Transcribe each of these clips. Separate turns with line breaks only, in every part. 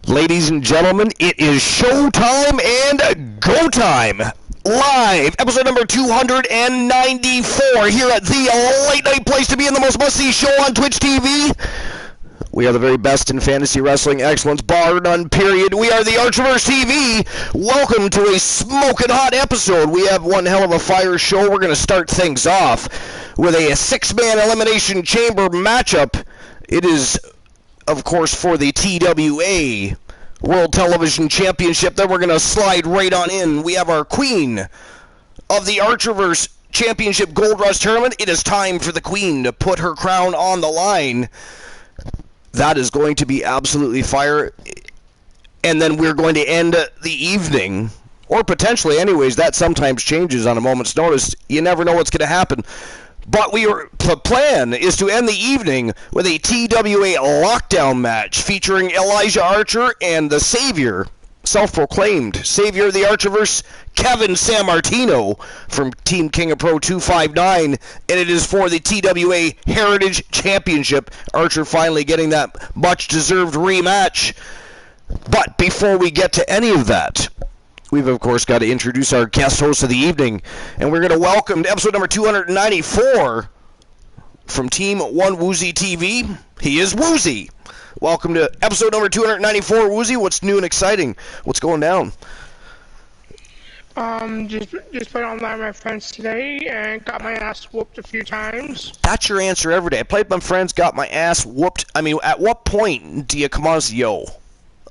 Ladies and gentlemen, it is showtime and go time. Live, episode number 294 here at the late night place to be in the most must-see show on Twitch TV. We are the very best in fantasy wrestling excellence, bar none, period. We are the Archerverse TV. Welcome to a smoking hot episode. We have one hell of a fire show. We're going to start things off with a six-man Elimination Chamber matchup. It is, of course, for the TWA World Television Championship. Then we're going to slide right on in. We have our queen of the Archerverse Championship Gold Rush Tournament. It is time for the queen to put her crown on the line. That is going to be absolutely fire. And then we're going to end the evening, or potentially anyways, that sometimes changes on a moment's notice. You never know what's going to happen. But the plan is to end the evening with a TWA lockdown match featuring Elijah Archer and the Savior, self-proclaimed Savior of the Archerverse, Kevin Sammartino from Team King of Pro 259, and it is for the TWA Heritage Championship. Archer finally getting that much-deserved rematch. But before we get to any of that, we've, of course, got to introduce our guest host of the evening, and we're going to welcome to episode number 294 from Team One Woozy TV. He is Woozy. Welcome to episode number 294, Woozy. What's new and exciting? What's going down?
Just played online with my friends today and got my ass whooped a few times.
That's your answer every day. I played with my friends, got my ass whooped. I mean, at what point do you come on and say, yo,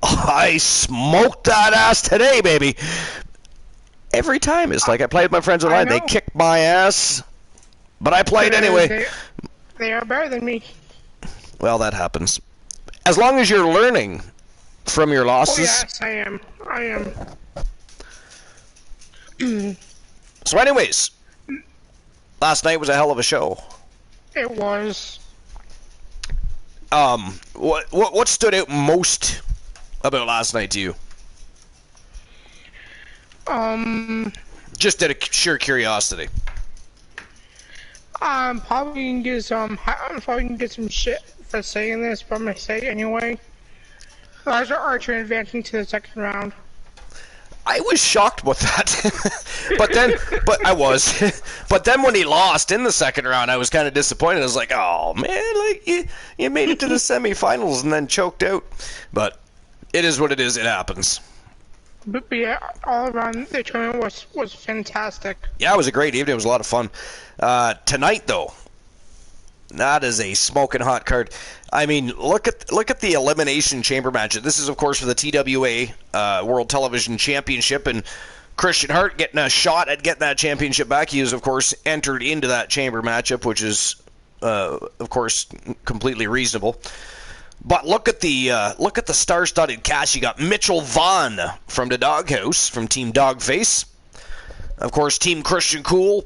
I smoked that ass today, baby? Every time. It's like I played with my friends online. They kicked my ass, but I played anyway.
They are better than me.
Well, that happens. As long as you're learning from your losses.
Oh, yes, I am.
So anyways, last night was a hell of a show.
It was.
What stood out most about last night to you? Just out of sheer curiosity.
I'm probably gonna get some shit for saying this, but I'm gonna say it anyway. Elijah Archer advancing to the second round.
I was shocked with that, but then when he lost in the second round, I was kind of disappointed. I was like, oh man, like you made it to the semifinals and then choked out. But it is what it is. It happens.
But yeah, all around the tournament was fantastic.
Yeah, it was a great evening. It was a lot of fun. Tonight, though, that is a smoking hot card. I mean, look at the Elimination Chamber match. This is, of course, for the TWA World Television Championship, and Christian Hart getting a shot at getting that championship back. He has, of course, entered into that chamber matchup, which is, of course, completely reasonable. But look at the star-studded cast. You got Mitchell Vaughn from the Doghouse, from Team Dogface. Of course, Team Christian Cool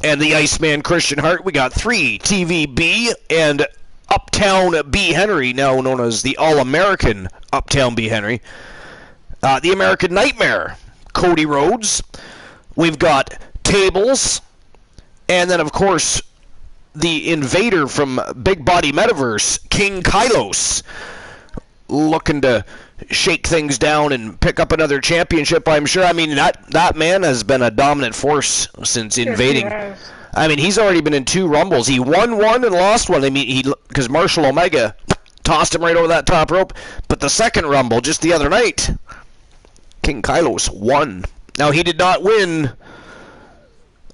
and the Iceman Christian Hart. We got 3 TVB and Uptown B. Henry, now known as the All-American Uptown B. Henry. The American Nightmare, Cody Rhodes. We've got Tables. And then, of course, the Invader from Big Body Metaverse, King Kylos, looking to shake things down and pick up another championship, I'm sure. I mean, that man has been a dominant force since invading.
Yes.
I mean, he's already been in 2 Rumbles. He won one and lost one. I mean, because Marshall Omega tossed him right over that top rope. But the second Rumble, just the other night, King Kylos won. Now, he did not win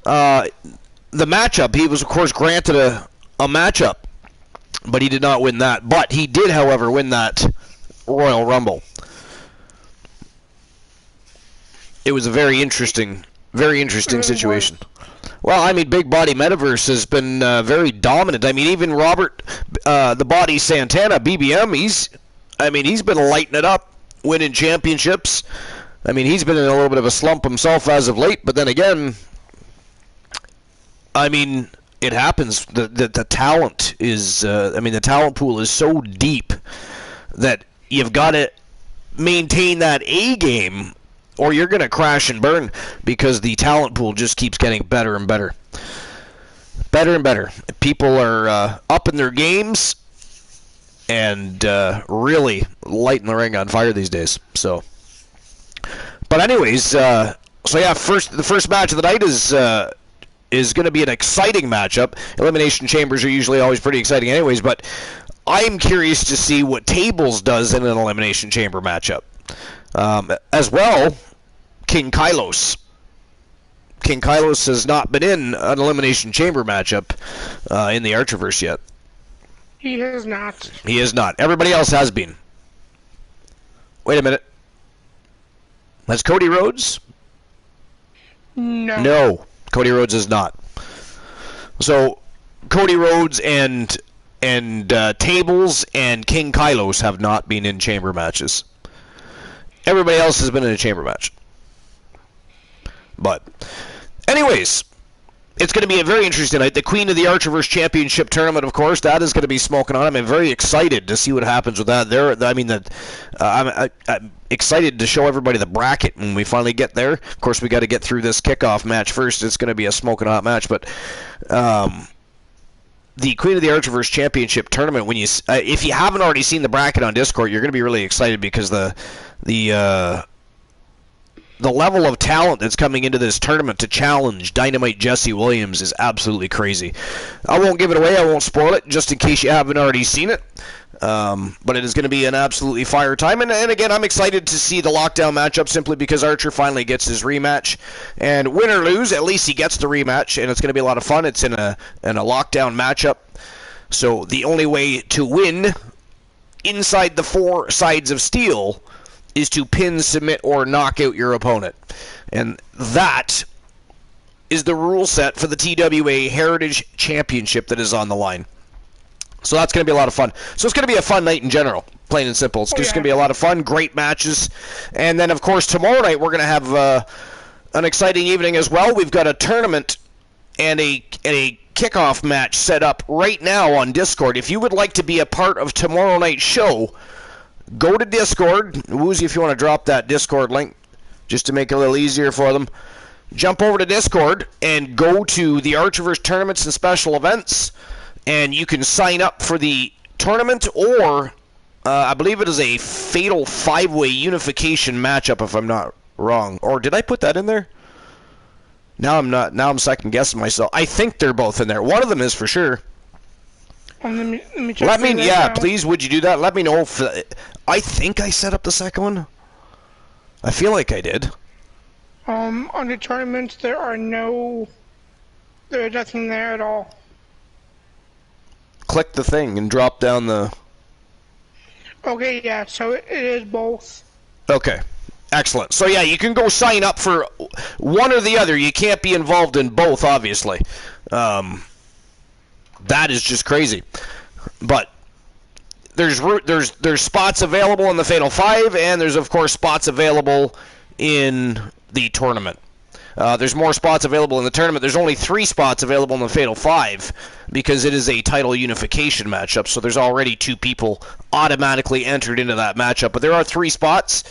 the matchup. He was, of course, granted a matchup, but he did not win that. But he did, however, win that Royal Rumble. It was a very interesting situation. Well, I mean, Big Body Metaverse has been very dominant. I mean, even Robert, the Body Santana, BBM, he's been lighting it up, winning championships. I mean, he's been in a little bit of a slump himself as of late, but then again, I mean, it happens. The talent is, the talent pool is so deep that you've got to maintain that A game, or you're going to crash and burn, because the talent pool just keeps getting better and better. Better and better. People are up in their games, and really lighting the ring on fire these days. So, but anyways, so yeah, the first match of the night is going to be an exciting matchup. Elimination Chambers are usually always pretty exciting anyways, but I'm curious to see what Tables does in an Elimination Chamber matchup. As well, King Kylos. King Kylos has not been in an Elimination Chamber matchup in the Archerverse yet.
He has not.
He is not. Everybody else has been. Wait a minute. Has Cody Rhodes?
No.
No. Cody Rhodes is not. So, Cody Rhodes and Tables and King Kylos have not been in chamber matches. Everybody else has been in a chamber match. But, anyways, it's going to be a very interesting night. The Queen of the Archerverse Championship Tournament, of course, that is going to be smoking on. I'm very excited to see what happens with that. I'm excited to show everybody the bracket when we finally get there. Of course, we got to get through this kickoff match first. It's going to be a smoking hot match, but the Queen of the Archerverse Championship Tournament, when if you haven't already seen the bracket on Discord, you're going to be really excited because the level of talent that's coming into this tournament to challenge Dynamite Jesse Williams is absolutely crazy. I won't give it away. I won't spoil it, just in case you haven't already seen it. But it is going to be an absolutely fire time. And again, I'm excited to see the lockdown matchup simply because Archer finally gets his rematch. And win or lose, at least he gets the rematch, and it's going to be a lot of fun. It's in a lockdown matchup. So the only way to win inside the four sides of steel is to pin, submit, or knock out your opponent. And that is the rule set for the TWA Heritage Championship that is on the line. So that's going to be a lot of fun. So it's going to be a fun night in general, plain and simple. It's just going to be a lot of fun, great matches. And then, of course, tomorrow night we're going to have an exciting evening as well. We've got a tournament and a kickoff match set up right now on Discord. If you would like to be a part of tomorrow night's show, go to Discord. Woozy, if you want to drop that Discord link just to make it a little easier for them. Jump over to Discord and go to the Archerverse Tournaments and Special Events, and you can sign up for the tournament or I believe it is a fatal 5-way unification matchup if I'm not wrong. Or did I put that in there? Now I'm not. Now I'm second guessing myself. I think they're both in there. One of them is for sure.
Let me check.
Please, would you do that? Let me know if I think I set up the second one. I feel like I did.
On the tournament, there's nothing there at all.
Click the thing and drop down the...
Okay, yeah, so it is both.
Okay, excellent. So yeah, you can go sign up for one or the other. You can't be involved in both, obviously. That is just crazy. But there's spots available in the Fatal 5, and there's, of course, spots available in the tournament. There's more spots available in the tournament. There's only 3 spots available in the Fatal 5 because it is a title unification matchup, so there's already 2 people automatically entered into that matchup. But there are 3 spots.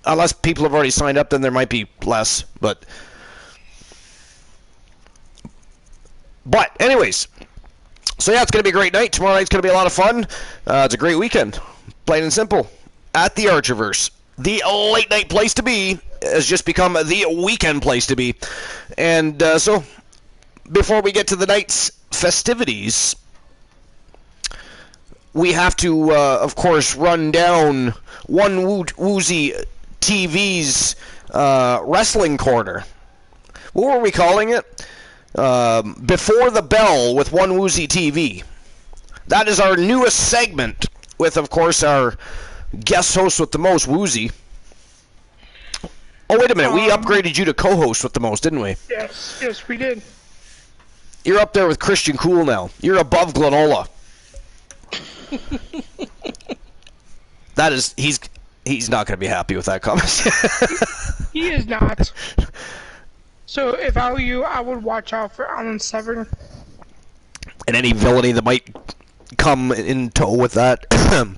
Unless people have already signed up, then there might be less. But anyways, so yeah, it's going to be a great night. Tomorrow night's going to be a lot of fun. It's a great weekend, plain and simple, at the Archerverse. The late night place to be has just become the weekend place to be. And so, before we get to the night's festivities, we have to, of course, run down One Woozy TV's Wrestling Corner. What were we calling it? Before the Bell with One Woozy TV. That is our newest segment with, of course, our guest host with the most, Woozy. Oh, wait a minute. We upgraded you to co-host with the most, didn't we?
Yes, we did.
You're up there with Christian Cool now. You're above Glenola. That is, he's not going to be happy with that comment.
He is not. So if I were you, I would watch out for Alan Severn.
And any villainy that might come in tow with that.
So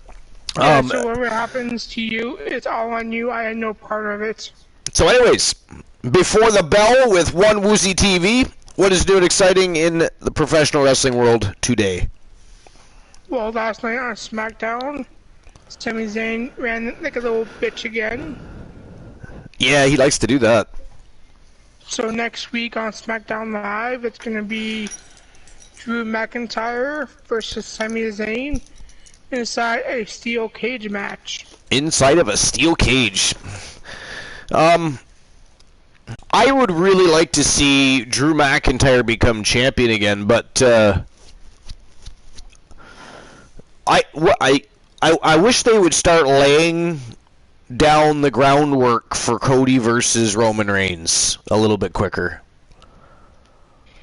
whatever happens to you, it's all on you. I had no part of it.
So anyways, Before the Bell with One Woozy TV, what is new and exciting in the professional wrestling world today?
Well, last night on SmackDown, Sami Zayn ran like a little bitch again.
Yeah, he likes to do that.
So next week on SmackDown Live, it's going to be Drew McIntyre versus Sami Zayn inside a steel cage match.
Inside of a steel cage. I would really like to see Drew McIntyre become champion again, but I wish they would start laying down the groundwork for Cody versus Roman Reigns a little bit quicker.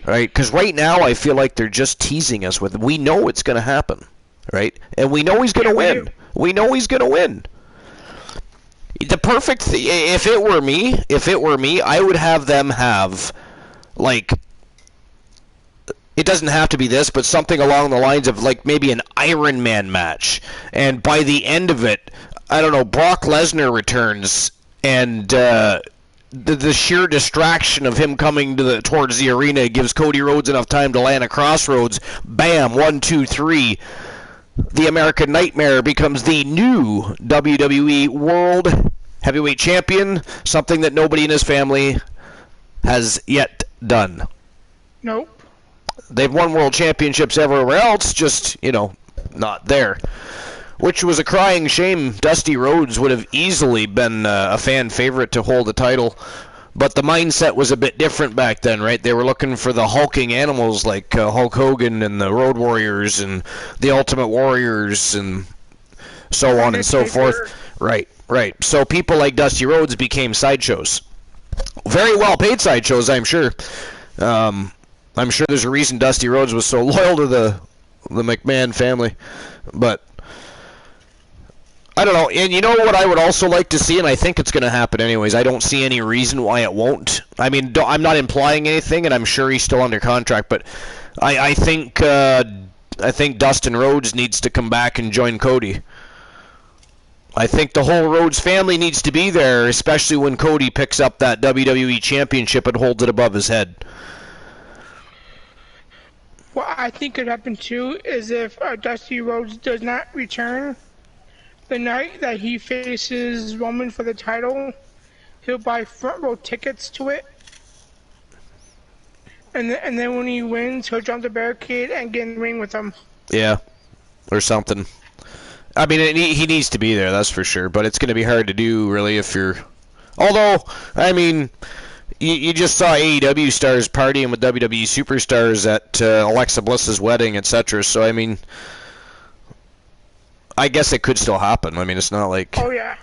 Right? Because right now I feel like they're just teasing us with, we know it's going to happen. Right? And we know he's going to win. We know he's going to win. The perfect if it were me, I would have them have, like, it doesn't have to be this, but something along the lines of, like, maybe an Iron Man match. And by the end of it, I don't know, Brock Lesnar returns, and the sheer distraction of him coming towards the arena gives Cody Rhodes enough time to land a crossroads. Bam, 1, 2, 3. The American Nightmare becomes the new WWE World Heavyweight Champion, something that nobody in his family has yet done.
Nope.
They've won world championships everywhere else, just, not there. Which was a crying shame. Dusty Rhodes would have easily been a fan favorite to hold the title. But the mindset was a bit different back then, right? They were looking for the hulking animals like Hulk Hogan and the Road Warriors and the Ultimate Warriors and so on and so forth. Right. So people like Dusty Rhodes became sideshows. Very well paid sideshows, I'm sure. I'm sure there's a reason Dusty Rhodes was so loyal to the McMahon family. But I don't know, and you know what I would also like to see, and I think it's going to happen anyways. I don't see any reason why it won't. I mean, I'm not implying anything, and I'm sure he's still under contract, but I think Dustin Rhodes needs to come back and join Cody. I think the whole Rhodes family needs to be there, especially when Cody picks up that WWE Championship and holds it above his head.
What I think could happen too is if Dusty Rhodes does not return the night that he faces Roman for the title, he'll buy front row tickets to it. And then when he wins, he'll jump the barricade and get in the ring with him.
Yeah, or something. I mean, he needs to be there, that's for sure. But it's going to be hard to do, really, if you're... Although, I mean, you just saw AEW stars partying with WWE superstars at Alexa Bliss's wedding, etc. So, I mean... I guess it could still happen. I mean, it's not like...
Oh, yeah.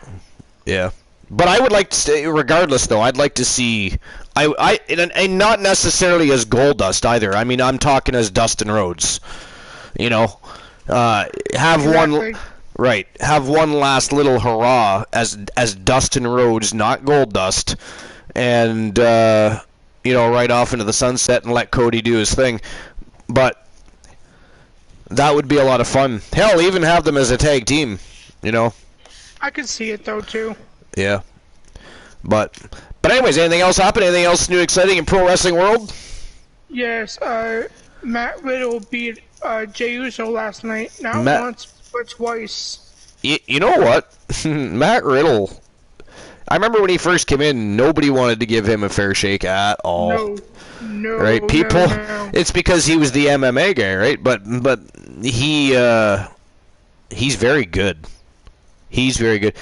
Yeah. But I would like to stay, regardless, though, I'd like to see... and not necessarily as Goldust, either. I mean, I'm talking as Dustin Rhodes. Have
exactly.
Have one last little hurrah as Dustin Rhodes, not Goldust. And, right off into the sunset and let Cody do his thing. But... that would be a lot of fun. Hell, even have them as a tag team,
I could see it, though, too.
Yeah. But anyways, anything else happen? Anything else new exciting in pro wrestling world?
Yes, Matt Riddle beat Jey Uso last night. Not once, but twice.
You know what? Matt Riddle, I remember when he first came in, nobody wanted to give him a fair shake at all.
No,
right? People,
no.
It's because he was the MMA guy, right? But he's very good. He's very good.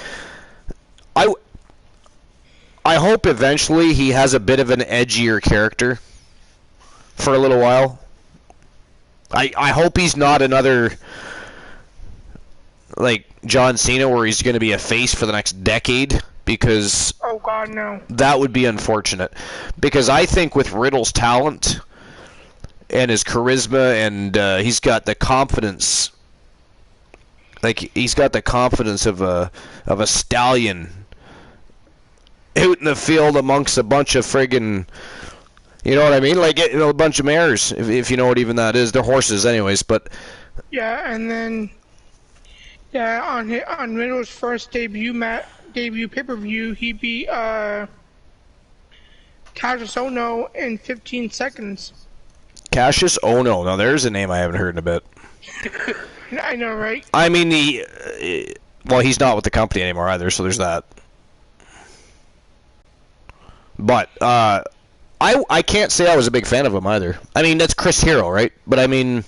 I hope eventually he has a bit of an edgier character for a little while. I hope he's not another like John Cena where he's going to be a face for the next decade. Because
oh God, no.
That would be unfortunate. Because I think with Riddle's talent and his charisma and he's got the confidence, like he's got the confidence of a stallion out in the field amongst a bunch of friggin', you know what I mean? Like a bunch of mares, if you know what even that is. They're horses, anyways. But
yeah, and then on Riddle's first debut pay-per-view, he beat Cassius Ohno in 15 seconds.
Cassius Ohno. Now there's a name I haven't heard in a bit.
I know, right?
I mean, well, he's not with the company anymore either, so there's that. But I can't say I was a big fan of him either. I mean, that's Chris Hero, right? But I mean,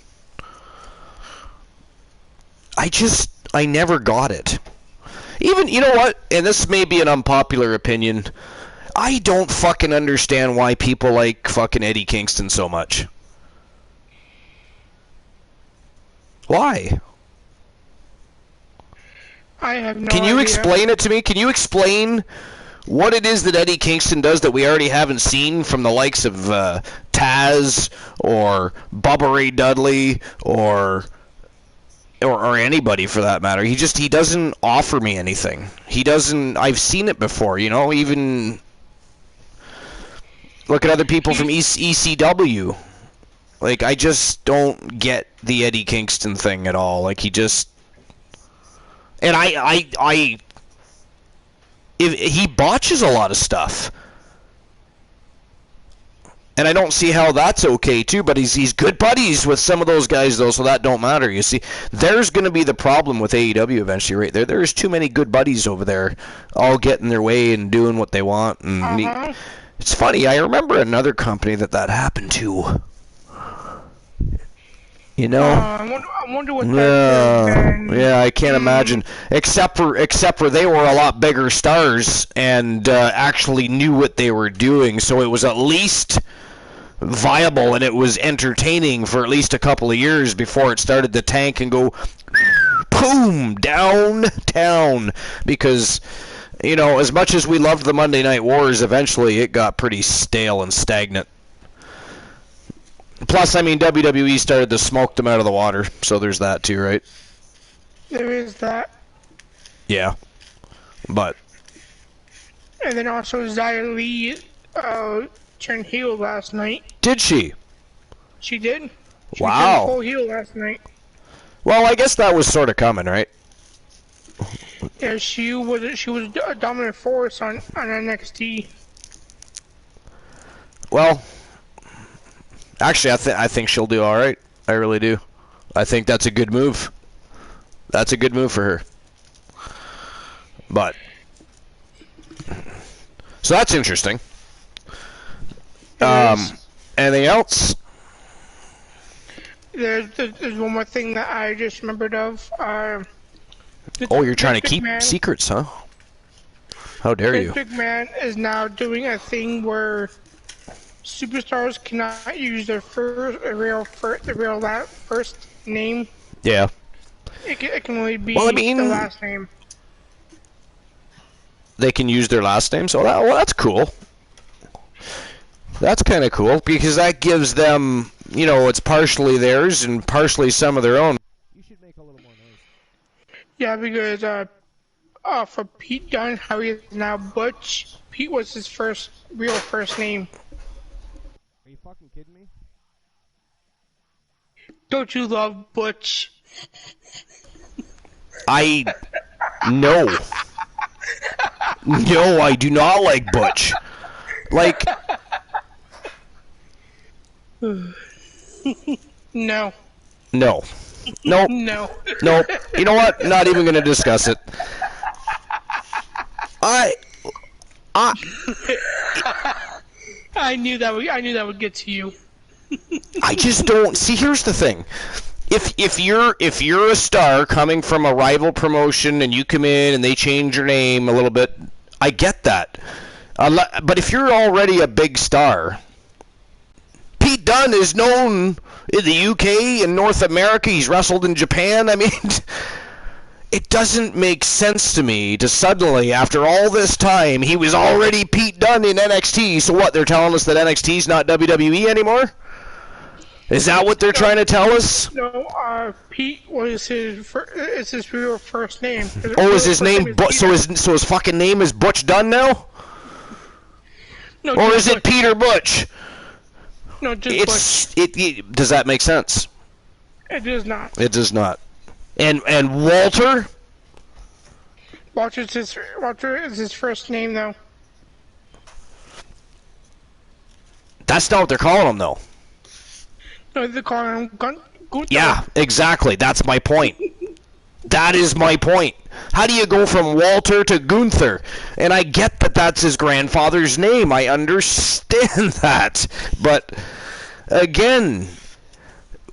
I never got it. Even, you know what? And this may be an unpopular opinion. I don't fucking understand why people like fucking Eddie Kingston so much. Why?
I have no idea.
Can you explain it to me? Can you explain what it is that Eddie Kingston does that we already haven't seen from the likes of Taz or Bubba Ray Dudley or anybody for that matter? He doesn't offer me anything. He doesn't. I've seen it before, you know. Even look at other people from ECW. Like, I just don't get the Eddie Kingston thing at all. Like, he just, and if he botches a lot of stuff. And I don't see how that's okay too, but he's good buddies with some of those guys though, so that don't matter. You see, there's going to be the problem with AEW eventually, right there. There's too many good buddies over there, all getting their way and doing what they want. And it's funny. I remember another company that happened to. You know,
I wonder what that is.
Yeah, I can't imagine. Except for they were a lot bigger stars and actually knew what they were doing, so it was at least viable and it was entertaining for at least a couple of years before it started to tank and go boom downtown. Because, you know, as much as we loved the Monday Night Wars, eventually it got pretty stale and stagnant. Plus, I mean, WWE started to smoke them out of the water, so there's that too, right?
There is that.
Yeah, but.
And then also Xia Li turned heel last night.
Did she?
She did. She
wow.
turned full heel last night.
Well, I guess that was sort of coming, right?
Yeah, she was a dominant force on NXT.
Well. Actually, I think she'll do all right. I really do. I think that's a good move. That's a good move for her. But so that's interesting. Anything else?
There's one more thing that I just remembered of.
You're trying to keep secrets, huh? How dare you?
Vince McMahon is now doing a thing where superstars cannot use their first name.
Yeah.
It can only be
the
last name.
They can use their last name, so that's cool. That's kind of cool because that gives them, you know, it's partially theirs and partially some of their own. You should make a little more noise.
Yeah, because for Pete Dunne, how he is now Butch. Pete was his real first name.
Are you fucking kidding me?
Don't you love Butch?
No. No, I do not like Butch. Like.
No.
No. Nope.
No.
Nope. You know what? Not even gonna discuss it.
I knew that would get to you.
I just don't see. Here's the thing: if you're a star coming from a rival promotion and you come in and they change your name a little bit, I get that. But if you're already a big star, Pete Dunne is known in the UK and North America. He's wrestled in Japan. I mean. It doesn't make sense to me to suddenly, after all this time, he was already Pete Dunne in NXT. So what, they're telling us that NXT's not WWE anymore? Is that what they're trying to tell us?
No, Pete was his real first name.
Is his name so his fucking name is Butch Dunne now?
No,
or is it Peter Butch?
No, just Butch.
Does that make sense?
It does not.
It does not. And Walter?
Walter is his first name, though.
That's not what they're calling him, though.
No, they're calling him Gunther.
Yeah, exactly. That's my point. That is my point. How do you go from Walter to Gunther? And I get that that's his grandfather's name. I understand that. But, again,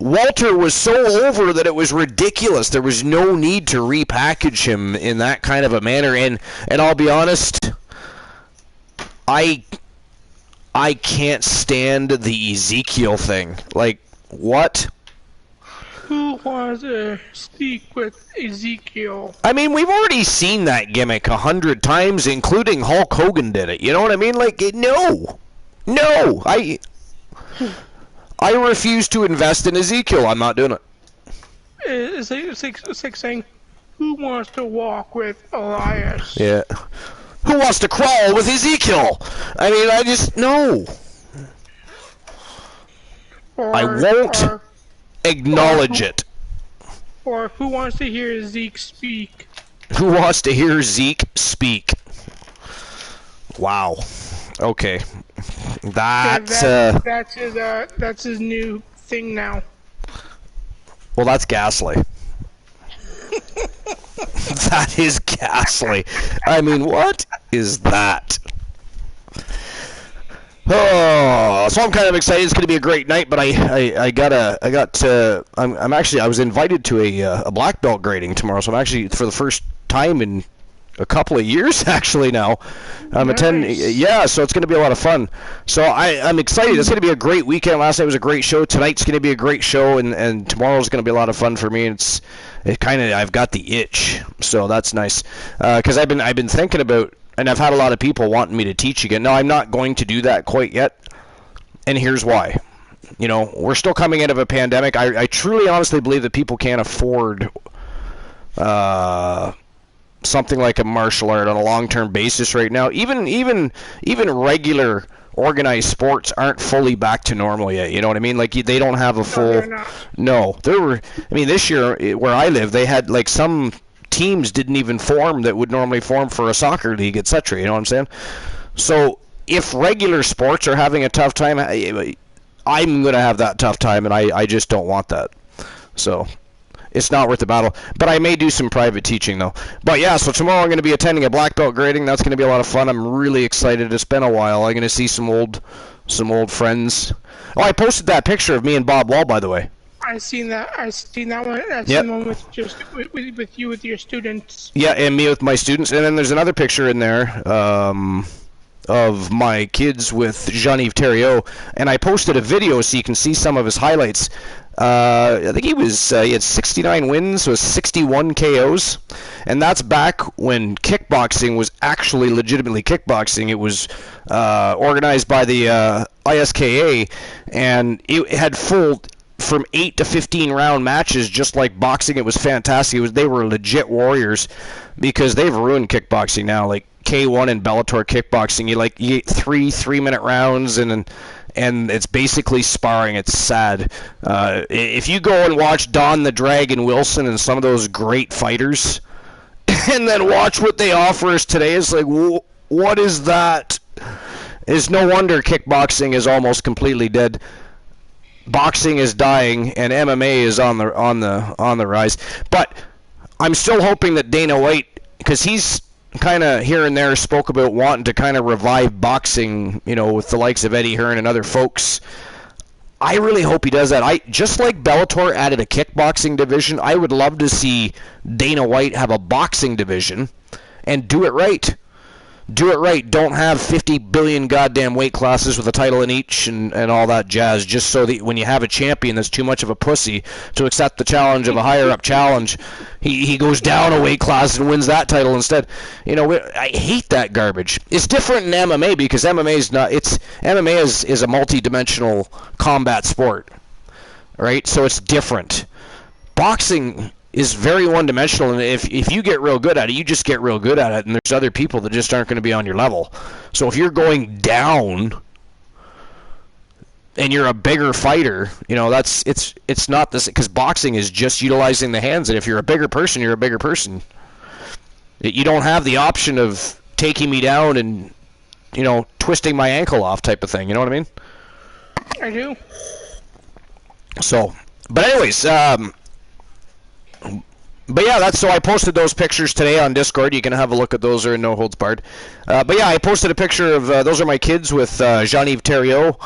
Walter was so over that it was ridiculous. There was no need to repackage him in that kind of a manner. And I'll be honest, I can't stand the Ezekiel thing. Like, what?
Who wants to speak with Ezekiel?
I mean, we've already seen that gimmick 100 times, including Hulk Hogan did it. You know what I mean? Like, no. I refuse to invest in Ezekiel. I'm not doing it.
It's like saying, who wants to walk with Elias?
Yeah. Who wants to crawl with Ezekiel? I mean, I just, no. I won't acknowledge it.
Or who wants to hear Zeke speak?
Who wants to hear Zeke speak? Wow. Okay. That's
his new thing now.
Well, that's ghastly. That is ghastly. I mean, what is that? Oh, so I'm kind of excited. It's going to be a great night, but I was invited to a black belt grading tomorrow, so I'm actually, for the first time in a couple of years, actually, now, I'm attending. Yeah, so it's going to be a lot of fun. So I'm excited. It's going to be a great weekend. Last night was a great show. Tonight's going to be a great show, and tomorrow's going to be a lot of fun for me. I've got the itch, so that's nice. Because I've been thinking about. And I've had a lot of people wanting me to teach again. Now, I'm not going to do that quite yet, and here's why. You know, we're still coming out of a pandemic. I truly, honestly believe that people can't afford something like a martial art on a long-term basis right now. Even regular organized sports aren't fully back to normal yet. You know what I mean? Like, they don't have a full. No, this year where I live, they had like some teams didn't even form that would normally form for a soccer league, etc. You know what I'm saying? So if regular sports are having a tough time, I'm going to have that tough time, and I just don't want that. So it's not worth the battle. But I may do some private teaching, though. But yeah, so tomorrow I'm going to be attending a black belt grading. That's going to be a lot of fun. I'm really excited. It's been a while. I'm going to see some old friends. Oh, I posted that picture of me and Bob Wall, by the way.
I seen that one. That's the one with you with your students.
Yeah, and me with my students. And then there's another picture in there of my kids with Jean-Yves Thériault. And I posted a video so you can see some of his highlights. I think he had 69 wins, so 61 KOs. And that's back when kickboxing was actually legitimately kickboxing. It was organized by the ISKA, and it had full from 8 to 15 round matches, just like boxing. It was fantastic. They were legit warriors, because they've ruined kickboxing now. Like K1 and Bellator kickboxing, you get 3-minute rounds, and it's basically sparring. It's sad. If you go and watch Don the Dragon Wilson and some of those great fighters, and then watch what they offer us today, it's like, what is that? It's no wonder kickboxing is almost completely dead. Boxing is dying, and MMA is on the rise. But I'm still hoping that Dana White, because he's kind of here and there spoke about wanting to kind of revive boxing, with the likes of Eddie Hearn and other folks. I really hope he does that. Just like Bellator added a kickboxing division, I would love to see Dana White have a boxing division and do it right. Do it right. Don't have 50 billion goddamn weight classes with a title in each and all that jazz, just so that when you have a champion that's too much of a pussy to accept the challenge of a higher-up challenge, he goes down a weight class and wins that title instead. I hate that garbage. It's different in MMA, because MMA is a multi-dimensional combat sport, right? So it's different. Boxing is very one-dimensional, and if you get real good at it, you just get real good at it, and there's other people that just aren't going to be on your level. So if you're going down and you're a bigger fighter, it's not this, because boxing is just utilizing the hands, and if you're a bigger person, you're a bigger person. You don't have the option of taking me down and, twisting my ankle off type of thing, you know what I mean?
I do.
So, but anyways, But yeah, so I posted those pictures today on Discord. You can have a look at those, or in No Holds Barred. But yeah, I posted a picture of those are my kids with Jean-Yves Thériault,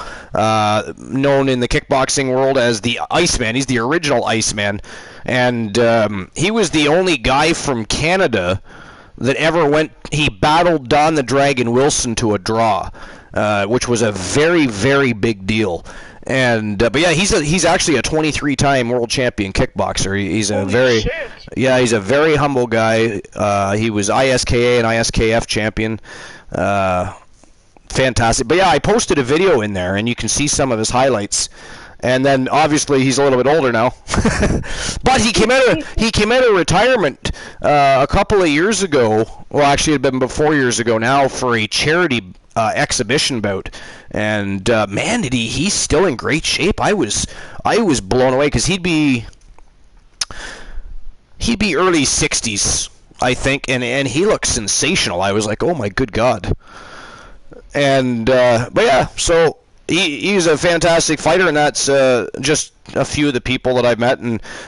known in the kickboxing world as the Iceman. He's the original Iceman, and he was the only guy from Canada that ever went. He battled Don the Dragon Wilson to a draw, which was a very, very big deal. And but yeah, he's actually a 23-time world champion kickboxer. He's a he's a very humble guy. He was ISKA and ISKF champion. Fantastic. But yeah, I posted a video in there, and you can see some of his highlights. And then obviously he's a little bit older now, but he came out of retirement a couple of years ago. Well, actually, it had been about 4 years ago now, for a charity exhibition bout. And man, he's still in great shape. I was blown away, because he'd be early 60s, I think, and he looks sensational. I was like, oh my good God. And but yeah, so. He's a fantastic fighter, and that's just a few of the people that I've met.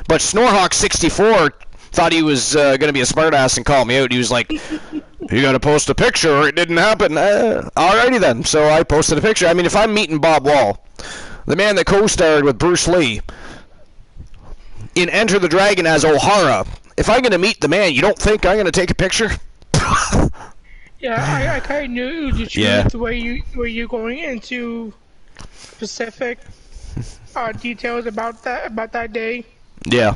But Snorhawk64 thought he was going to be a smartass and call me out. He was like, "You got to post a picture, or it didn't happen." Alrighty then. So I posted a picture. I mean, if I'm meeting Bob Wall, the man that co-starred with Bruce Lee in Enter the Dragon as O'Hara, if I'm going to meet the man, you don't think I'm going to take a picture?
Yeah, I kind of knew it was the truth. Yeah. The way you're going into specific details about that day.
Yeah.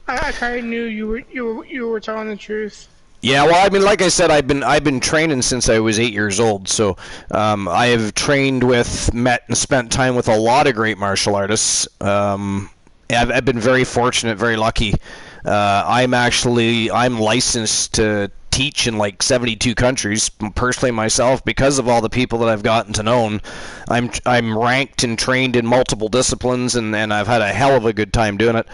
I kind of knew you were telling the truth.
Yeah, well, I mean, like I said, I've been training since I was 8 years old. So I have trained with, met, and spent time with a lot of great martial artists. I've been very fortunate, very lucky. I'm licensed to teach in like 72 countries personally myself, because of all the people that I've gotten to know. I'm ranked and trained in multiple disciplines, and I've had a hell of a good time doing it.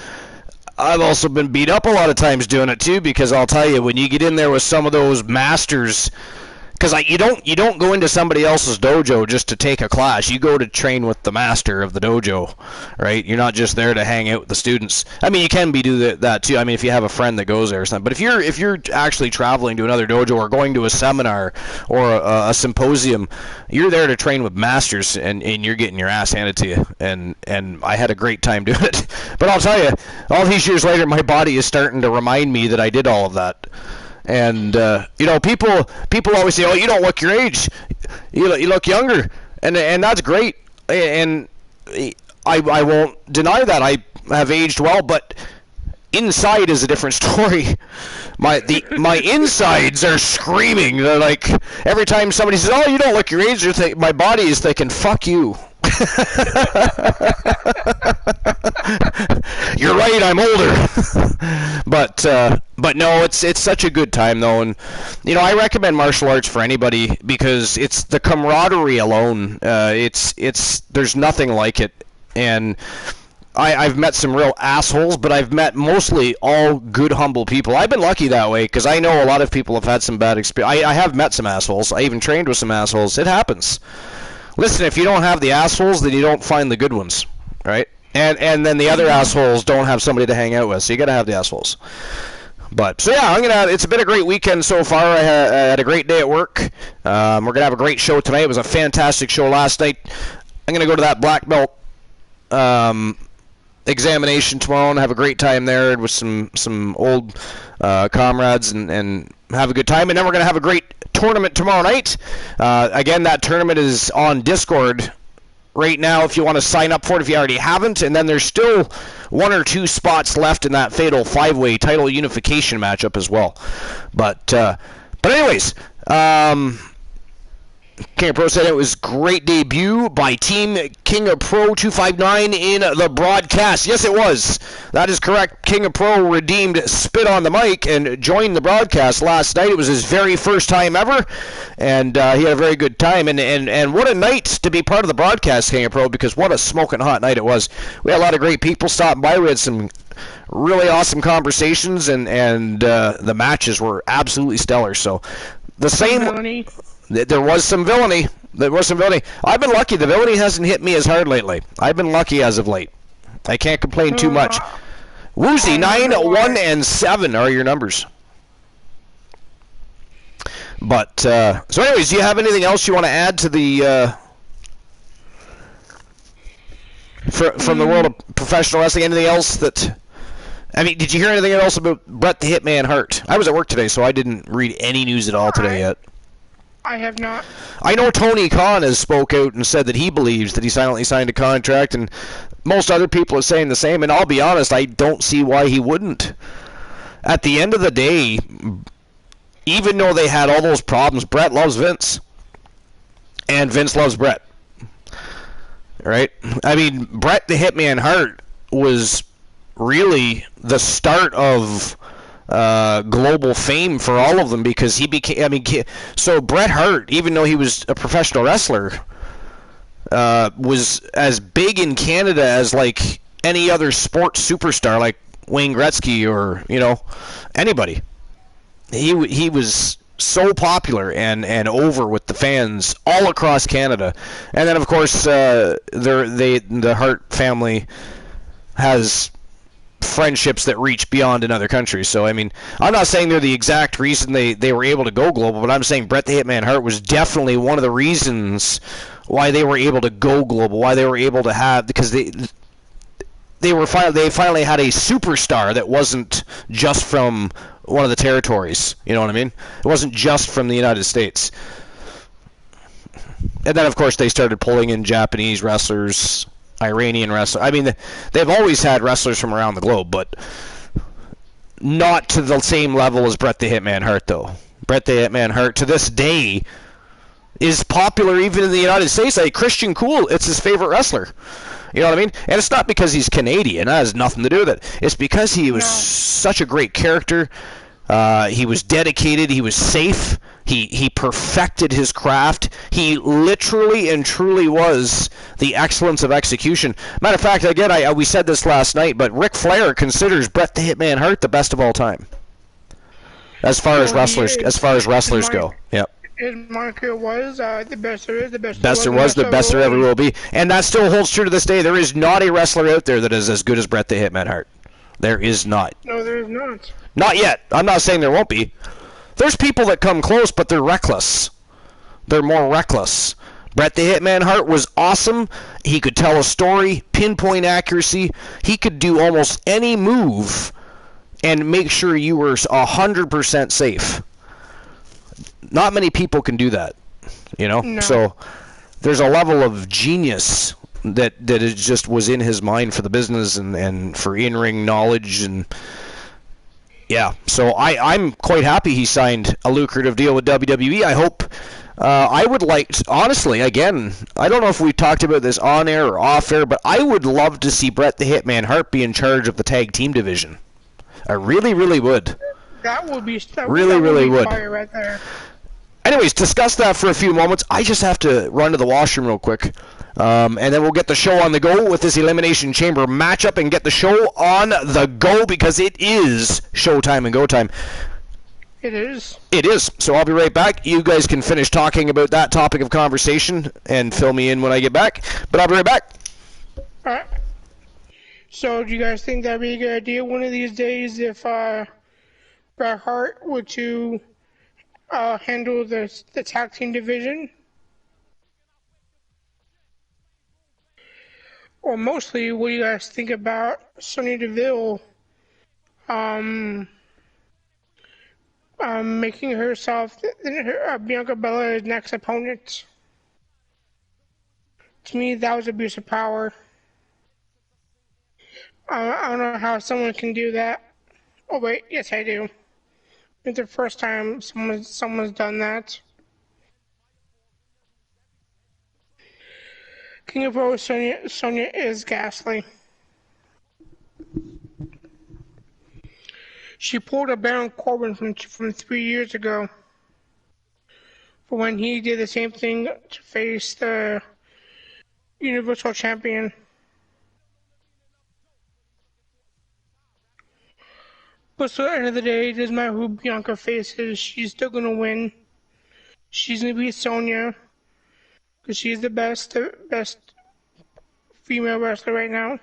I've also been beat up a lot of times doing it too, because I'll tell you, when you get in there with some of those masters, because you don't go into somebody else's dojo just to take a class. You go to train with the master of the dojo, right? You're not just there to hang out with the students. I mean, you can do that too. I mean, if you have a friend that goes there or something. But if you're actually traveling to another dojo, or going to a seminar or a symposium, you're there to train with masters, and you're getting your ass handed to you. And I had a great time doing it. But I'll tell you, all these years later, my body is starting to remind me that I did all of that. And people always say, "Oh, you don't look your age. You look younger," and that's great. And I won't deny that I have aged well, but inside is a different story. My insides are screaming. They're like, every time somebody says, "Oh, you don't look your age," my body is thinking, "Fuck you." You're right, I'm older. But no, it's such a good time though, and I recommend martial arts for anybody, because it's the camaraderie alone. There's nothing like it. And I've met some real assholes, but I've met mostly all good, humble people. I've been lucky that way, because I know a lot of people have had some bad experience. I have met some assholes. I even trained with some assholes. It happens. Listen, if you don't have the assholes, then you don't find the good ones, right? And then the other assholes don't have somebody to hang out with, so you got to have the assholes. But so yeah, it's been a great weekend so far. I had a great day at work. We're gonna have a great show tonight. It was a fantastic show last night. I'm gonna go to that black belt examination tomorrow and have a great time there with some old comrades and have a good time. And then we're gonna have a great tournament tomorrow night. Again, that tournament is on Discord right now if you want to sign up for it, if you already haven't. And then there's still 1 or 2 spots left in that fatal 5-way title unification matchup as well. But anyways, King of Pro said it was great debut by Team King of Pro 259 in the broadcast. Yes, it was. That is correct. King of Pro redeemed Spit on the Mic and joined the broadcast last night. It was his very first time ever, and he had a very good time. And what a night to be part of the broadcast, King of Pro, because what a smoking hot night it was. We had a lot of great people stopping by. We had some really awesome conversations, and the matches were absolutely stellar. So the same... There was some villainy. I've been lucky. The villainy hasn't hit me as hard lately. I've been lucky as of late. I can't complain too much. Woozy, 9, 1, and 7 are your numbers. But, so anyways, do you have anything else you want to add to the, from the world of professional wrestling? Anything else that, I mean, did you hear anything else about Bret the Hitman Hart? I was at work today, so I didn't read any news at all today yet.
I have not.
I know Tony Khan has spoke out and said that he believes that he silently signed a contract, and most other people are saying the same, and I'll be honest, I don't see why he wouldn't. At the end of the day, even though they had all those problems, Bret loves Vince. And Vince loves Bret. Right? I mean, Bret the Hitman Hart was really the start of global fame for all of them, because he became, I mean, so Bret Hart, even though he was a professional wrestler, was as big in Canada as like any other sports superstar, like Wayne Gretzky or, you know, anybody. He was so popular and over with the fans all across Canada. And then, of course, the Hart family has friendships that reach beyond another country. So, I mean, I'm not saying they're the exact reason they were able to go global, but I'm saying Bret the Hitman Hart was definitely one of the reasons why they were able to go global, why they were able to have, because they finally had a superstar that wasn't just from one of the territories. You know what I mean? It wasn't just from the United States. And then, of course, they started pulling in Japanese wrestlers, Iranian wrestlers. I mean, they've always had wrestlers from around the globe, but not to the same level as Bret the Hitman Hart, though. Bret the Hitman Hart, to this day, is popular even in the United States. Like Christian Cool, it's his favorite wrestler. You know what I mean? And it's not because he's Canadian. That has nothing to do with it. It's because he was such a great character. He was dedicated. He was safe. He perfected his craft. He literally and truly was the excellence of execution. Matter of fact, again, we said this last night, but Ric Flair considers Bret the Hitman Hart the best of all time, as far as wrestlers go. Yep.
His moniker was the best there is, the best
there was, the best there ever will be. And that still holds true to this day. There is not a wrestler out there that is as good as Bret the Hitman Hart. There is not.
No, there is not.
Not yet. I'm not saying there won't be. There's people that come close, but they're reckless. They're more reckless. Bret the Hitman Hart was awesome. He could tell a story, pinpoint accuracy. He could do almost any move and make sure you were 100% safe. Not many people can do that, you know?
No.
So there's a level of genius that it just was in his mind for the business and for in-ring knowledge. And yeah, so I'm quite happy he signed a lucrative deal with WWE. I hope, I would like, honestly, again, I don't know if we talked about this on air or off air, but I would love to see Bret the Hitman Hart be in charge of the tag team division. I really, really would.
That would be
really would.
Fire right there.
Anyways, discuss that for a few moments. I just have to run to the washroom real quick. And then we'll get the show on the go with this Elimination Chamber matchup and get the show on the go, because it is showtime and go time.
It is.
It is. So I'll be right back. You guys can finish talking about that topic of conversation and fill me in when I get back. But I'll be right back.
All right. So do you guys think that'd be a good idea one of these days if Bret Hart were to handle the tag team division? Or mostly, what do you guys think about Sonya Deville making herself Bianca Belair's next opponent? To me, that was abuse of power. I don't know how someone can do that. Oh wait, yes I do. It's the first time someone's done that. King of Rose Sonya is ghastly. She pulled a Baron Corbin from 3 years ago, for when he did the same thing to face the Universal Champion. But so at the end of the day, it doesn't matter who Bianca faces, she's still gonna win. She's gonna beat Sonya, because she's the best female wrestler right now.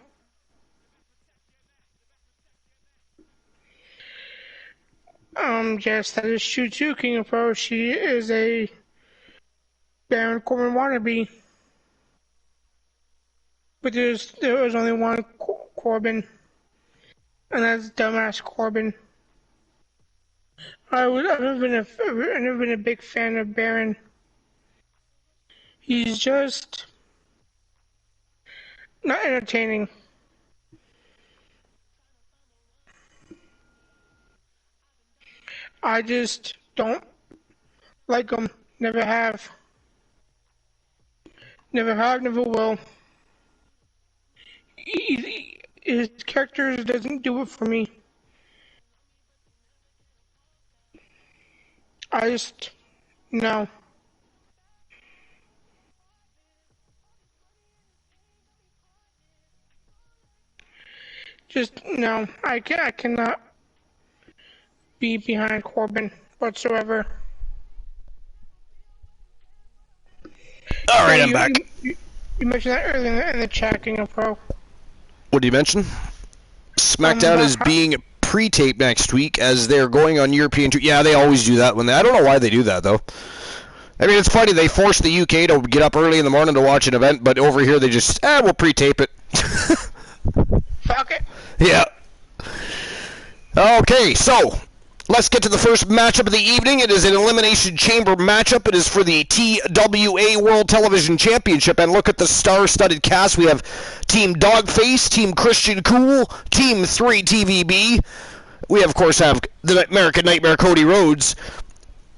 Yes, that is true too, King of Pro. She is a Baron Corbin wannabe. But there was only one Corbin, and that's dumbass Corbin. I've never been a big fan of Baron. He's just not entertaining. I just don't like him. Never have. Never have, never will. His character doesn't do it for me. No. No. I cannot be behind Corbin whatsoever.
All right, I'm back.
You mentioned that earlier in the chat, King of Pro.
What did you mention? SmackDown is being pre-taped next week as they're going on European tour. Yeah, they always do that. I don't know why they do that, though. I mean, it's funny. They force the UK to get up early in the morning to watch an event, but over here they just, we'll pre-tape it.
Fuck it.
Yeah. Okay, so let's get to the first matchup of the evening. It is an Elimination Chamber matchup. It is for the TWA World Television Championship. And look at the star-studded cast. We have Team Dogface, Team Christian Cool, Team 3TVB. We, of course, have the American Nightmare, Cody Rhodes.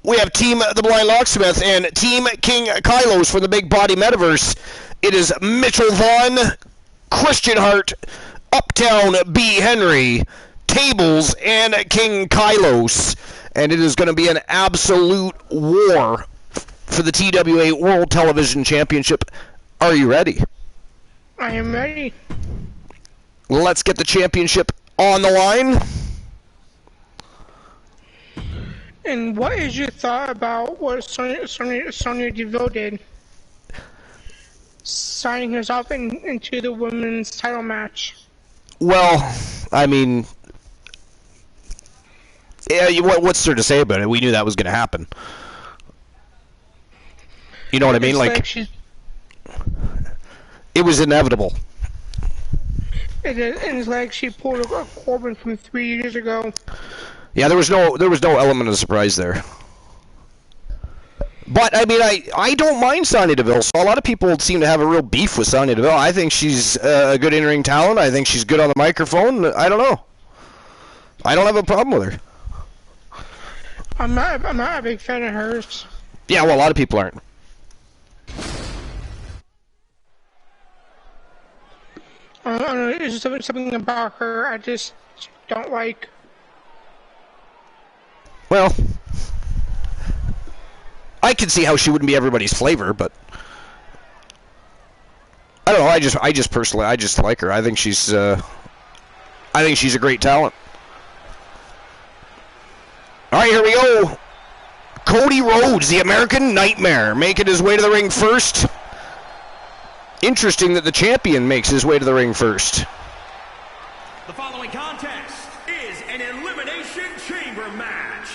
We have Team The Blind Locksmith and Team King Kylos for the Big Body Metaverse. It is Mitchell Vaughn, Christian Hart, Uptown B. Henry, Tables, and King Kylos. And it is going to be an absolute war for the TWA World Television Championship. Are you ready?
I am ready.
Let's get the championship on the line.
And what is your thought about what Sonya Deville did? Signing herself into the women's title match.
Well, I mean, yeah, what's there to say about it? We knew that was going to happen. You know what I mean? Like it was inevitable.
It's like she pulled a Corbin from 3 years ago.
Yeah, there was no element of surprise there. But I mean, I don't mind Sonya Deville. So a lot of people seem to have a real beef with Sonya Deville. I think she's a good in-ring talent. I think she's good on the microphone. I don't know. I don't have a problem with her.
I'm not a big fan of hers.
Yeah, well, a lot of people aren't.
I don't know. There's something about her I just don't like.
Well, I can see how she wouldn't be everybody's flavor, but I don't know. I just personally, I just like her. I think she's a great talent. All right, here we go. Cody Rhodes, the American Nightmare, making his way to the ring first. Interesting that the champion makes his way to the ring first.
The following contest is an Elimination Chamber match.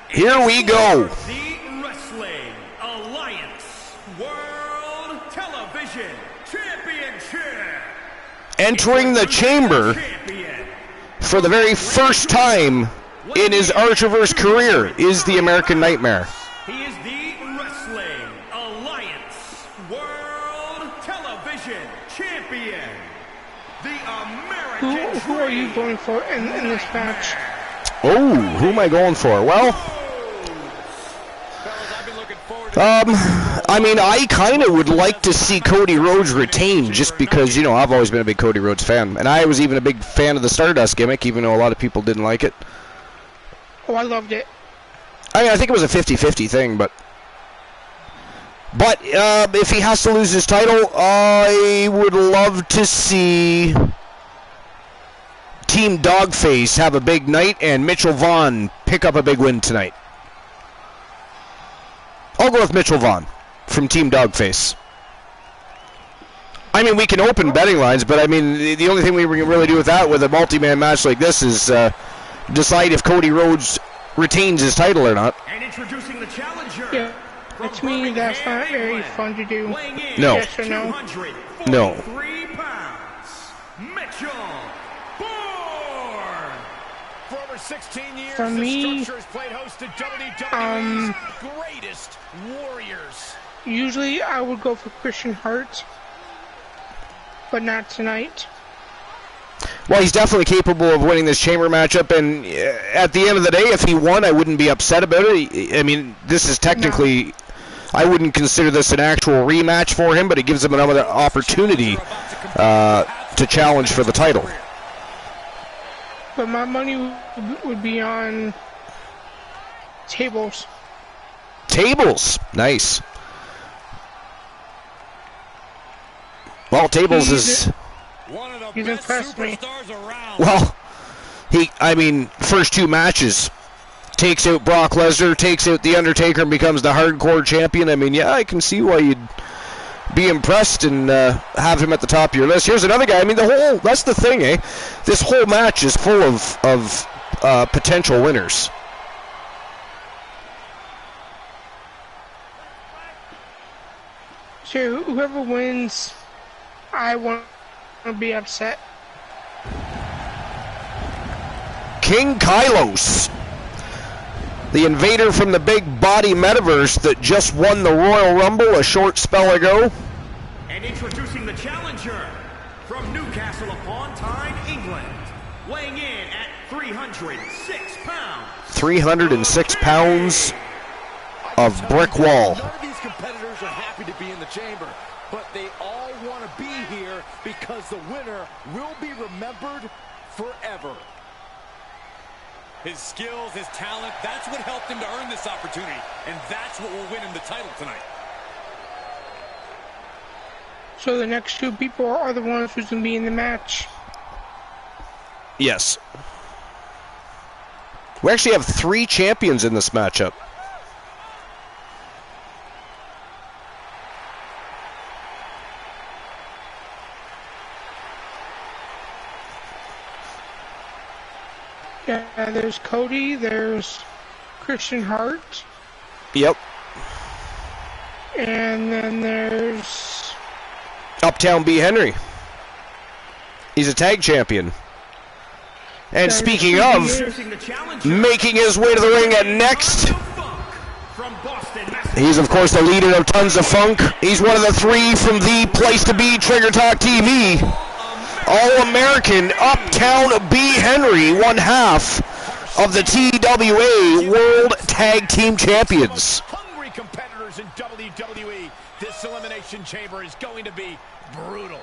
Here we go.
The Wrestling Alliance World Television Championship.
Entering the chamber for the very first time in his Archerverse career is the American Nightmare.
He is the Wrestling Alliance World Television Champion. The American
Who are you going for in this match?
Oh, who am I going for? Well, I mean, I kind of would like to see Cody Rhodes retain just because, you know, I've always been a big Cody Rhodes fan. And I was even a big fan of the Stardust gimmick, even though a lot of people didn't like it.
Oh, I loved it.
I mean, I think it was a 50-50 thing, but if he has to lose his title, I would love to see Team Dogface have a big night and Mitchell Vaughn pick up a big win tonight. I'll go with Mitchell Vaughn from Team Dogface. I mean, we can open betting lines, but I mean, the only thing we can really do with that with a multi-man match like this is decide if Cody Rhodes retains his title or not.
And introducing the challenger.
Yeah, to me, that's not very fun to do.
No.
Yes or no?
No.
3 pounds. Mitchell Bourne.
For over 16 years,
For me,
the structure has played host to WWE's greatest warriors.
Usually I would go for Christian Hart, but not tonight.
Well, he's definitely capable of winning this chamber matchup, and at the end of the day, if he won, I wouldn't be upset about it. I mean, this is technically, I wouldn't consider this an actual rematch for him, but it gives him another opportunity to challenge for the title.
But my money would be on tables.
Tables, nice. Well, tables is.
He's impressed me.
Well, first 2 matches. Takes out Brock Lesnar, takes out The Undertaker, and becomes the hardcore champion. I mean, yeah, I can see why you'd be impressed and have him at the top of your list. Here's another guy. I mean, that's the thing, eh? This whole match is full of potential winners.
So whoever wins, I won't be upset.
King Kylos, the invader from the big body metaverse that just won the Royal Rumble a short spell ago.
And introducing the challenger from Newcastle upon Tyne, England, weighing in at 306 pounds.
306 pounds of brick wall.
None of these competitors are happy to be in the chamber, but they all want to be here because the winner will be remembered forever.
His skills, his talent, that's what helped him to earn this opportunity, and that's what will win him the title tonight.
So the next 2 people are the ones who's going to be in the match.
Yes. We actually have 3 champions in this matchup.
Yeah, there's Cody, there's Christian Hart.
Yep.
And then there's
Uptown B. Henry. He's a tag champion. And speaking of, making his way to the ring at next, he's of course the leader of Tons of Funk. He's one of the 3 from the place to be, Trigger Talk TV. All-American Uptown B. Henry, one half of the TWA World Tag Team Champions.
Hungry competitors in WWE. This Elimination Chamber is going to be brutal.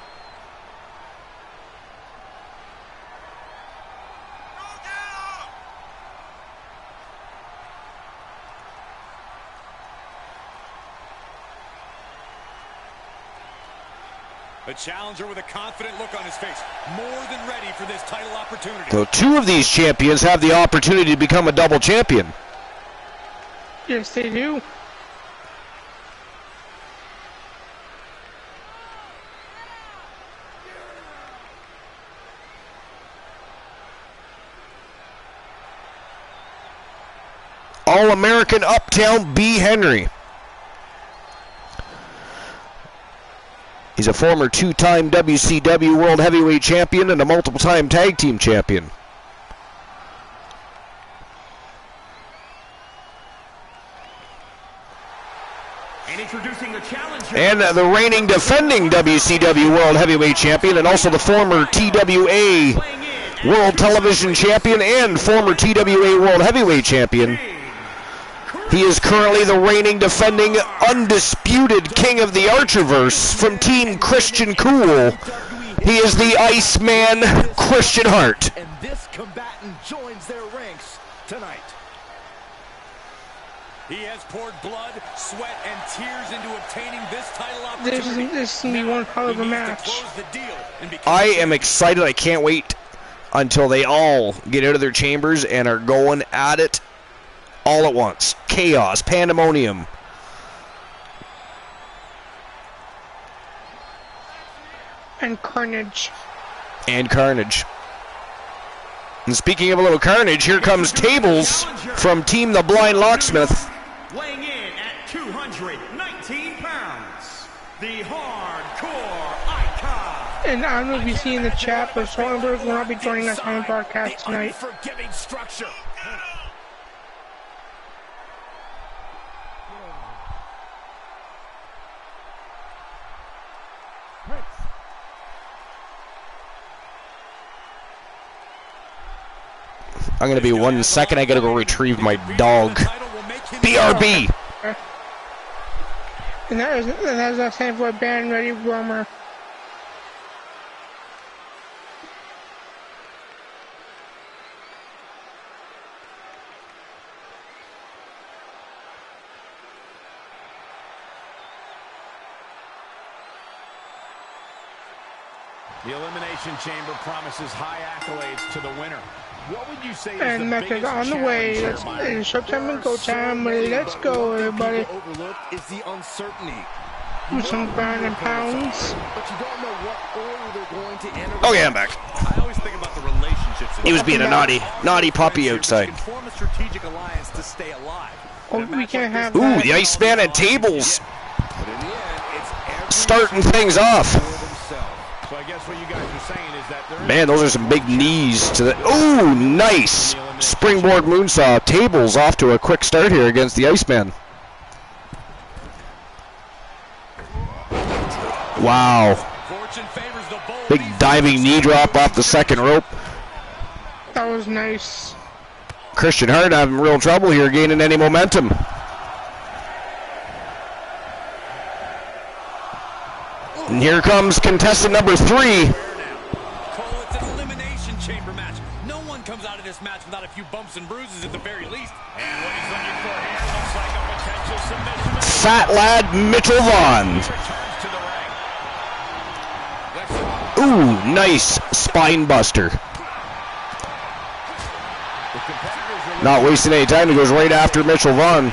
A challenger with a confident look on his face, more than ready for this title opportunity.
So 2 of these champions have the opportunity to become a double champion.
yes, they do.
All-American Uptown B. Henry. He's a former 2-time WCW World Heavyweight Champion and a multiple-time Tag Team Champion.
And introducing the challenger.
And the reigning defending WCW World Heavyweight Champion and also the former TWA World Television Champion and former TWA World Heavyweight Champion. He is currently the reigning, defending, undisputed king of the Archerverse from Team Christian Cool. He is the Iceman, Christian Hart.
And this combatant joins their ranks tonight.
He has poured blood, sweat, and tears into obtaining this title opportunity.
This is going to be one hell of a match.
I am excited. I can't wait until they all get out of their chambers and are going at it all at once. Chaos, pandemonium.
And Carnage.
And Carnage. And speaking of a little carnage, here comes Tables from Team the Blind Locksmith.
Weighing in at 219 pounds, the Hardcore Icon.
And I don't know if you see in the chat, but Sorenberg will not be joining us on the broadcast tonight.
Unforgiving structure.
I'm going to be 1 second. I got to go retrieve my dog. BRB.
And that is our stand for Band Ready Roamer.
The Elimination Chamber promises high accolades to the winner. What would you say is
And
the
match is
biggest
on the way.
challenge here,
In showtime and go time. Let's go, everybody.
Overlook is the uncertainty.
With some ground and pounds.
But you don't know what order they're going to enter.
Okay, I'm back.
I always think about the relationships.
He was being a naughty puppy outside.
You can form a strategic alliance to stay alive.
Oh, we can't have
Ooh,
that.
the Iceman at Tables.
But in the end, it's every
Starting things off.
for themselves. So I guess what you guys are saying is that there
Man, those are some big knees to the... Ooh, nice. Springboard moonsaw. Tables off to a quick start here against the Iceman. Wow.
Fortune favors the bold.
Big diving knee drop off the second rope.
That was nice.
Christian Hart having real trouble here gaining any momentum. And here comes contestant number 3.
Cole, it's an elimination chamber match. No one comes out of this match without a few bumps and bruises at the very least.
And what he's looking for here looks like a potential submission.
Fat lad Mitchell Vaughn.
Returns to the ring.
Ooh, nice spine buster. Not wasting any time, he goes right after Mitchell Vaughn.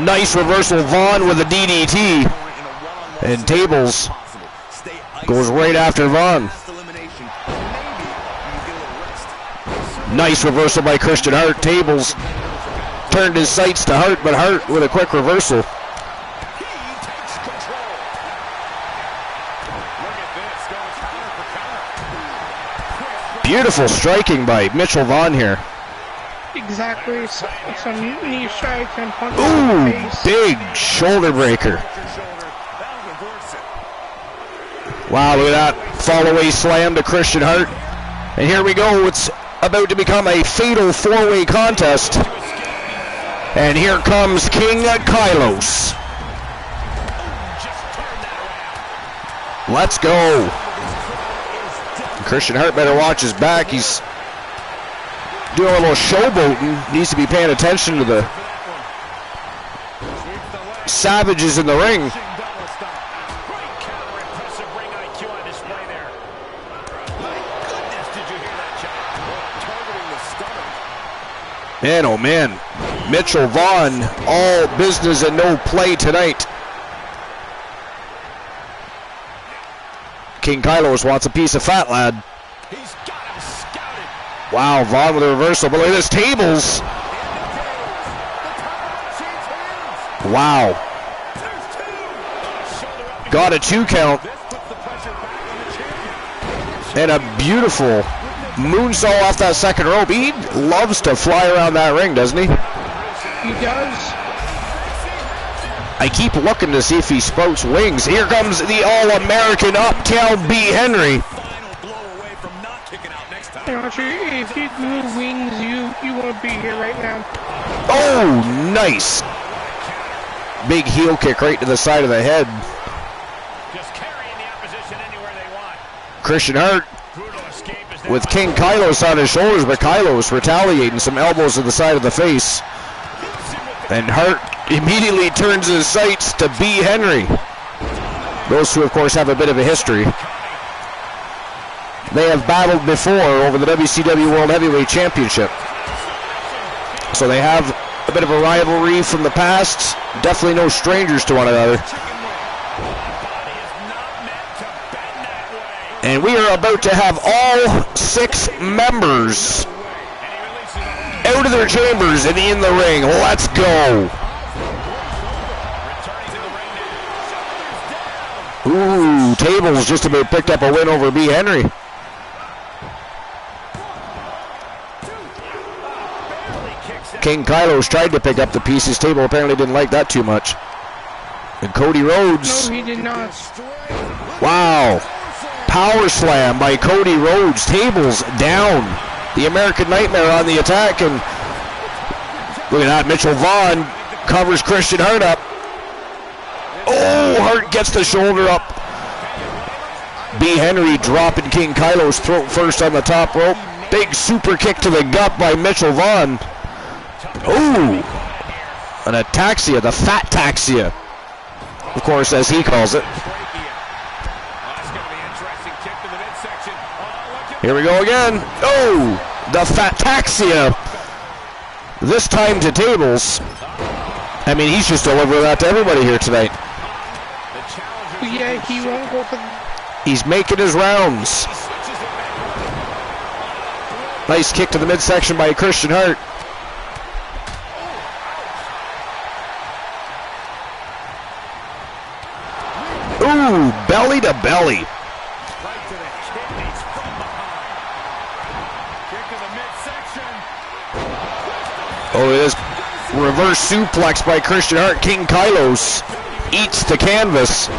Nice reversal, Vaughn with a DDT. And Tables goes right after Vaughn. Nice reversal by Christian Hart. Tables turned his sights to Hart, but Hart with a quick reversal. Beautiful striking by Mitchell Vaughn here.
Exactly. Some knee strikes and punches
Ooh,
in the face.
big shoulder breaker. Wow, look at that. Fall away slam to Christian Hart. And here we go. It's about to become a fatal four-way contest. And here comes King Kylos. Let's go. Christian Hart better watch his back. He's doing a little showboating. Needs to be paying attention to the savages in the ring. Man, oh man, Mitchell Vaughn, all business and no play tonight. King Kylos wants a piece of fat lad.
He's got him scouted.
Wow, Vaughn with a reversal, but look at this, Tables. Wow. Got a 2 count. And a beautiful moonsault off that second rope. He loves to fly around that ring, doesn't he?
He does.
I keep looking to see if he sprouts wings. Here comes the All-American Uptown B. Henry.
You know, if you grew wings, you won't be here right now.
Oh, nice. Big heel kick right to the side of the head.
Just carrying the opposition anywhere they want.
Christian Hart
Brutal escape is
with King Kylos on his shoulders, but Kylos retaliating some elbows to the side of the face. And Hart immediately turns his sights to B. Henry. Those two, of course, have a bit of a history. They have battled before over the WCW World Heavyweight Championship. So they have a bit of a rivalry from the past. Definitely no strangers to one another. And we are about to have all 6 members out of their chambers and in the ring. Let's go. Ooh, Tables just about picked up a win over B. Henry. King Kylos tried to pick up the pieces. Table apparently didn't like that too much. And Cody Rhodes.
No, he did not.
Wow. Power slam by Cody Rhodes. Tables down. The American Nightmare on the attack. And look at that. Mitchell Vaughn covers Christian Hart up. Oh, Hart gets the shoulder up. B. Henry dropping King Kylos' throat first on the top rope. Big super kick to the gut by Mitchell Vaughn. Ooh, an ataxia, the fat taxia, of course, as he calls it. Here we go again. Oh, the fat taxia. This time to Tables. I mean, he's just delivering that to everybody here tonight.
Yeah, he won't go for.
He's making his rounds. Nice kick to the midsection by Christian Hart. Ooh, belly to belly.
Right to the kidneys from behind. Kick to the midsection.
Oh, it is reverse suplex by Christian Hart. King Kylos eats the canvas.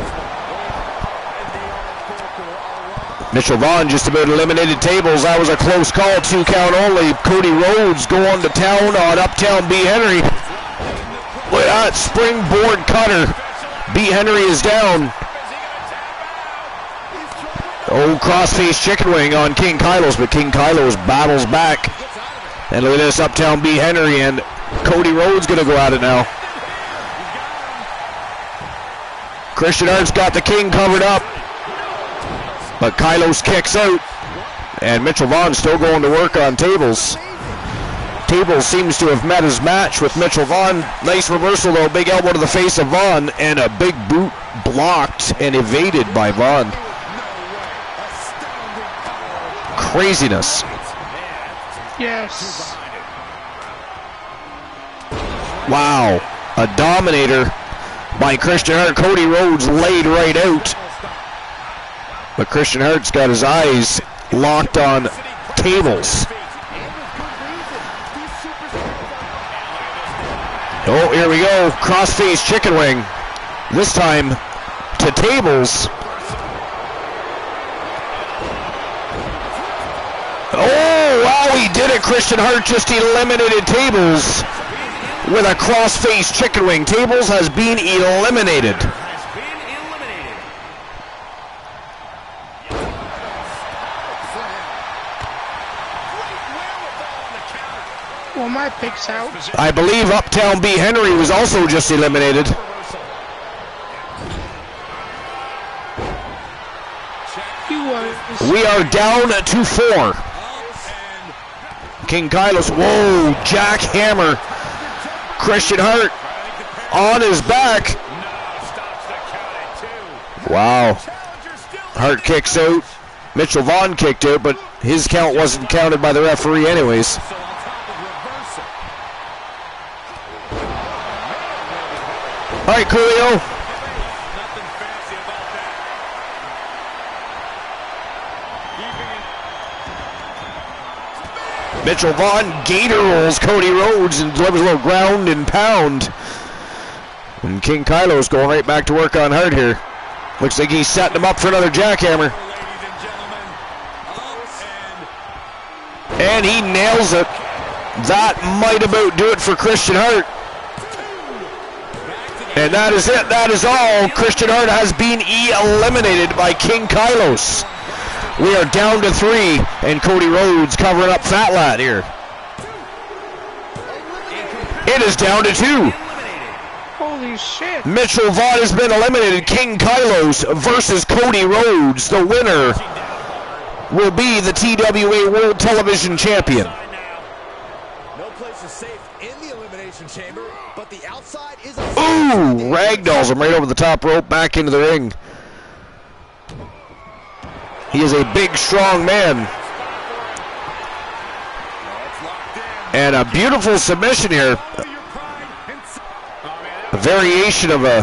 Mitchell Vaughn just about eliminated Tables. That was a close call, 2 count only. Cody Rhodes going to town on Uptown B. Henry. Look at that springboard cutter. B. Henry is down. Oh, crossface chicken wing on King Kylos, but King Kylos battles back. And look at this, Uptown B. Henry and Cody Rhodes gonna go at it now. Christian Hart's got the King covered up, but Kylos kicks out, and Mitchell Vaughn still going to work on Tables. Tables seems to have met his match with Mitchell Vaughn. Nice reversal though, big elbow to the face of Vaughn, and a big boot blocked and evaded by Vaughn. Craziness.
Yes.
Wow. A dominator by Christian Hart. Cody Rhodes laid right out. But Christian Hart's got his eyes locked on Tables. Oh, here we go. Crossface chicken wing. This time to Tables. Oh, wow, he did it. Christian Hart just eliminated Tables with a crossface chicken wing. Tables has been eliminated.
Well, my pick's out.
I believe Uptown B. Henry was also just eliminated.
He was.
We are down to 4. King Kylos, whoa, jackhammer. Christian Hart on his back. Wow. Hart kicks out. Mitchell Vaughn kicked out, but his count wasn't counted by the referee anyways. All right, Coolio. Mitchell Vaughn gator rolls Cody Rhodes and delivers a little ground and pound. And King Kylos going right back to work on Hart here. Looks like he's setting him up for another jackhammer. And he nails it. That might about do it for Christian Hart. And that is it. That is all. Christian Hart has been eliminated by King Kylos. We are down to 3, and Cody Rhodes covering up Fat Lad here. It is down to 2.
Holy shit.
Mitchell Vaughn has been eliminated. King Kylos versus Cody Rhodes. The winner will be the TWA World Television Champion.
No place is safe in the Elimination Chamber, but the outside is
Ooh, ragdolls him right over the top rope, back into the ring. He is a big, strong man. And a beautiful submission here. A variation of a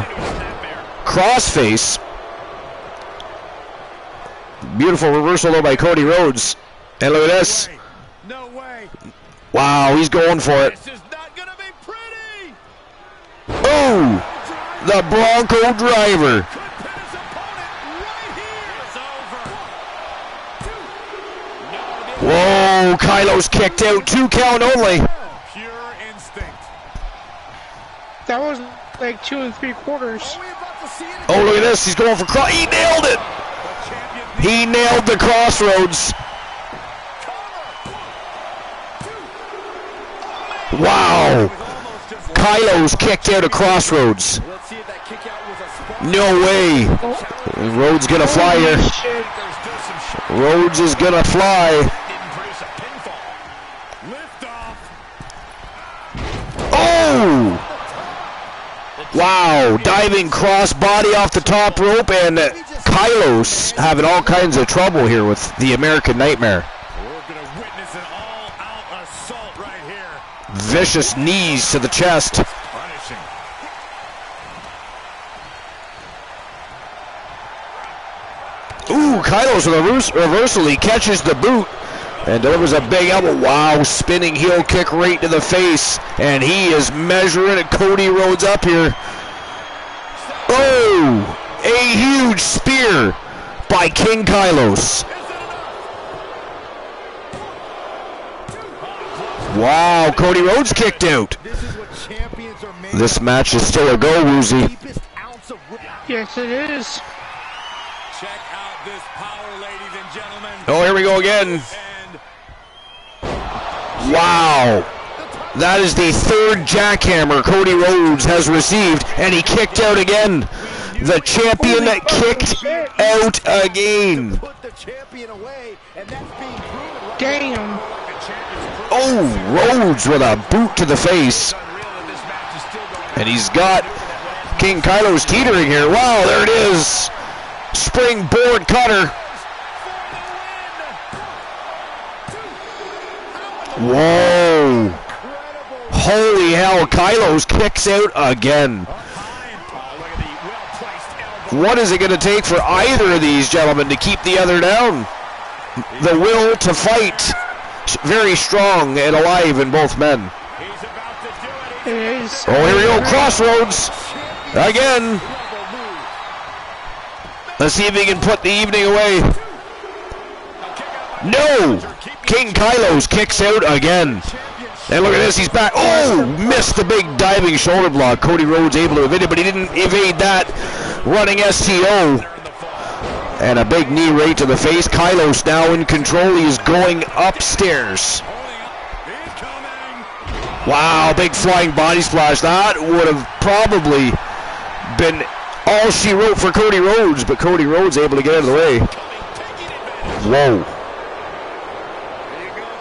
crossface. Beautiful reversal though by Cody Rhodes. And look at this.
No way.
Wow, he's going for it.
This is not gonna be pretty.
Oh, the Bronco driver.
Could pin his opponent right here. It's over.
Whoa, Kylo's kicked out. 2 count only.
Pure instinct.
That was like 2 3/4.
Are we about to see it?
Oh, look at this. He's going for cross. He nailed it. He nailed the crossroads. Wow. Kylo's kicked out of crossroads.
Let's see if that kick out was a spot.
No way. Rhodes gonna fly here.
There's still some shot.
Rhodes is gonna fly.
Didn't produce a pinfall. Lift off.
Oh! Wow, diving crossbody off the top rope, and Kylos having all kinds of trouble here with the American Nightmare.
We're gonna witness an all-out assault right here.
Vicious knees to the chest.
Punishing.
Ooh, Kylos with a reversal. He catches the boot and delivers a big elbow. Wow, spinning heel kick right to the face. And he is measuring Cody Rhodes up here. Oh, a huge spear by King Kylos. Wow, Cody Rhodes kicked out.
This is what champions are made.
This match is still a go, Woozy.
Deepest ounce of
Yes, it is.
Check out this power, ladies and gentlemen.
Oh, here we go again.
And
Wow. That is the 3rd jackhammer Cody Rhodes has received, and he kicked out again. The champion kicked out again.
put the champion away, and that's being proven right
Damn.
Oh, Rhodes with a boot to the face. And he's got King Kylo's teetering here. Wow, there it is. Springboard cutter. Whoa. Holy hell, Kylo's kicks out again. What is it going to take for either of these gentlemen to keep the other down? The will to fight. Very strong and alive in both men.
It is.
Oh, here we go. Crossroads. Again. Let's see if he can put the evening away. No. King Kylos kicks out again. And look at this. He's back. Oh, missed the big diving shoulder block. Cody Rhodes able to evade it, but he didn't evade that. Running STO. And a big knee right to the face. Kylos now in control. He is going upstairs. Wow, big flying body splash. That would have probably been all she wrote for Cody Rhodes, but Cody Rhodes able to get out of the way. Whoa.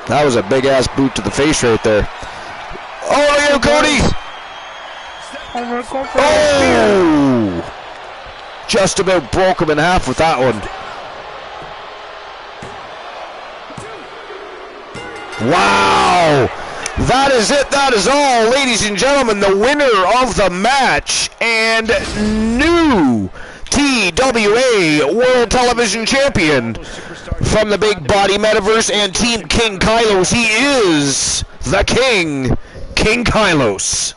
That was a big-ass boot to the face right there. Oh, look at him, Cody! Oh! Just about broke him in half with that one. Wow! That is it. That is all, ladies and gentlemen. The winner of the match and new TWA World Television Champion from the Big Body Metaverse and Team King Kylos. He is the King, King Kylos.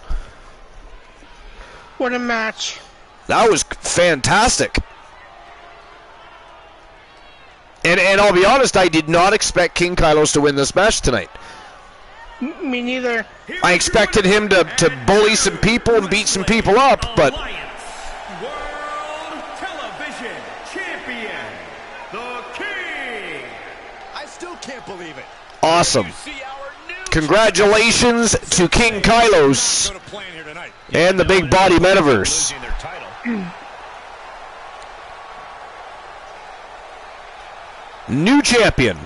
What a match.
That was fantastic. And I'll be honest, I did not expect King Kylos to win this match tonight.
Me neither.
I expected him to bully some people and beat some people up, but
World Television Champion, the King.
I still can't believe it.
awesome. Congratulations to King Kylos and the Big Body Metaverse. New champion.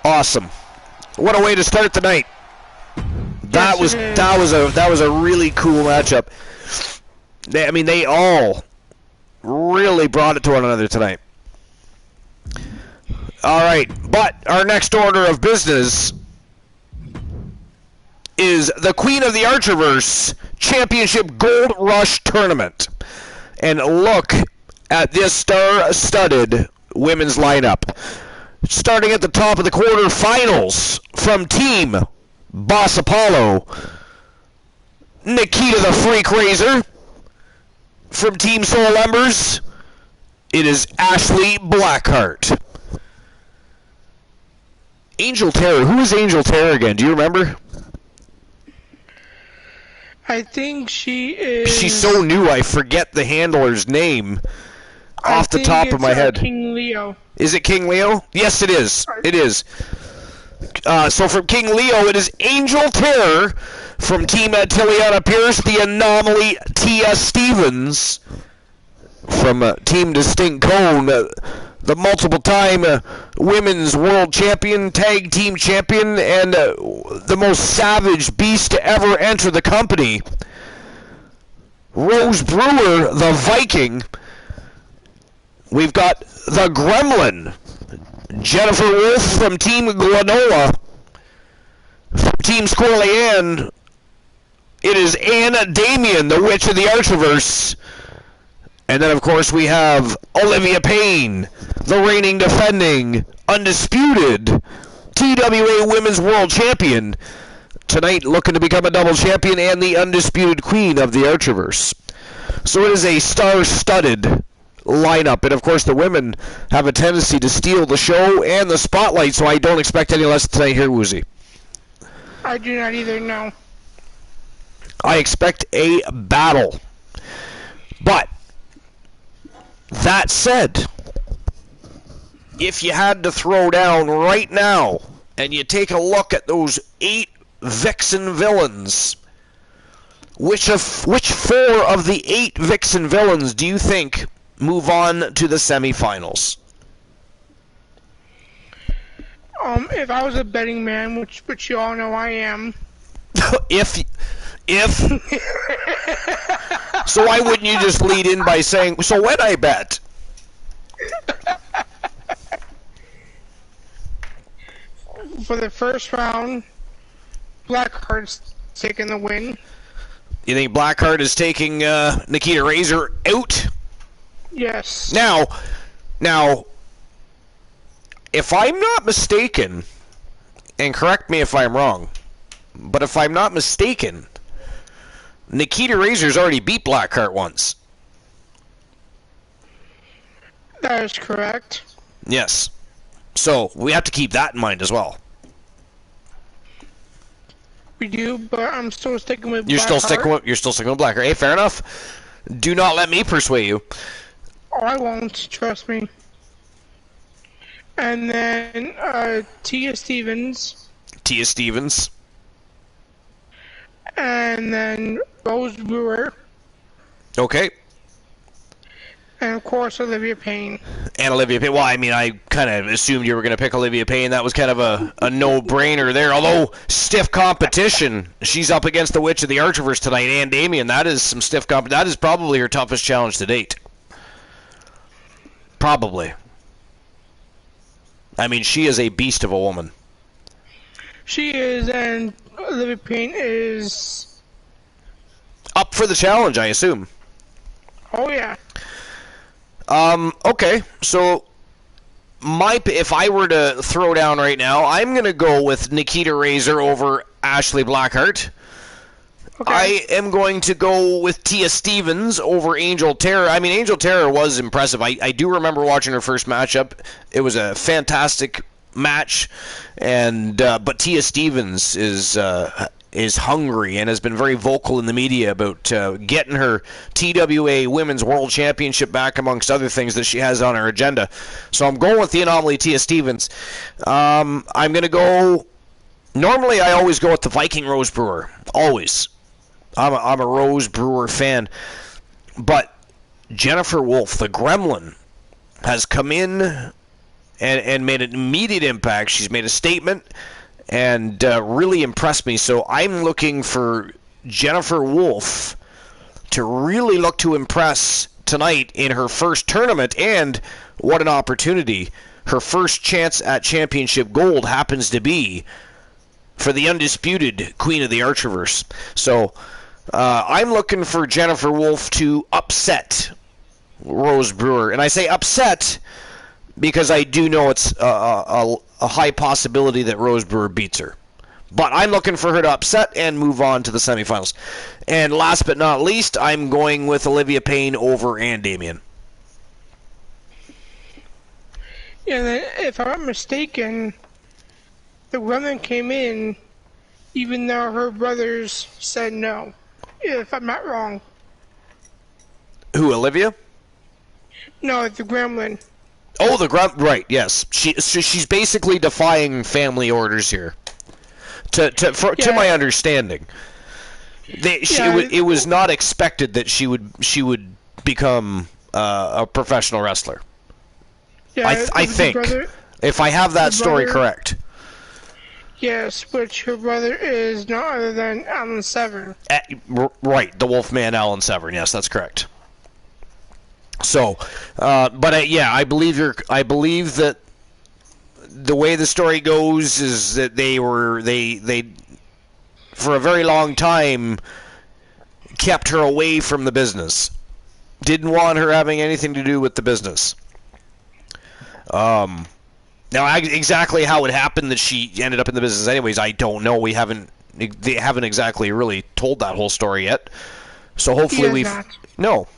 Awesome. What a way to start the night. That was a really cool matchup. They all really brought it to one another tonight. All right, but our next order of business is the Queen of the Archerverse Championship Gold Rush Tournament. And look at this star-studded women's lineup. Starting at the top of the quarterfinals from Team Boss Apollo, Nikita the Freak Razor. From Team Soul Embers, it is Ashley Blackheart. Angel Terror. Who is Angel Terror again? Do you remember?
I think she is...
She's so new, I forget the handler's name off the top of my head.
King Leo.
Is it King Leo? Yes, it is. It is. So from King Leo, it is Angel Terror. From Team Tiliana Pierce, the Anomaly T.S. Stevens. From Team Distinct Cone, the multiple-time women's world champion, tag team champion, and the most savage beast to ever enter the company, Rose Brewer, the Viking. We've got the Gremlin, Jennifer Wolf from Team Glenola. From Team Squirrely Ann, it is Anna Damien, the Witch of the Archerverse. And then, of course, we have Olivia Payne, the reigning, defending, undisputed TWA Women's World Champion. Tonight, looking to become a double champion and the undisputed queen of the Archerverse. So it is a star-studded lineup. And, of course, the women have a tendency to steal the show and the spotlight, so I don't expect any less tonight here, Woozy.
I do not either, no.
I expect a battle. But that said, if you had to throw down right now and you take a look at those 8 Vixen villains, which 4 of the 8 Vixen villains do you think move on to the semifinals?
If I was a betting man, which you all know I am.
if So why wouldn't you just lead in by saying, so when I bet?
For the first round, Blackheart's taking the win.
You think Blackheart is taking Nikita Razor out?
Yes.
Now, if I'm not mistaken, and correct me if I'm wrong, but if I'm not mistaken, Nikita Razor's already beat Blackheart once.
That is correct.
Yes. So we have to keep that in mind as well.
We do, but I'm still sticking with
You're still
Blackheart.
sticking with Blackheart. Hey, fair enough. Do not let me persuade you.
Oh, I won't. Trust me. And then Tia Stevens.
Tia Stevens.
And then Rose Brewer.
Okay.
And of course Olivia Payne.
And Olivia Payne. Well, I mean, I kind of assumed you were going to pick Olivia Payne. That was kind of a no-brainer there. Although, stiff competition. She's up against the Witch of the Archerverse tonight, Ann Damien. That is some stiff competition. That is probably her toughest challenge to date. Probably. I mean, she is a beast of a woman.
She is, and Olivia Payne is...
Up for the challenge, I assume.
Oh, yeah.
Okay, so if I were to throw down right now, I'm going to go with Nikita Razor over Ashley Blackheart.
Okay.
I am going to go with Tia Stevens over Angel Terror. I mean, Angel Terror was impressive. I do remember watching her first matchup. It was a fantastic match, and but Tia Stevens is hungry and has been very vocal in the media about getting her TWA Women's World Championship back, amongst other things that she has on her agenda. So I'm going with the Anomaly Tia Stevens. I'm going to go... Normally, I always go with the Viking Rose Brewer. Always. I'm a Rose Brewer fan. But Jennifer Wolf, the Gremlin, has come in and made an immediate impact. She's made a statement. and really impressed me. So I'm looking for Jennifer Wolf to really look to impress tonight in her first tournament, and what an opportunity. Her first chance at championship gold happens to be for the undisputed Queen of the Archerverse. So I'm looking for Jennifer Wolf to upset Rose Brewer. And I say upset because I do know it's a high possibility that Rose Brewer beats her. But I'm looking for her to upset and move on to the semifinals. And last but not least, I'm going with Olivia Payne over Ann Damien.
Yeah, if I'm not mistaken, the women came in even though her brothers said no. If I'm not wrong.
Who, Olivia?
No, the Gremlin.
Oh, right, yes. She's basically defying family orders here. To my understanding, it was not expected that she would become a professional wrestler.
Yeah,
I think, if I have that story correct.
Yes, which her brother is no other than Alan Severn.
Right, the Wolfman Alan Severn. Yes, that's correct. So, but I believe that the way the story goes is that they for a very long time kept her away from the business. Didn't want her having anything to do with the business. Now, exactly how it happened that she ended up in the business anyways, I don't know. They haven't exactly really told that whole story yet. So hopefully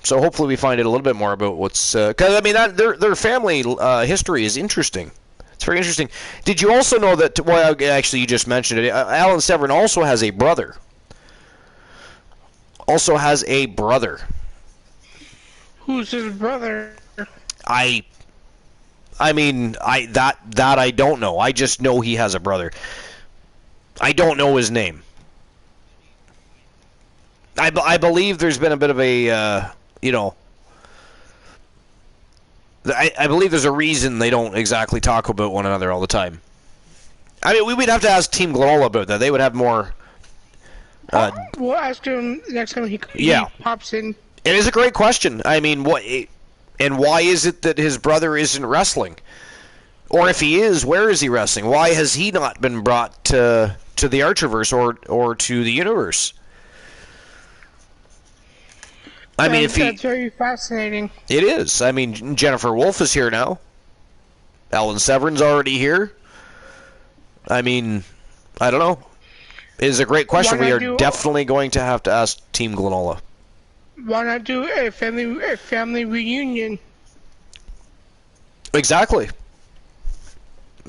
hopefully we find out a little bit more about what's... Because, I mean, their family history is interesting. It's very interesting. Did you also know that... Well, actually, you just mentioned it. Alan Severn also has a brother.
Who's his brother?
I don't know. I just know he has a brother. I don't know his name. I believe there's been a bit of a, I believe there's a reason they don't exactly talk about one another all the time. I mean, we would have to ask Team Glenola about that. They would have more...
we'll ask him next time he pops in.
It is a great question. I mean, and why is it that his brother isn't wrestling? Or if he is, where is he wrestling? Why has he not been brought to the Archerverse or to the universe? I mean,
that's very fascinating.
It is. I mean, Jennifer Wolf is here now. Alan Severn's already here. I mean, I don't know. It is a great question. We are definitely going to have to ask Team Glenola.
Why not do a family reunion?
Exactly.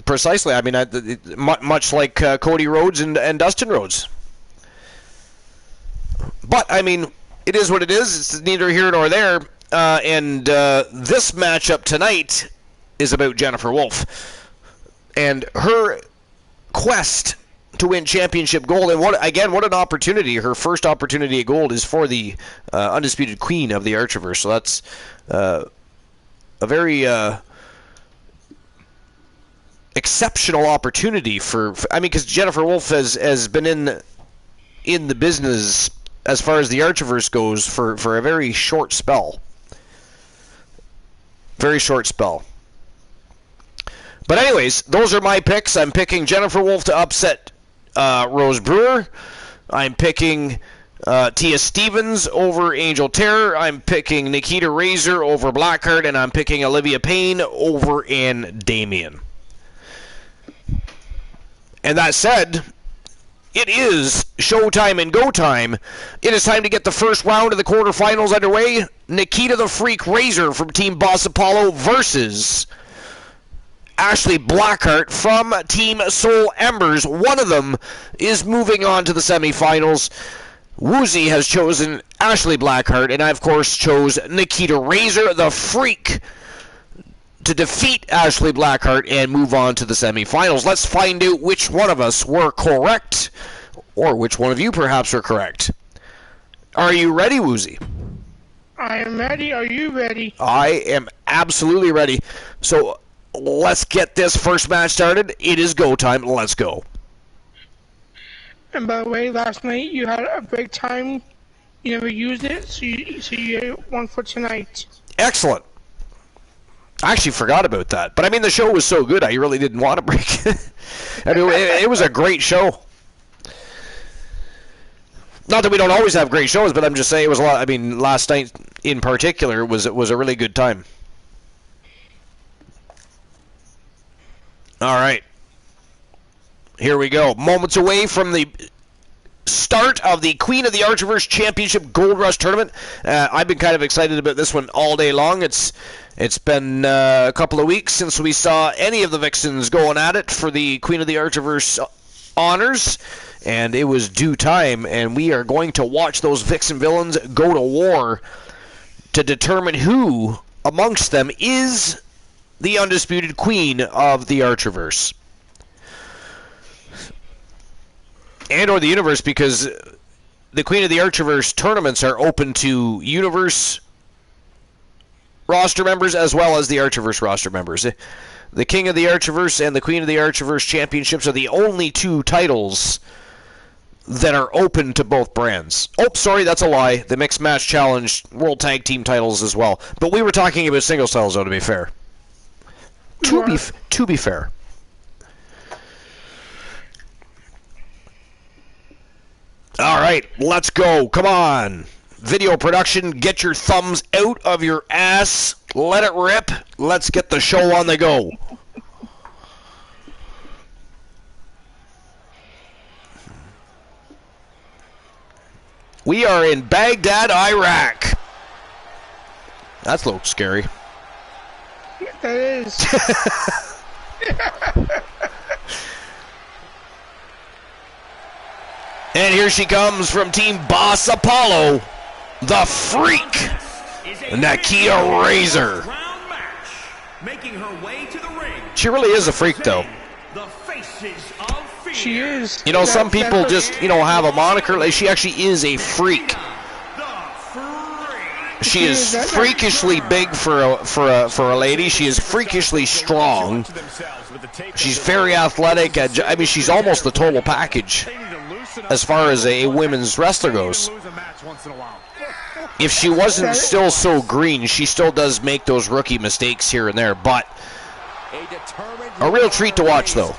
Precisely. I mean, much like Cody Rhodes and Dustin Rhodes. But, I mean, it is what it is. It's neither here nor there. And this matchup tonight is about Jennifer Wolf and her quest to win championship gold. And what an opportunity. Her first opportunity at gold is for the undisputed queen of the Archerverse. So that's a very exceptional opportunity because Jennifer Wolf has been in the business as far as the Archerverse goes for a very short spell. Very short spell. But anyways, those are my picks. I'm picking Jennifer Wolf to upset Rose Brewer. I'm picking Tia Stevens over Angel Terror. I'm picking Nikita Razor over Blackheart. And I'm picking Olivia Payne over Ann Damien. And that said, it is showtime and go time. It is time to get the first round of the quarterfinals underway. Nikita the Freak Razor from Team Boss Apollo versus Ashley Blackheart from Team Soul Embers. One of them is moving on to the semifinals. Woozy has chosen Ashley Blackheart, and I, of course, chose Nikita Razor the Freak to defeat Ashley Blackheart and move on to the semifinals. Let's find out which one of us were correct, or which one of you perhaps were correct. Are you ready, Woozy?
I am ready. Are you ready?
I am absolutely ready. So let's get this first match started. It is go time. Let's go.
And by the way, last night you had a break time. You never used it, so you get one for tonight.
Excellent. I actually forgot about that. But I mean, the show was so good, I really didn't want to break it. I mean, it was a great show. Not that we don't always have great shows, but I'm just saying it was a lot. I mean, last night in particular was a really good time. All right. Here we go. Moments away from the start of the Queen of the Archerverse Championship Gold Rush Tournament. I've been kind of excited about this one all day long. It's been a couple of weeks since we saw any of the Vixens going at it for the Queen of the Archerverse honors, and it was due time, and we are going to watch those Vixen villains go to war to determine who amongst them is the undisputed Queen of the Archerverse. And or the universe, because the Queen of the Archerverse tournaments are open to universe roster members as well as the Archerverse roster members. The King of the Archerverse and the Queen of the Archerverse championships are the only two titles that are open to both brands. Oh, sorry, that's a lie. The Mixed Match Challenge World Tag Team titles as well. But we were talking about singles titles, though, to be fair. To be fair. All right, let's go. Come on. Video production, get your thumbs out of your ass. Let it rip. Let's get the show on the go. We are in Baghdad, Iraq. That looks scary.
That is.
And here she comes from Team Boss Apollo, the Freak, Nakia Razor.
Making her way to the ring.
She really is a freak, though.
The faces of fear.
She is.
You know, some people just, have a moniker. Like, she actually is a freak. She is freakishly big for a lady. She is freakishly strong. She's very athletic. I mean, she's almost the total package as far as a women's wrestler goes. If she wasn't still so green, she still does make those rookie mistakes here and there, but a real treat to watch, though.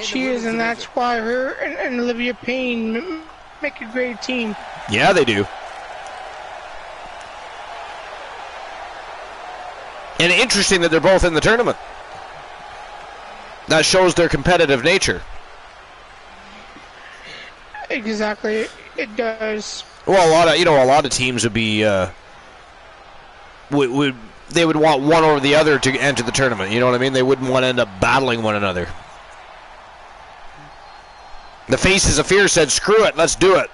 She is, and that's why her and Olivia Payne make a great team.
Yeah, they do. And interesting that they're both in the tournament. That shows their competitive nature.
Exactly, it does.
Well, a lot of teams would be they would want one over the other to enter the tournament. You know what I mean? They wouldn't want to end up battling one another. The Faces of Fear said, "Screw it, let's do it."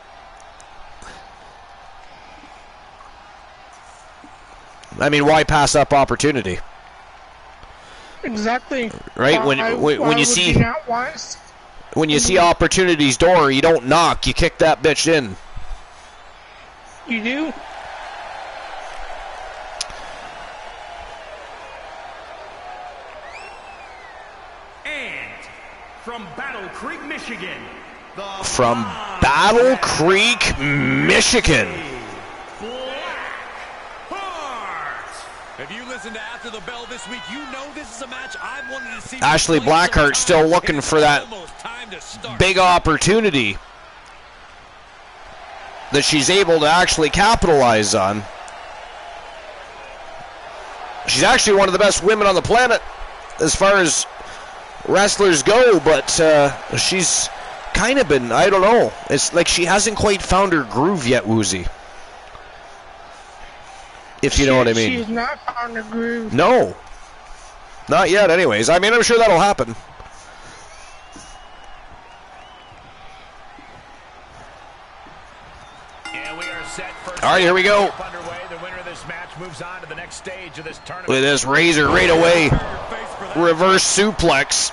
I mean, why pass up opportunity?
Exactly.
Right? When you see opportunity's door, you don't knock, you kick that bitch in.
You do?
And from Battle Creek, Michigan.
From Battle Creek, Michigan.
If you listen to After the Bell this week, you know this is a match I've wanted to see.
Ashley Blackheart still looking for that big opportunity that she's able to actually capitalize on. She's actually one of the best women on the planet as far as wrestlers go, but she's kind of been, I don't know, it's like she hasn't quite found her groove yet, Woozy. If you know what I mean.
She's not found her groove.
No. Not yet, anyways. I mean, I'm sure that'll happen.
And we are set for
all right, here we go.
The winner of this match moves on to the next stage of this tournament.
Look at this Razor right away. Reverse suplex.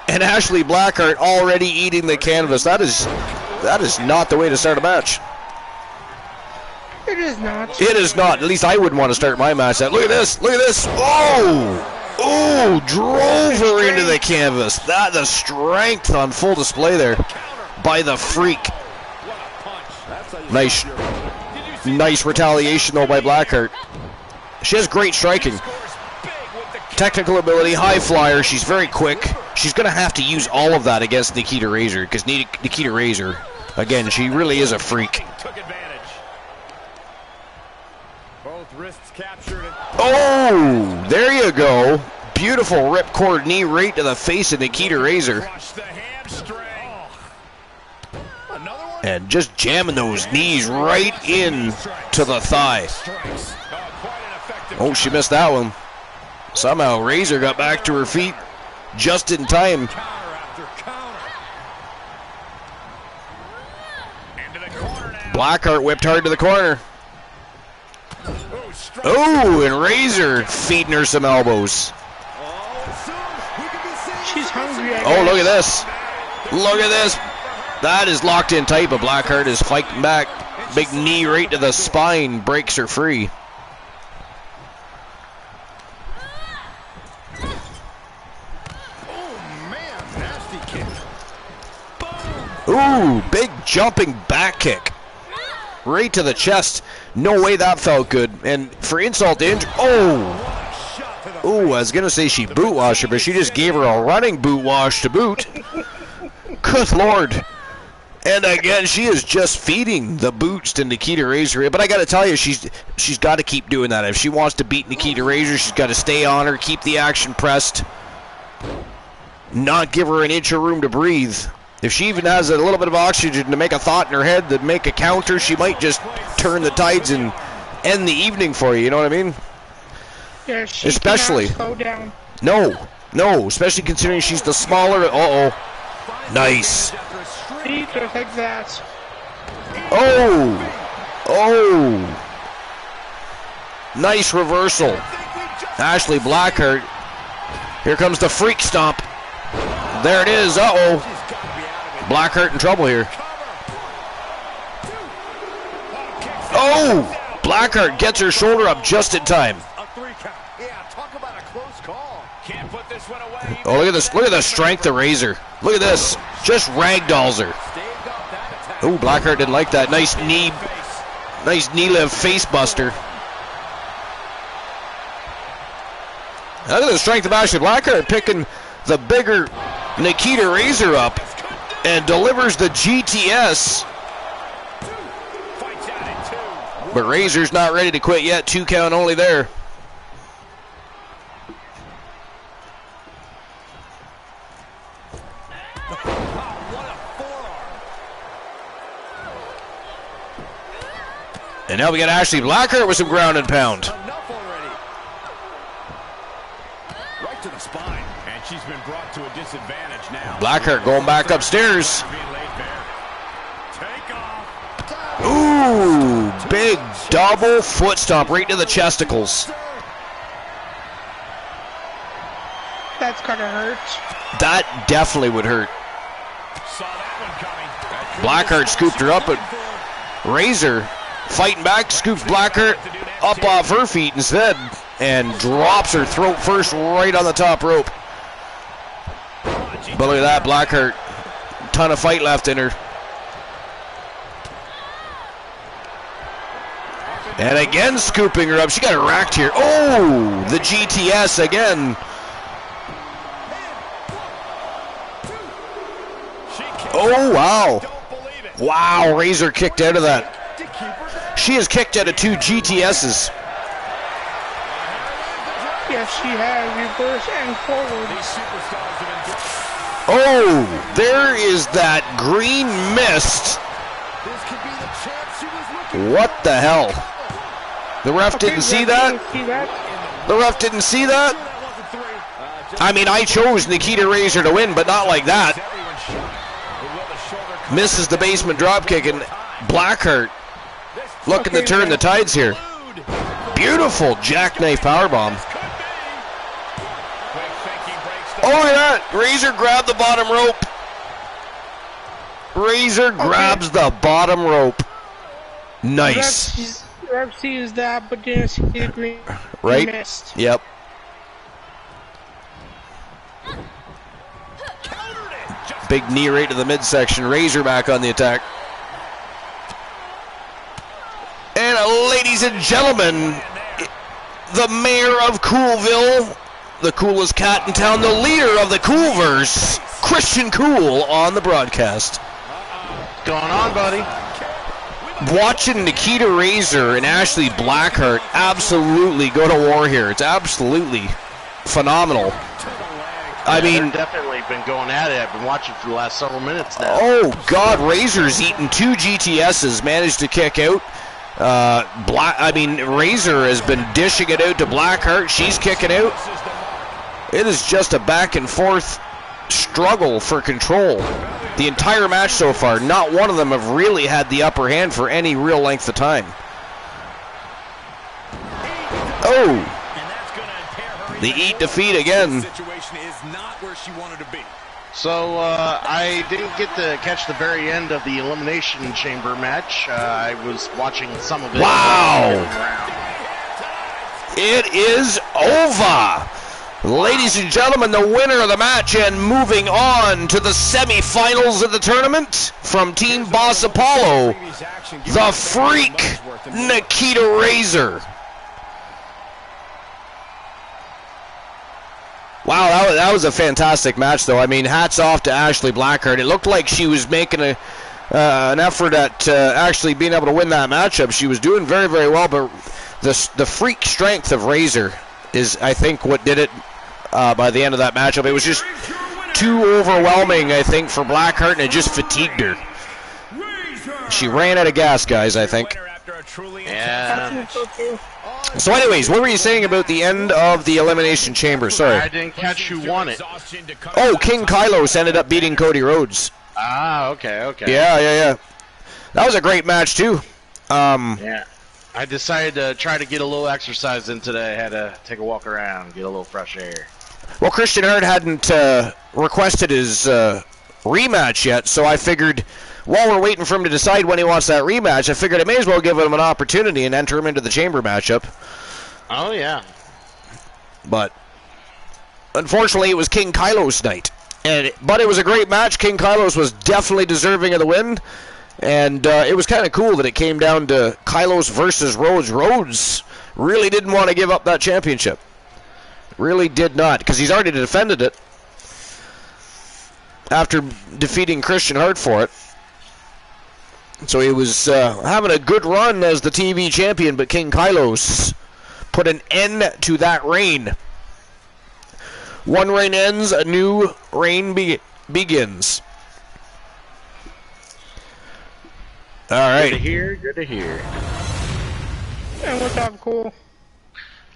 And Ashley Blackheart already eating the canvas. That is not the way to start a match.
It is not.
It is not. At least I wouldn't want to start my match that. Look at this. Look at this. Oh! Ooh, drove her into the canvas. That the strength on full display there by the Freak. Nice retaliation though by Blackheart. She has great striking. Technical ability, high flyer, she's very quick. She's going to have to use all of that against Nikita Razor, because Nikita Razor, again, she really is a freak.
Both wrists captured.
Oh, there you go. Beautiful ripcord knee right to the face of Nikita Razor. And just jamming those knees right in to the thigh. Oh, she missed that one. Somehow Razor got back to her feet just in time. Blackheart whipped hard to the corner. Oh, and Razor feeding her some elbows.
She's hungry.
Oh, look at this. Look at this. That is locked in tight, but Blackheart is fighting back. Big knee right to the spine breaks her free. Ooh, big jumping back kick. Right to the chest. No way that felt good. And for insult to injury. Oh! Ooh, I was going to say she boot washed her, but she just gave her a running boot wash to boot. Good Lord. And again, she is just feeding the boots to Nikita Razor. But I got to tell you, she's got to keep doing that. If she wants to beat Nikita Razor, she's got to stay on her, keep the action pressed, not give her an inch of room to breathe. If she even has a little bit of oxygen to make a thought in her head to make a counter, she might just turn the tides and end the evening for you. You know what I mean?
Yeah, she
especially
slow down.
No, especially considering she's the smaller. Nice.
Just like that.
Oh, nice reversal. Ashley Blackheart. Here comes the freak stomp. There it is. Blackheart in trouble here. Oh! Blackheart gets her shoulder up just in time. Oh, look at this. Look at the strength of Razor. Look at this. Just ragdolls her. Oh, Blackheart didn't like that. Nice knee lift face buster. Look at the strength of Ashley Blackheart picking the bigger Nikita Razor up and delivers the GTS. But Razor's not ready to quit yet. 2 count only there. And now we got Ashley Blackheart with some ground and pound.
Right to the spine, and she's been brought to a disadvantage now.
Blackheart going back upstairs. Ooh, big double foot stomp right to the chesticles.
That's gonna hurt.
That definitely would hurt. Blackheart scooped her up, but Razor fighting back, scoops Blackheart up off her feet instead and drops her throat first right on the top rope. But look at that, Blackheart. Ton of fight left in her. And again scooping her up. She got her racked here. Oh, the GTS again. Oh, wow. Wow, Razor kicked out of that. She has kicked out of 2 GTSs.
Yes, she has. Reverse and forward.
Oh, there is that green mist. What the hell? The ref didn't see that? The ref didn't see that? I mean, I chose Nikita Razor to win, but not like that. Misses the basement dropkick, and Blackheart looking to turn the tides here. Beautiful jackknife powerbomb. Oh, look at that. Razor grabbed the bottom rope. Razor grabs the bottom rope. Nice.
Ref sees that, but didn't see the green
right?
mist.
Yep. Big knee right to the midsection. Razor back on the attack. And ladies and gentlemen, the mayor of Coolville, the coolest cat in town, the leader of the Coolverse, Christian Cool on the broadcast.
What's going on, buddy?
Watching Nikita Razor and Ashley Blackheart absolutely go to war here. It's absolutely phenomenal. I mean,
they've definitely been going at it. I've been watching for the last several minutes now.
Oh, God, Razor's eaten 2 GTSs, managed to kick out. Razor has been dishing it out to Blackheart. She's kicking out. It is just a back and forth struggle for control. The entire match so far, not one of them have really had the upper hand for any real length of time. Oh! The eat defeat again.
So I didn't get to catch the very end of the Elimination Chamber match. I was watching some of it.
Wow! It is over! Ladies and gentlemen, the winner of the match and moving on to the semifinals of the tournament from Team Boss Apollo, the Freak, Nikita Razor. Wow, that was a fantastic match, though. I mean, hats off to Ashley Blackheart. It looked like she was making an effort at actually being able to win that matchup. She was doing very, very well, but the freak strength of Razor is, I think, what did it by the end of that matchup. It was just too overwhelming, I think, for Blackheart, and it just fatigued her. She ran out of gas, guys, I think.
Yeah.
So anyways, what were you saying about the end of the Elimination Chamber? Sorry.
I didn't catch who won it.
Oh, King Kylos ended up beating Cody Rhodes.
Ah, okay.
Yeah. That was a great match, too.
Yeah. I decided to try to get a little exercise in today. I had to take a walk around, get a little fresh air.
Well, Christian Hart hadn't requested his rematch yet, so I figured while we're waiting for him to decide when he wants that rematch, I figured I may as well give him an opportunity and enter him into the chamber matchup.
Oh, yeah.
But unfortunately, it was King Kylos night. But it was a great match. King Kylos was definitely deserving of the win. And it was kind of cool that it came down to Kylos versus Rhodes. Rhodes really didn't want to give up that championship. Really did not, because he's already defended it after defeating Christian Hart for it. So he was having a good run as the TV champion, but King Kylos put an end to that reign. One reign ends, a new reign begins. All right.
Good to hear.
And what's up, Cool?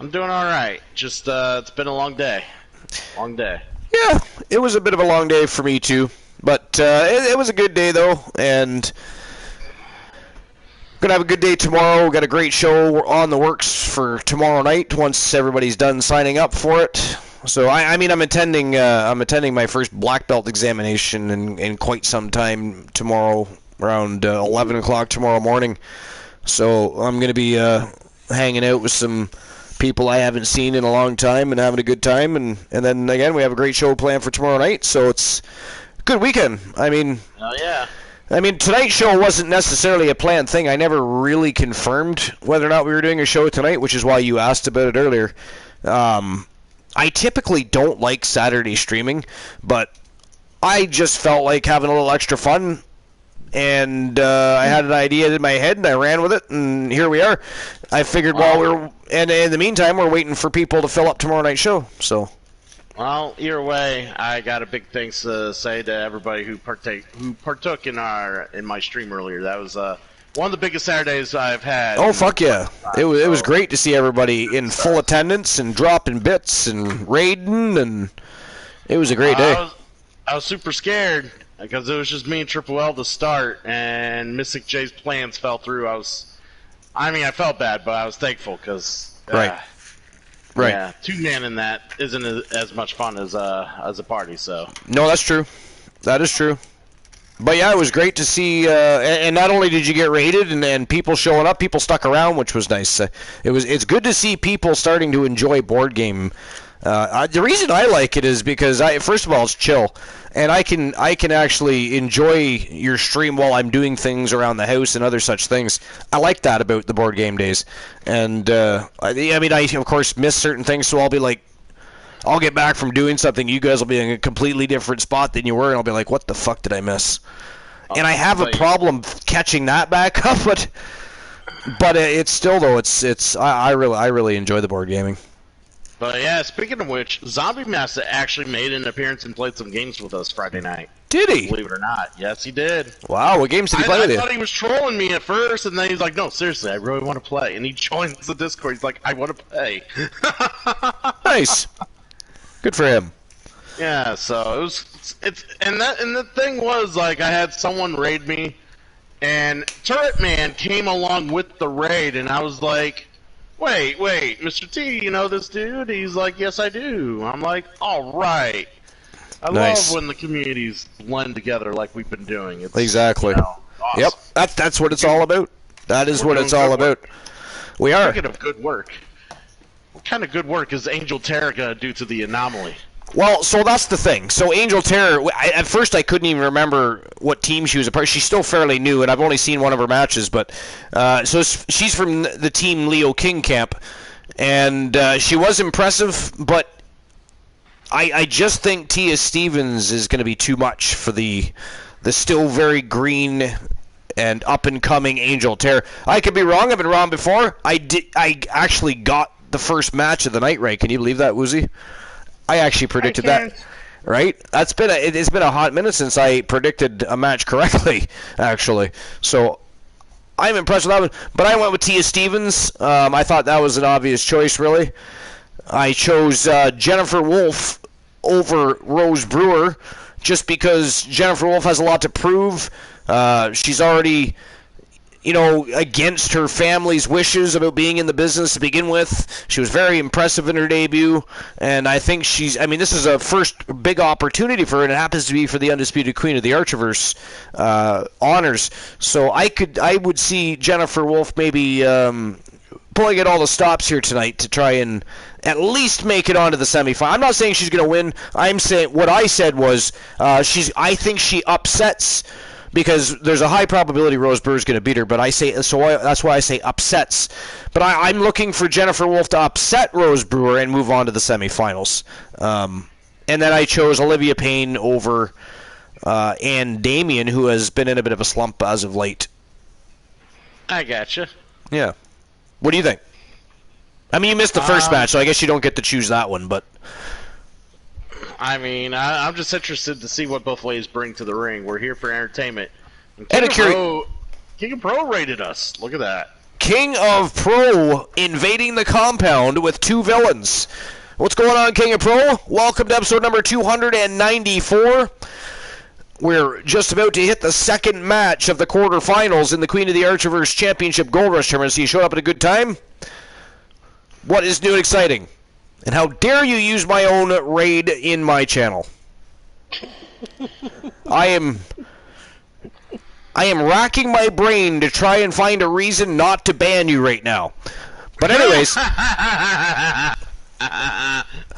I'm doing all right. Just it's been a long day.
Yeah, it was a bit of a long day for me too, but it was a good day though, and gonna have a good day tomorrow. Got a great show on the works for tomorrow night once everybody's done signing up for it. So I'm attending my first black belt examination in quite some time tomorrow, around 11 o'clock tomorrow morning. So I'm going to be hanging out with some people I haven't seen in a long time and having a good time. And then, again, we have a great show planned for tomorrow night. So it's a good weekend. I mean,
oh, yeah.
I mean, tonight's show wasn't necessarily a planned thing. I never really confirmed whether or not we were doing a show tonight, which is why you asked about it earlier. I typically don't like Saturday streaming, but I just felt like having a little extra fun. And I had an idea in my head, and I ran with it, and here we are. I figured and in the meantime, we're waiting for people to fill up tomorrow night's show. So,
well, either way, I got a big thanks to say to everybody who partook in my stream earlier. That was one of the biggest Saturdays I've had.
Oh, fuck yeah. It was great to see everybody in full attendance and dropping bits and raiding, and it was a great day.
I was super scared because it was just me and Triple L to start, and Mystic J's plans fell through. I felt bad, but I was thankful because
right.
Yeah, 2-man in that isn't as much fun as a party. So
no, that's true. That is true. But yeah, it was great to see, and not only did you get raided and people showing up, people stuck around, which was nice. It's good to see people starting to enjoy board game The reason I like it is because first of all, it's chill, and I can actually enjoy your stream while I'm doing things around the house and other such things. I like that about the board game days, and I mean, I of course miss certain things, so I'll be like, I'll get back from doing something, you guys will be in a completely different spot than you were, and I'll be like, what the fuck did I miss? And I have a problem catching that back up, but it's still though I really enjoy the board gaming.
But yeah, speaking of which, Zombie Master actually made an appearance and played some games with us Friday night.
Did he?
Believe it or not. Yes, he did.
Wow, what games did he play with you?
I thought he was trolling me at first, and then he's like, no, seriously, I really want to play. And he joins the Discord. He's like, I want to play.
Nice. Good for him.
Yeah, so and the thing was, like, I had someone raid me, and Turret Man came along with the raid, and I was like, wait, Mr. T, you know this dude? He's like, yes, I do. I'm like, all right. I love when the communities blend together like we've been doing. It's,
exactly.
You know, awesome.
Yep, that's what it's all about. That is what it's all about. We are.
Speaking of good work, what kind of good work is Angel Terra going to do to the anomaly?
Well, so that's the thing. So Angel Terra, at first I couldn't even remember what team she was a part of. She's still fairly new, and I've only seen one of her matches. But so she's from the team Leo King camp, and she was impressive. But I just think Tia Stevens is going to be too much for the still very green and up and coming Angel Terra. I could be wrong. I've been wrong before. I actually got the first match of the night right. Can you believe that, Woozy? I actually predicted that, right? It's been a hot minute since I predicted a match correctly, actually. So I'm impressed with that one. But I went with Tia Stevens. I thought that was an obvious choice, really. I chose Jennifer Wolf over Rose Brewer just because Jennifer Wolf has a lot to prove. She's already, against her family's wishes about being in the business to begin with. She was very impressive in her debut, and I think this is a first big opportunity for her, and it happens to be for the Undisputed Queen of the Archiverse honors. So I would see Jennifer Wolf maybe pulling at all the stops here tonight to try and at least make it onto the semifinal. I'm not saying she's going to win. I'm saying what I said was I think she upsets, because there's a high probability Rose Brewer is going to beat her, but that's why I say upsets. But I'm looking for Jennifer Wolf to upset Rose Brewer and move on to the semifinals. And then I chose Olivia Payne over Ann Damien, who has been in a bit of a slump as of late.
I gotcha.
Yeah. What do you think? I mean, you missed the first match, so I guess you don't get to choose that one, but...
I mean, I'm just interested to see what both ways bring to the ring. We're here for entertainment. And King of Pro rated us. Look at that. King of Pro invading the compound with two villains. What's going on, King of Pro? Welcome to episode number 294. We're just about to hit the second match of the quarterfinals in the Queen of the Archiverse Championship Gold Rush Tournament. So you showed up at a good time? What is new and exciting? And how dare you use my own raid in my channel? I am racking my brain to try and find a reason not to ban you right now. But anyways...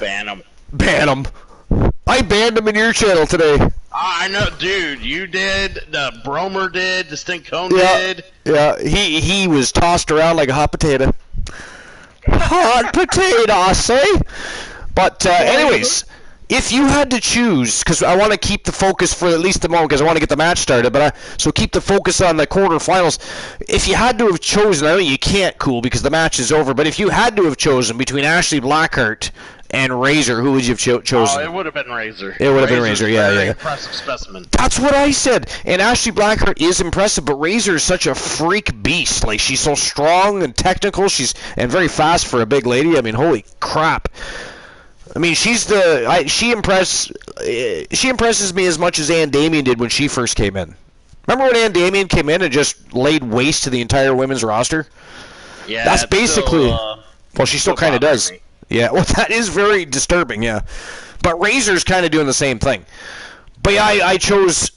Ban him.
Ban him. I banned him in your channel today.
I know, dude. You did. The Bromer did. The Stink Cone did.
Yeah, he was tossed around like a hot potato. Hot potato, I say. But anyways, if you had to choose, because I want to keep the focus for at least a moment, because I want to get the match started. So keep the focus on the quarterfinals. If you had to have chosen, I know you can't, cool, because the match is over. But if you had to have chosen between Ashley Blackheart and Razor, who would you have chosen?
Oh, it would have been Razor.
It would have been Razor, yeah.
Impressive specimen.
That's what I said. And Ashley Blackheart is impressive, but Razor is such a freak beast. Like, she's so strong and technical, and very fast for a big lady. I mean, holy crap. I mean, she impresses me as much as Ann Damien did when she first came in. Remember when Ann Damien came in and just laid waste to the entire women's roster?
Yeah,
that's basically. Well, she still kind of does.
Me.
Yeah, well, that is very disturbing. Yeah, but Razor's kind of doing the same thing. But yeah, I chose.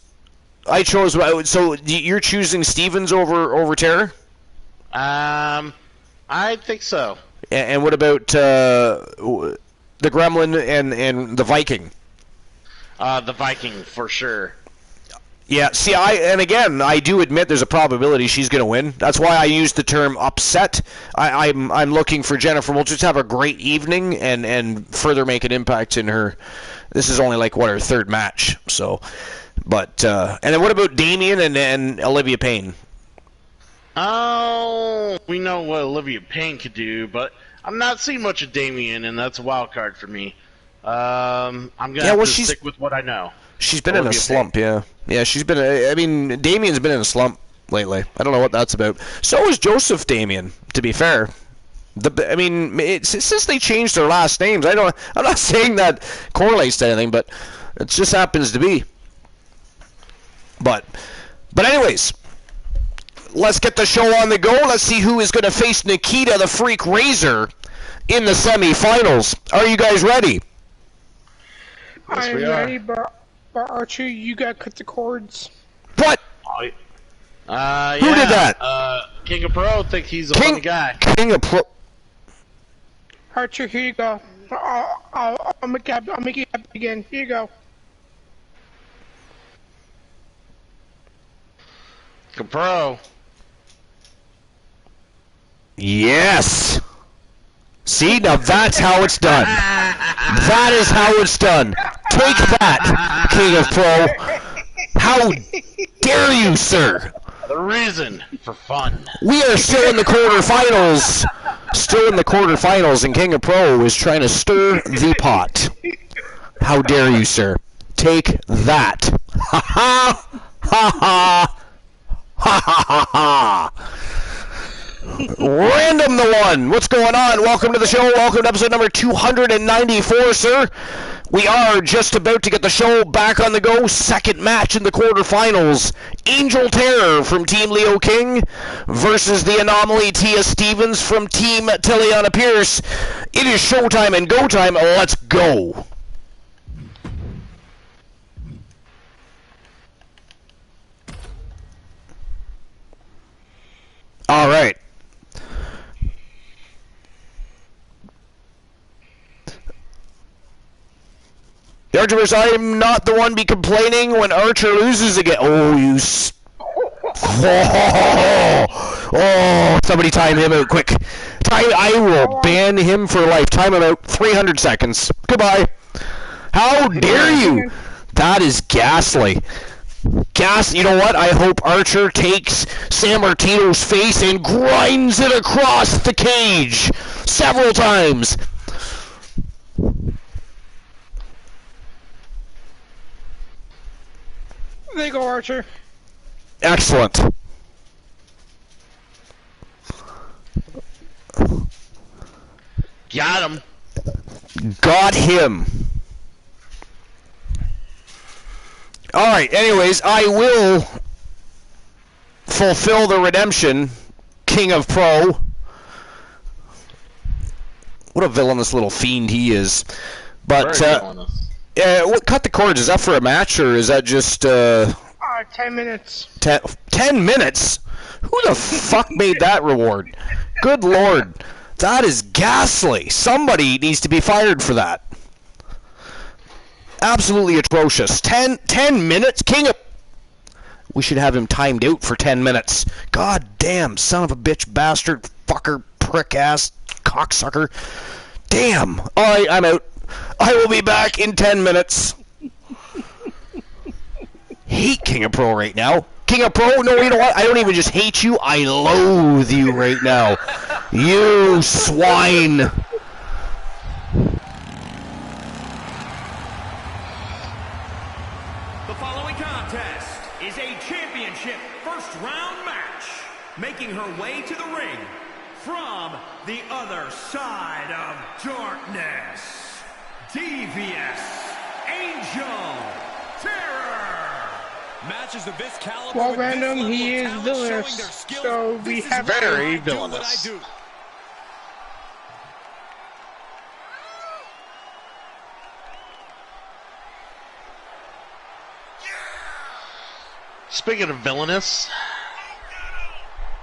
So you're choosing Stevens over Terror?
I think so.
And what about the Gremlin and the Viking.
The Viking, for sure.
Yeah, see, I do admit there's a probability she's going to win. That's why I use the term upset. I'm looking for Jennifer Walters to have a great evening and further make an impact in her. This is only like her third match. So, but and then what about Damian and Olivia Payne?
Oh, we know what Olivia Payne could do, but I'm not seeing much of Damian, and that's a wild card for me. I'm gonna have to stick with what I know.
She's been in a slump, yeah. Yeah, she's been. I mean, Damian's been in a slump lately. I don't know what that's about. So is Joseph Damian. To be fair, since they changed their last names, I'm not saying that correlates to anything, but it just happens to be. But anyways, let's get the show on the go. Let's see who is going to face Nikita the Freak Razor in the semifinals. Are you guys ready?
I'm ready, but Archer, you gotta cut the cords.
What?
Yeah.
Who did that?
King of Pro think he's a funny guy.
King of Pro.
Archer, here you go. I'll make it happen again. Here you go.
King of Pro.
Yes. See, now that's how it's done. That is how it's done. Take that, King of Pro. How dare you, sir?
The reason for fun.
We are still in the quarterfinals. Still in the quarterfinals, and King of Pro is trying to stir the pot. How dare you, sir? Take that. Ha ha ha ha ha ha ha. Random the one. What's going on? Welcome to the show. Welcome to episode number 294, sir. We are just about to get the show back on the go. Second match in the quarterfinals. Angel Terror from Team Leo King versus the Anomaly Tia Stevens from Team Tiliana Pierce. It is showtime and go time. Let's go. All right. The Archer, I'm not the one be complaining when Archer loses again. Oh, you... Oh, somebody time him out quick. I will ban him for life. Time him out. 300 seconds. Goodbye. How dare you? That is ghastly. You know what? I hope Archer takes San Martino's face and grinds it across the cage several times.
There you go, Archer.
Excellent.
Got him.
Got him. Alright, anyways, I will fulfill the redemption, King of Pro. What a villainous little fiend he is. But, cut the cords. Is that for a match, or is that just,
10 minutes.
10 minutes? Who the fuck made that reward? Good lord. That is ghastly. Somebody needs to be fired for that. Absolutely atrocious. 10 minutes? King of... We should have him timed out for 10 minutes. God damn, son of a bitch, bastard, fucker, prick-ass, cocksucker. Damn. Alright, I'm out. I will be back in 10 minutes. Hate King of Pro right now. King of Pro? No, you know what? I don't even just hate you. I loathe you right now. You swine.
The following contest is a championship first-round match. Making her way to the ring from the other side of darkness, Devious Angel Terror.
Matches of this caliber.
Well, Random, he is villainous, so we have
very villainous. Speaking of villainous,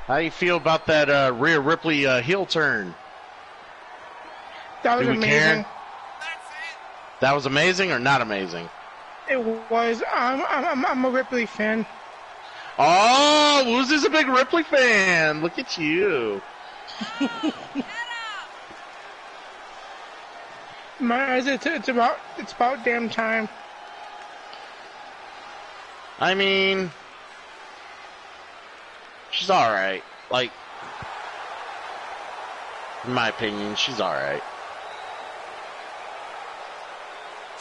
how do you feel about that Rhea Ripley heel turn?
That was amazing.
That was amazing or not amazing?
It was. I'm a Ripley fan.
Oh, Woozy's a big Ripley fan. Look at you.
It's about damn time.
I mean, she's all right. Like, in my opinion, she's all right.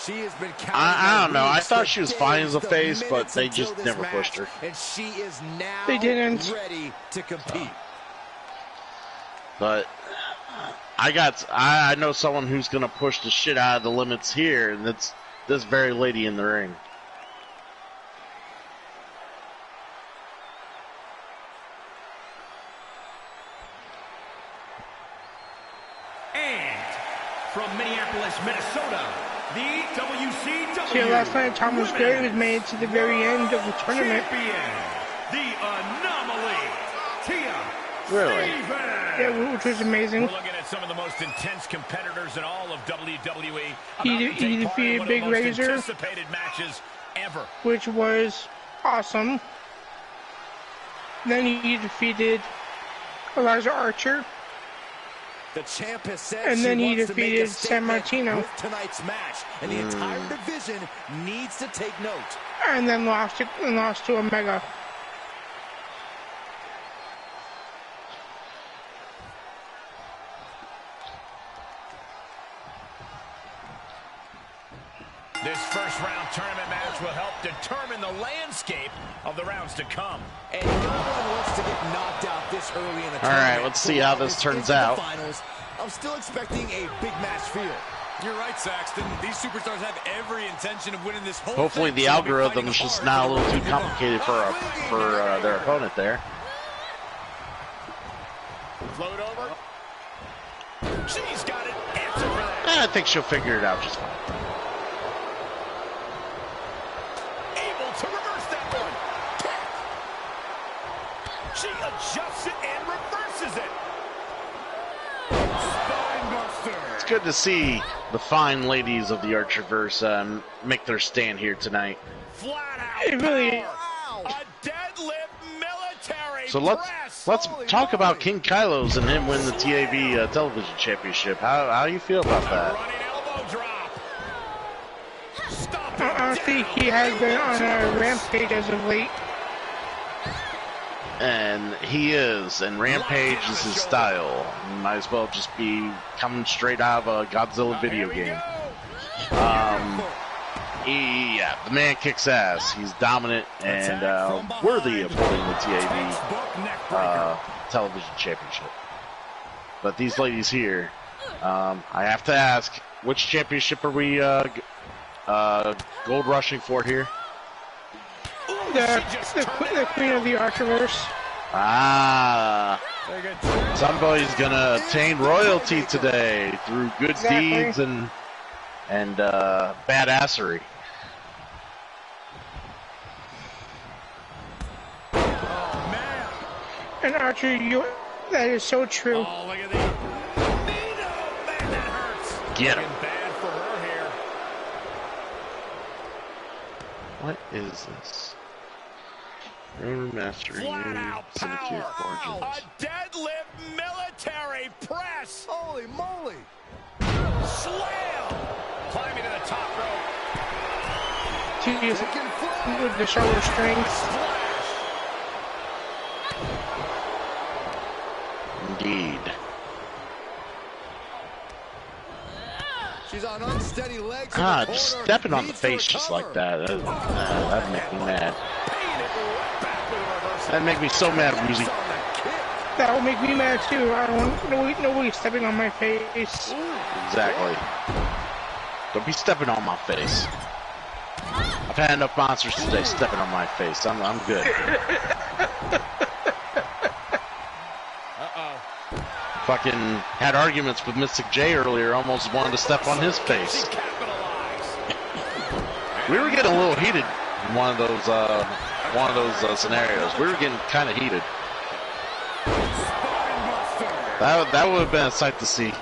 She has been
I don't know. I thought she was fine as a face, but they just never pushed her.
And she is now ready to compete.
But I know someone who's gonna push the shit out of the limits here, and that's this very lady in the ring.
And from Minneapolis, Minnesota, the WCW.
See, last night Thomas Gray was made to the very end of the tournament.
Champion, the Anomaly, Tia.
Really?
Yeah, which was amazing.
We're looking at some of the most intense competitors in all of WWE.
He defeated Big Razor,
anticipated matches ever,
which was awesome. Then he defeated Eliza Archer.
The champ has said
and then he
wants to make a
defeated San Martino
with tonight's match, and the entire division needs to take note.
And then lost to Omega.
this first round tournament match will help determine the landscape of the rounds to come.
And no one wants to get knocked out this early in the tournament.
All right, let's see how this turns out.
Finals, I'm still expecting a big match feel.
You're right, Saxton. These superstars have every intention of winning this whole
Hopefully
thing,
the
so
algorithm is just not a little too complicated for their opponent there.
Float over. She's got an answer for that.
I think she'll figure it out just fine.
Able to reverse that one. She adjusts it and reverses it. Spinebuster.
It's good to see the fine ladies of the Archerverse make their stand here tonight.
Flat out.
It really is.
A deadlift military.
So let's talk about King Kylo's and him win the TAV television championship. How do you feel about that?
Running elbow drop. Stop it.
Honestly, he has been on a rampage as of late.
And he is, and Rampage is his style. Might as well just be coming straight out of a Godzilla video game. Yeah, the man kicks ass. He's dominant and worthy of winning the TAV television championship. But these ladies here, I have to ask, which championship are we gold rushing for here?
The Queen of the Archerverse.
Somebody's gonna attain royalty today through good deeds and badassery.
Oh, man.
And Archer, that is so true.
Oh, look at the man, that hurts.
Get him.
Looking bad for her here.
What is this? Road Master
Flat out
Syndicate
power.
Forges.
A deadlift military press.
Holy moly!
Slam. Climbing to the top rope.
Jeez, with the shoulder strength.
Splash.
Indeed.
She's on unsteady legs.
Just stepping on the face just like that. That'd make me mad. That'd make me so mad, Woozy.
That would make me mad too. I don't want nobody stepping on my face.
Exactly. Don't be stepping on my face. I've had enough monsters today stepping on my face. I'm good. Fucking had arguments with Mystic J earlier. Almost wanted to step on his face. We were getting a little heated in one of those scenarios. We were getting kind of heated. That would have been a sight to see.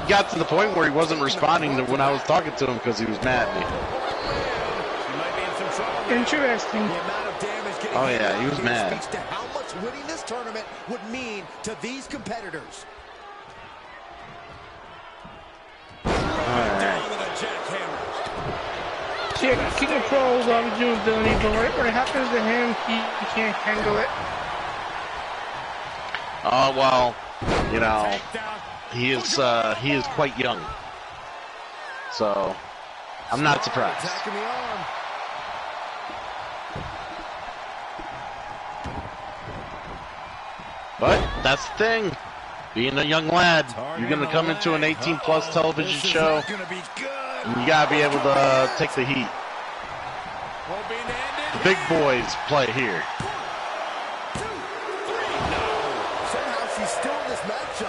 got to the point where he wasn't responding to when I was talking to him because he was mad at me.
Interesting.
Oh yeah, he was mad.
Speaks to how much winning this tournament would mean to these competitors.
See, King of Pro loves durability, but when it happens to him, he can't handle it.
Oh well, you know, he is quite young, so I'm not surprised.
Attacking the arm.
But that's the thing. Being a young lad, you're going to come into an 18-plus television show, and you got to be able to take the heat. The big boys play here.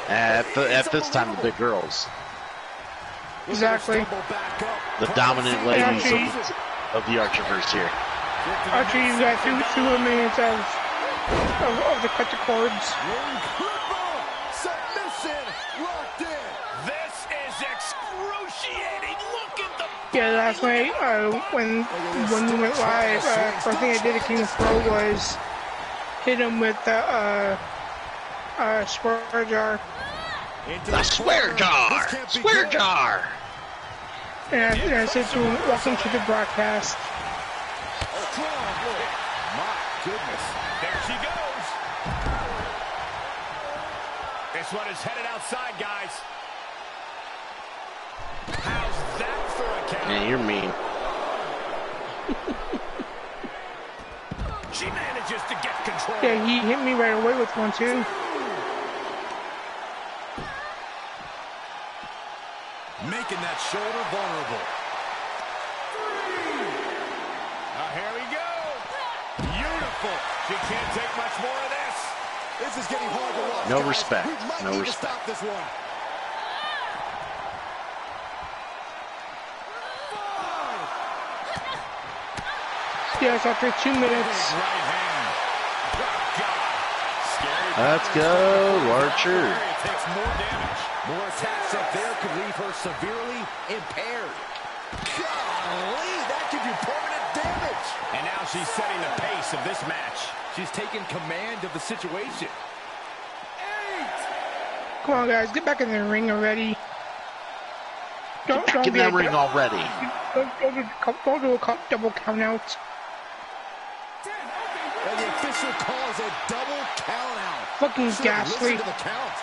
At this time, the big girls.
Exactly.
The dominant ladies of the Archerverse here.
Archie, you've got 2 more minutes of the cut the cords.
Submission locked in.
This is excruciating. Look at the.
Yeah, last night when we went live, first thing I did at King of Pro was hit him with the swear jar.
The swear jar! Swear jar!
And I said to him, welcome to the broadcast.
My goodness.
There she goes. This one is headed outside, guys. How's that for a count?
Man, you're mean.
She manages to get control.
Yeah, he hit me right away with one too.
Making that shoulder vulnerable. Here we go. Beautiful. She can't take much more of this.
This is getting hard to watch.
No
guys.
respect.
We might
No
need to
respect.
stop this one.
Yes, after 2 minutes.
Right hand. Oh, God. Scary.
Let's go, Archer.
It takes more damage.
More attacks up there could leave her severely impaired. Golly, that could do permanent damage.
And now she's setting the pace of this match.
She's taking command of the situation.
Come on, guys, get back in the ring already.
Get back in that ring already.
Don't do a double count out.
And the official calls a double count out.
Fucking ghastly.
To the count.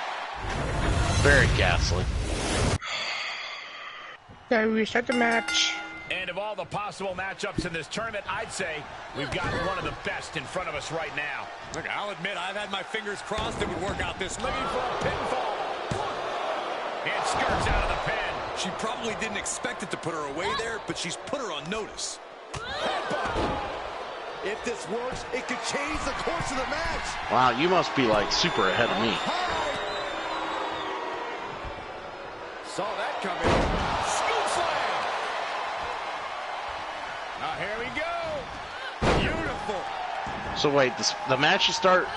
Very ghastly.
Gotta reset the match.
And of all the possible matchups in this tournament, I'd say we've got one of the best in front of us right now. Look, I'll admit I've had my fingers crossed it would work out this way. Looking for a pinfall. And skirts out of the pin. She probably didn't expect it to put her away there, but she's put her on notice.
If this works, it could change the course of the match.
Wow, you must be like super ahead of me.
Saw that coming.
Scoop slam. Here we go. Beautiful.
So wait, the match should start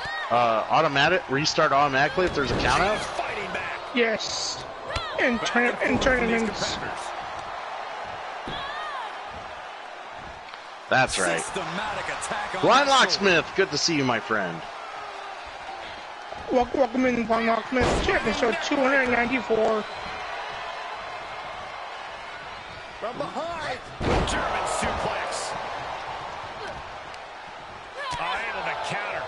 restart automatically if there's a count out?
Fighting back.
Yes. And tournaments.
That's right.
Systematic attack on
Blind
that
Locksmith, good to see you, my friend.
Welcome in, Blind Locksmith, to episode 294.
From behind.
German suplex. Able to counter.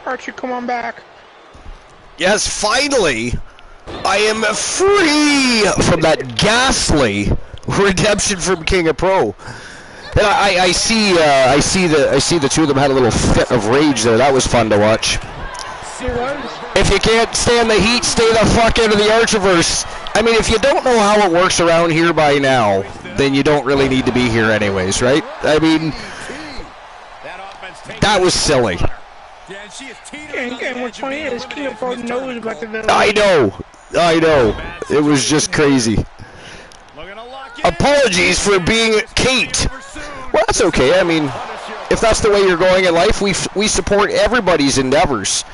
Archer, come on back.
Yes, finally, I am free from that ghastly redemption from King of Pro. And I see the two of them had a little fit of rage there. That was fun to watch. If you can't stand the heat, stay the fuck out of the Archerverse. I mean, if you don't know how it works around here by now, then you don't really need to be here anyways, right? I mean, that was silly.
And what's funny is King of Pro knows about the villain.
I know. It was just crazy. Apologies for being Kate. Well, that's okay. I mean, if that's the way you're going in life, we support everybody's endeavors.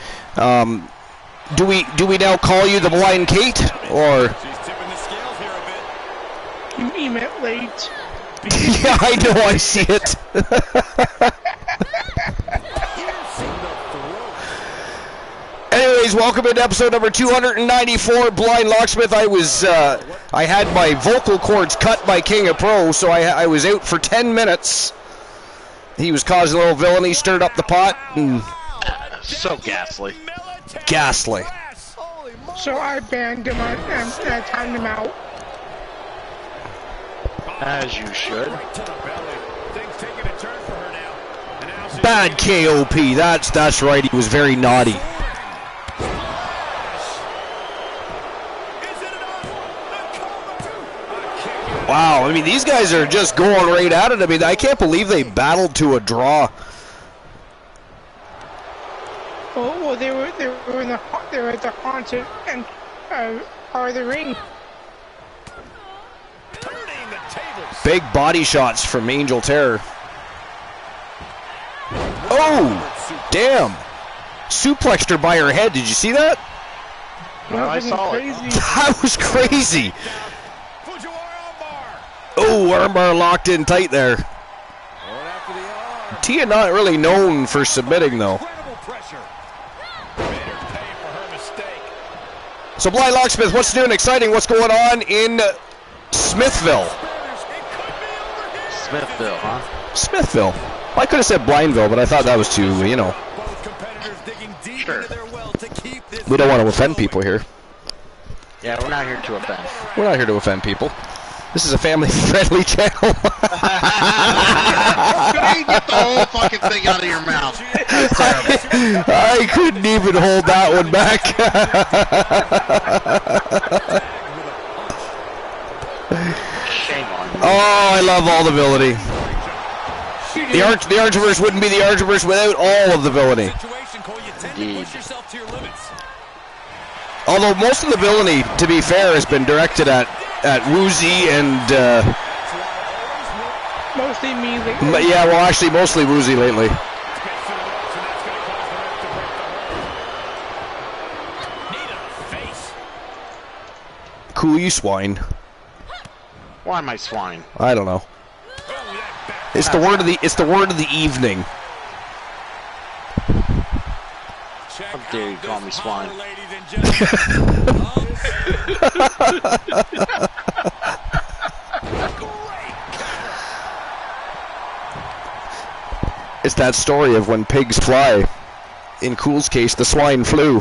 Do we now call you the Blind Kate, or?
She's tipping the scales here a bit.
You meant late.
Yeah, I know. I see it. Anyways, welcome into episode number 294, Blind Locksmith. I had my vocal cords cut by King of Pro, so I was out for 10 minutes. He was causing a little villainy, stirred up the pot, and...
So ghastly.
Ghastly.
So I banned him and I timed him out.
As you should.
Right to the belly. Things taking a turn for her now. And now she's
Bad KOP. That's right. He was very naughty.
Is it enough? The cover. A kick out.
Wow. I mean, these guys are just going right at it. I mean, I can't believe they battled to a draw.
Well, they were at the haunted and part of the ring.
Turning the tables.
Big body shots from Angel Terror. Oh, damn. Suplexed her by her head. Did you see that?
Well, I saw it.
Crazy.
That was crazy.
Fujiwara armbar.
Oh, armbar locked in tight there.
Going after the arm.
Tia not really known for submitting, though.
Incredible pressure. Made her pay for her mistake.
So, Blind Locksmith, what's new and exciting? What's going on in Smithville?
It could be over here.
Smithville, huh?
Smithville. I could have said Blindville, but I thought that was too, you know.
Both competitors digging deep
Sure.
into their well to keep this.
We don't want to offend people here.
Yeah, we're not here to offend.
We're not here to offend people. This is a family-friendly channel.
Couldn't even get the whole fucking thing out of your mouth. That's terrible.
I couldn't even hold that one back.
Shame on you.
Oh, I love all the villainy. The Archiverse wouldn't be the Archiverse without all of the villainy.
Situation, Cole, you tend to push yourself to your limits.
Although most of the villainy, to be fair, has been directed at Woozy and,
Mostly me lately.
yeah, well, actually, mostly Woozy lately.
Gets to the ropes, and that's going to cause the ref to break the hold. Knee to the face.
Cool, you swine.
Why am I swine?
I don't know.
Oh, that back.
It's the word of the evening.
Check
How dare you
out
call
this
me swine.
power, ladies and gentlemen.
It's that story of when pigs fly. In Cool's case, the swine flew.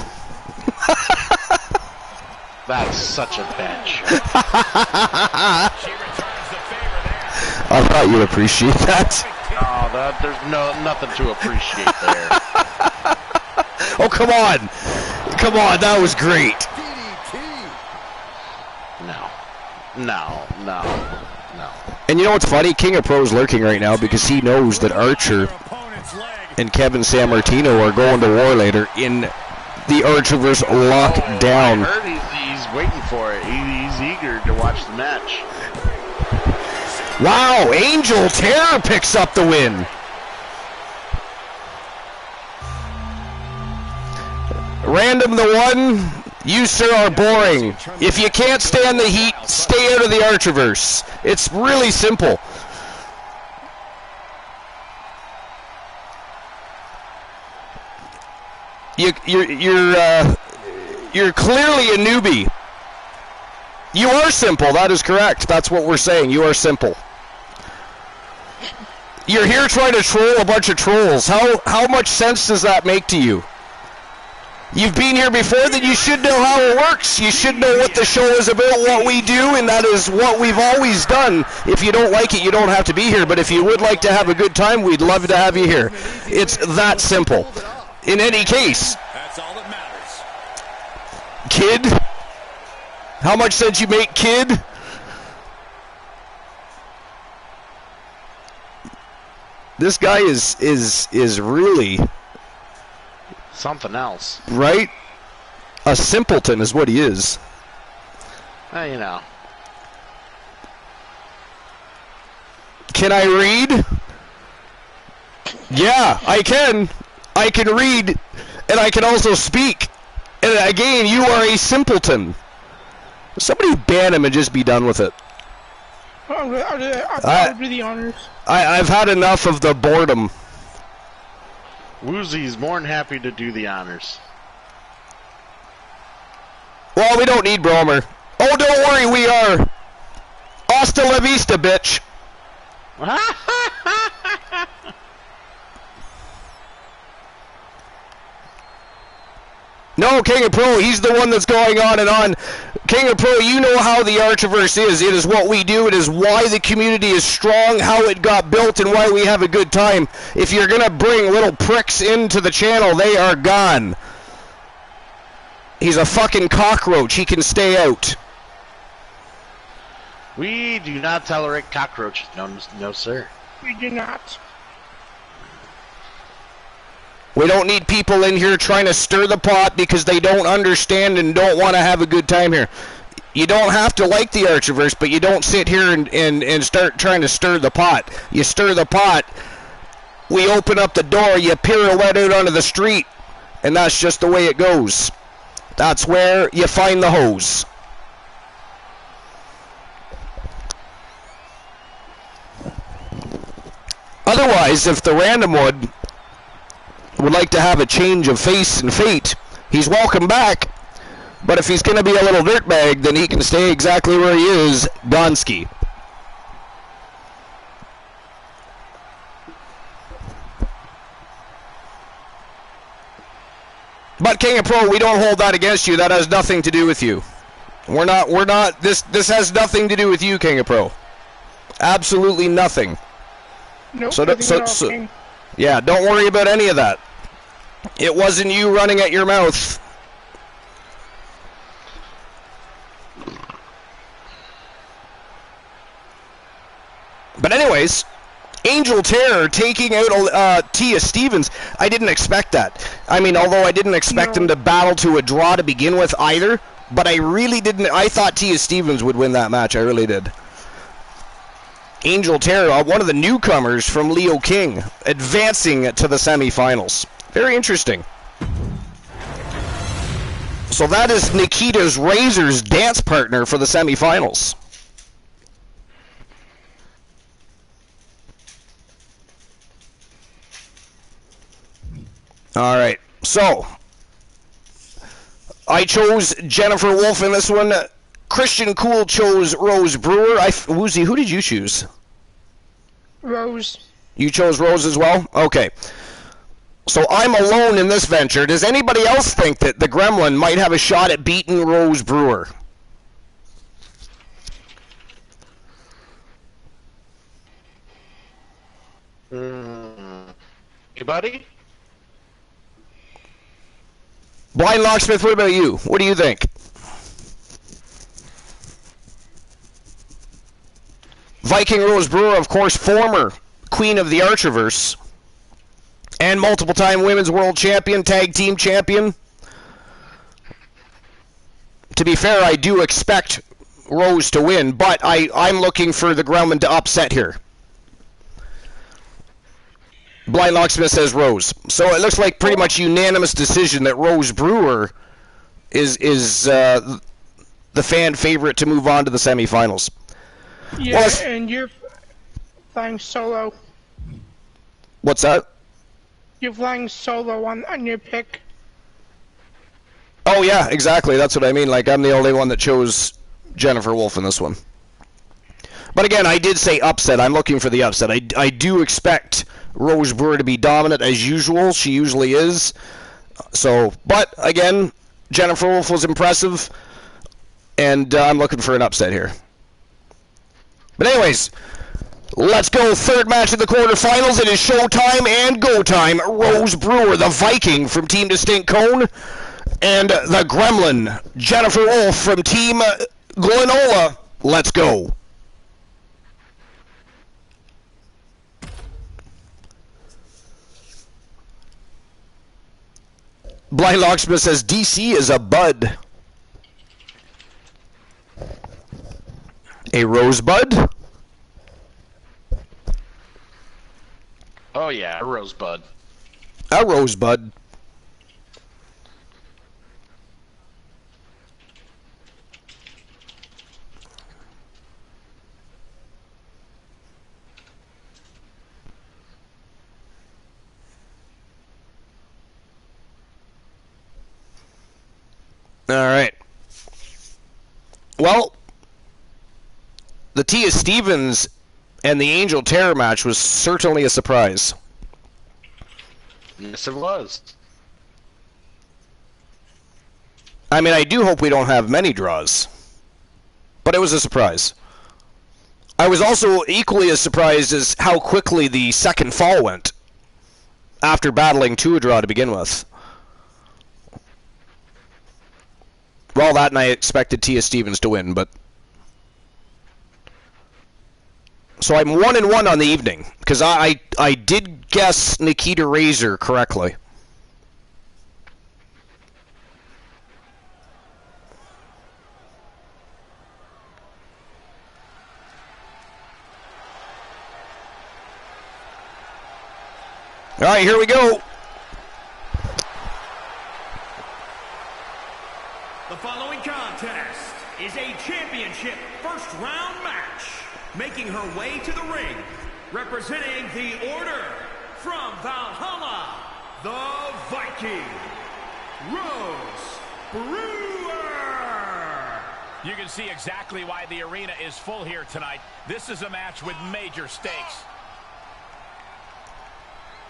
That's such a bad show.
She returns the favor there.
I thought you'd appreciate that.
Oh, there's nothing to appreciate there.
Oh, come on. Come on, that was great.
No.
And you know what's funny? King of Pro's lurking right now because he knows that Archer
Your opponent's leg.
and Kevin Sammartino are going to war later in the Archiverse lockdown.
I heard he's waiting for it. He's eager to watch the match.
Wow, Angel Terror picks up the win. Random the one. You, sir, are boring. If you can't stand the heat, stay out of the Archiverse. It's really simple. You're clearly a newbie. You are simple. That is correct. That's what we're saying. You are simple. You're here trying to troll a bunch of trolls. How much sense does that make to you? You've been here before, then you should know how it works. You should know what the show is about, what we do, and that is what we've always done. If you don't like it, you don't have to be here. But if you would like to have a good time, we'd love to have you here. It's that simple. In any case,
That's all that matters.
kid, how much sense you make, kid? This guy is really
Something else.
right. A simpleton is what he is.
You know.
Can I read? Yeah, I can. I can read, and I can also speak. And again, you are a simpleton. Somebody ban him and just be done with it.
I'll do the honors.
I've had enough of the boredom.
Woozy's more than happy to do the honors.
Well, we don't need Bromer. Oh, don't worry, we are. Hasta la vista, bitch. No, King of Pro, he's the one that's going on and on. King of Pro, you know how the Archiverse is. It is what we do. It is why the community is strong, how it got built, and why we have a good time. If you're going to bring little pricks into the channel, they are gone. He's a fucking cockroach. He can stay out.
We do not tolerate cockroaches. No, sir.
We do not.
We don't need people in here trying to stir the pot because they don't understand and don't want to have a good time here. You don't have to like the Archiverse, but you don't sit here and start trying to stir the pot. You stir the pot, we open up the door, you pirouette out onto the street, and that's just the way it goes. That's where you find the hose. Otherwise, if the random would like to have a change of face and fate, he's welcome back. But if he's going to be a little dirtbag, then he can stay exactly where he is, Gonski. But King of Pro, we don't hold that against you. That has nothing to do with you. We're not, this has nothing to do with you, King of Pro. Absolutely nothing.
Nope,
So, yeah, don't worry about any of that. It wasn't you running at your mouth. But anyways, Angel Terror taking out Tia Stevens. I didn't expect that. I mean, although I didn't expect them to battle to a draw to begin with either, but I really didn't. I thought Tia Stevens would win that match. I really did. Angel Terror, one of the newcomers from Leo King, advancing to the semifinals. Very interesting. So that is Nikita's Razor's dance partner for the semifinals. All right, so I chose Jennifer Wolf in this one. Christian Cool chose Rose Brewer. Woozy, who did you choose?
Rose.
You chose Rose as well? Okay. So I'm alone in this venture. Does anybody else think that the Gremlin might have a shot at beating Rose Brewer?
Anybody?
Blind Locksmith, what about you? What do you think? Viking Rose Brewer, of course, former Queen of the Archiverse and multiple-time Women's World Champion, Tag Team Champion. To be fair, I do expect Rose to win, but I'm looking for the Gremlin to upset here. Blind Locksmith says Rose. So it looks like pretty much unanimous decision that Rose Brewer is the fan favorite to move on to the semifinals.
Yeah, well, and you're flying solo.
What's that?
You're flying solo on your pick.
Oh yeah, exactly. That's what I mean. Like, I'm the only one that chose Jennifer Wolf in this one. But again, I did say upset. I'm looking for the upset. I do expect Rose Brewer to be dominant as usual. She usually is. So, but again, Jennifer Wolf was impressive, and I'm looking for an upset here. But anyways, let's go. Third match of the quarterfinals. It is showtime and go time. Rose Brewer, the Viking from Team Distinct Cone, and the Gremlin, Jennifer Wolf from Team Glenola. Let's go. Blind Locksmith says DC is a bud. A rosebud?
Oh yeah, a rosebud.
A rosebud. All right. Well, the Tia Stevens and the Angel Terror match was certainly a surprise.
Yes, it was.
I mean, I do hope we don't have many draws. But it was a surprise. I was also equally as surprised as how quickly the second fall went after battling to a draw to begin with. Well, that and I expected Tia Stevens to win, but... So I'm 1-1 on the evening, because I did guess Nikita Razor correctly. All right, here we go.
The following contest is a championship first round match. Making her way to the ring, representing the Order from Valhalla, the Viking, Rose Brewer.
You can see exactly why the arena is full here tonight. This is a match with major stakes.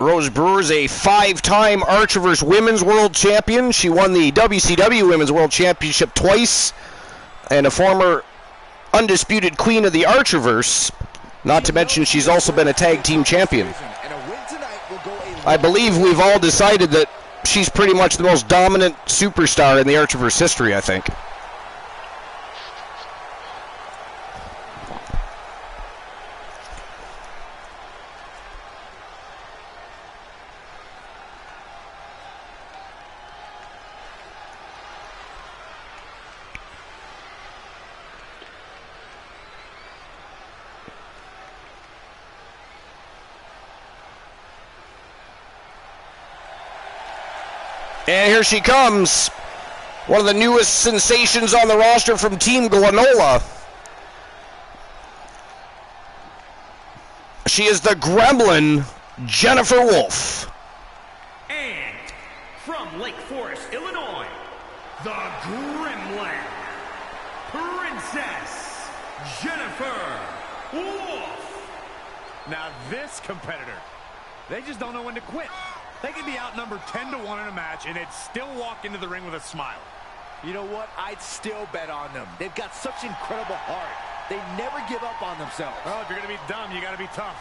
Rose Brewer's a 5-time Archerverse Women's World Champion. She won the WCW Women's World Championship twice, and a former undisputed queen of the Archerverse. Not to mention she's also been a tag team champion. I believe we've all decided that she's pretty much the most dominant superstar in the Archerverse history, I think. And here she comes. One of the newest sensations on the roster from Team Glenola. She is the Gremlin, Jennifer Wolf.
And from Lake Forest, Illinois, the Gremlin, Princess Jennifer Wolf.
Now this competitor, they just don't know when to quit. They can be outnumbered 10-1 in a match, and they'd still walk into the ring with a smile.
You know what? I'd still bet on them. They've got such incredible heart. They never give up on themselves.
Well, if you're going to be dumb, you got to be tough.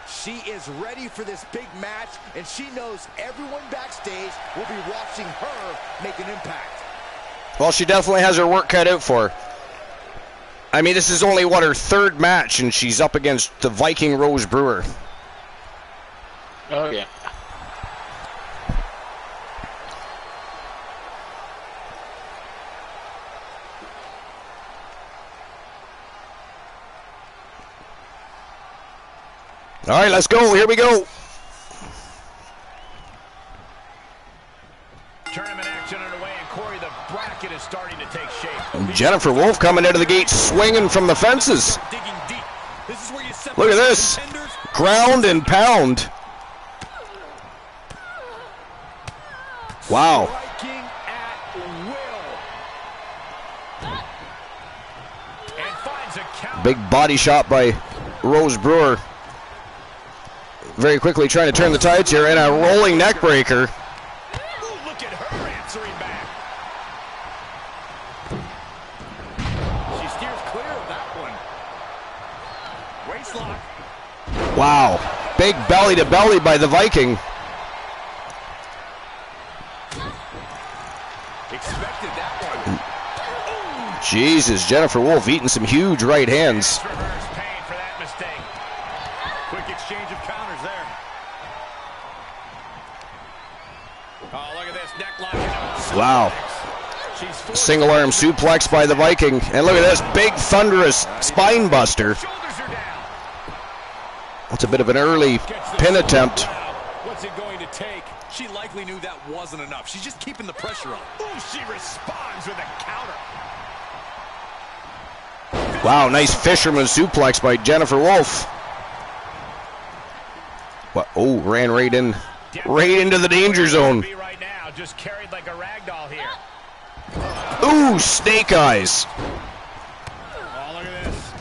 She is ready for this big match, and she knows everyone backstage will be watching her make an impact.
Well, she definitely has her work cut out for her. I mean, this is only, what, her third match, and she's up against the Viking Rose Brewer.
Oh, yeah.
All right, let's go. Here we go.
Tournament action underway, and Corey, the bracket is starting to take shape.
Jennifer Wolf coming out of the gate swinging from the fences. Look at this. Ground and pound. Wow. Big body shot by Rose Brewer. Very quickly trying to turn the tides here, and a rolling neck breaker.
Look at her answering back. She steers clear of that one. Waistlock.
Wow. Big belly to belly by the Viking.
Expected that one.
Jesus, Jennifer Wolf eating some huge right hands.
Reverse pain for that mistake. Quick exchange of counters there. Oh, look at this neck lock.
Wow. Single arm suplex by the Viking. And look at this big thunderous spine buster. That's a bit of an early pin attempt.
What's it going to take? She likely knew that wasn't enough. She's just keeping the pressure on.
Ooh, she responds with a counter.
Wow, nice fisherman suplex by Jennifer Wolf. Oh, ran right into the danger zone.
Right now, just carried like a rag doll here.
Ooh, snake eyes.
Oh, look at this.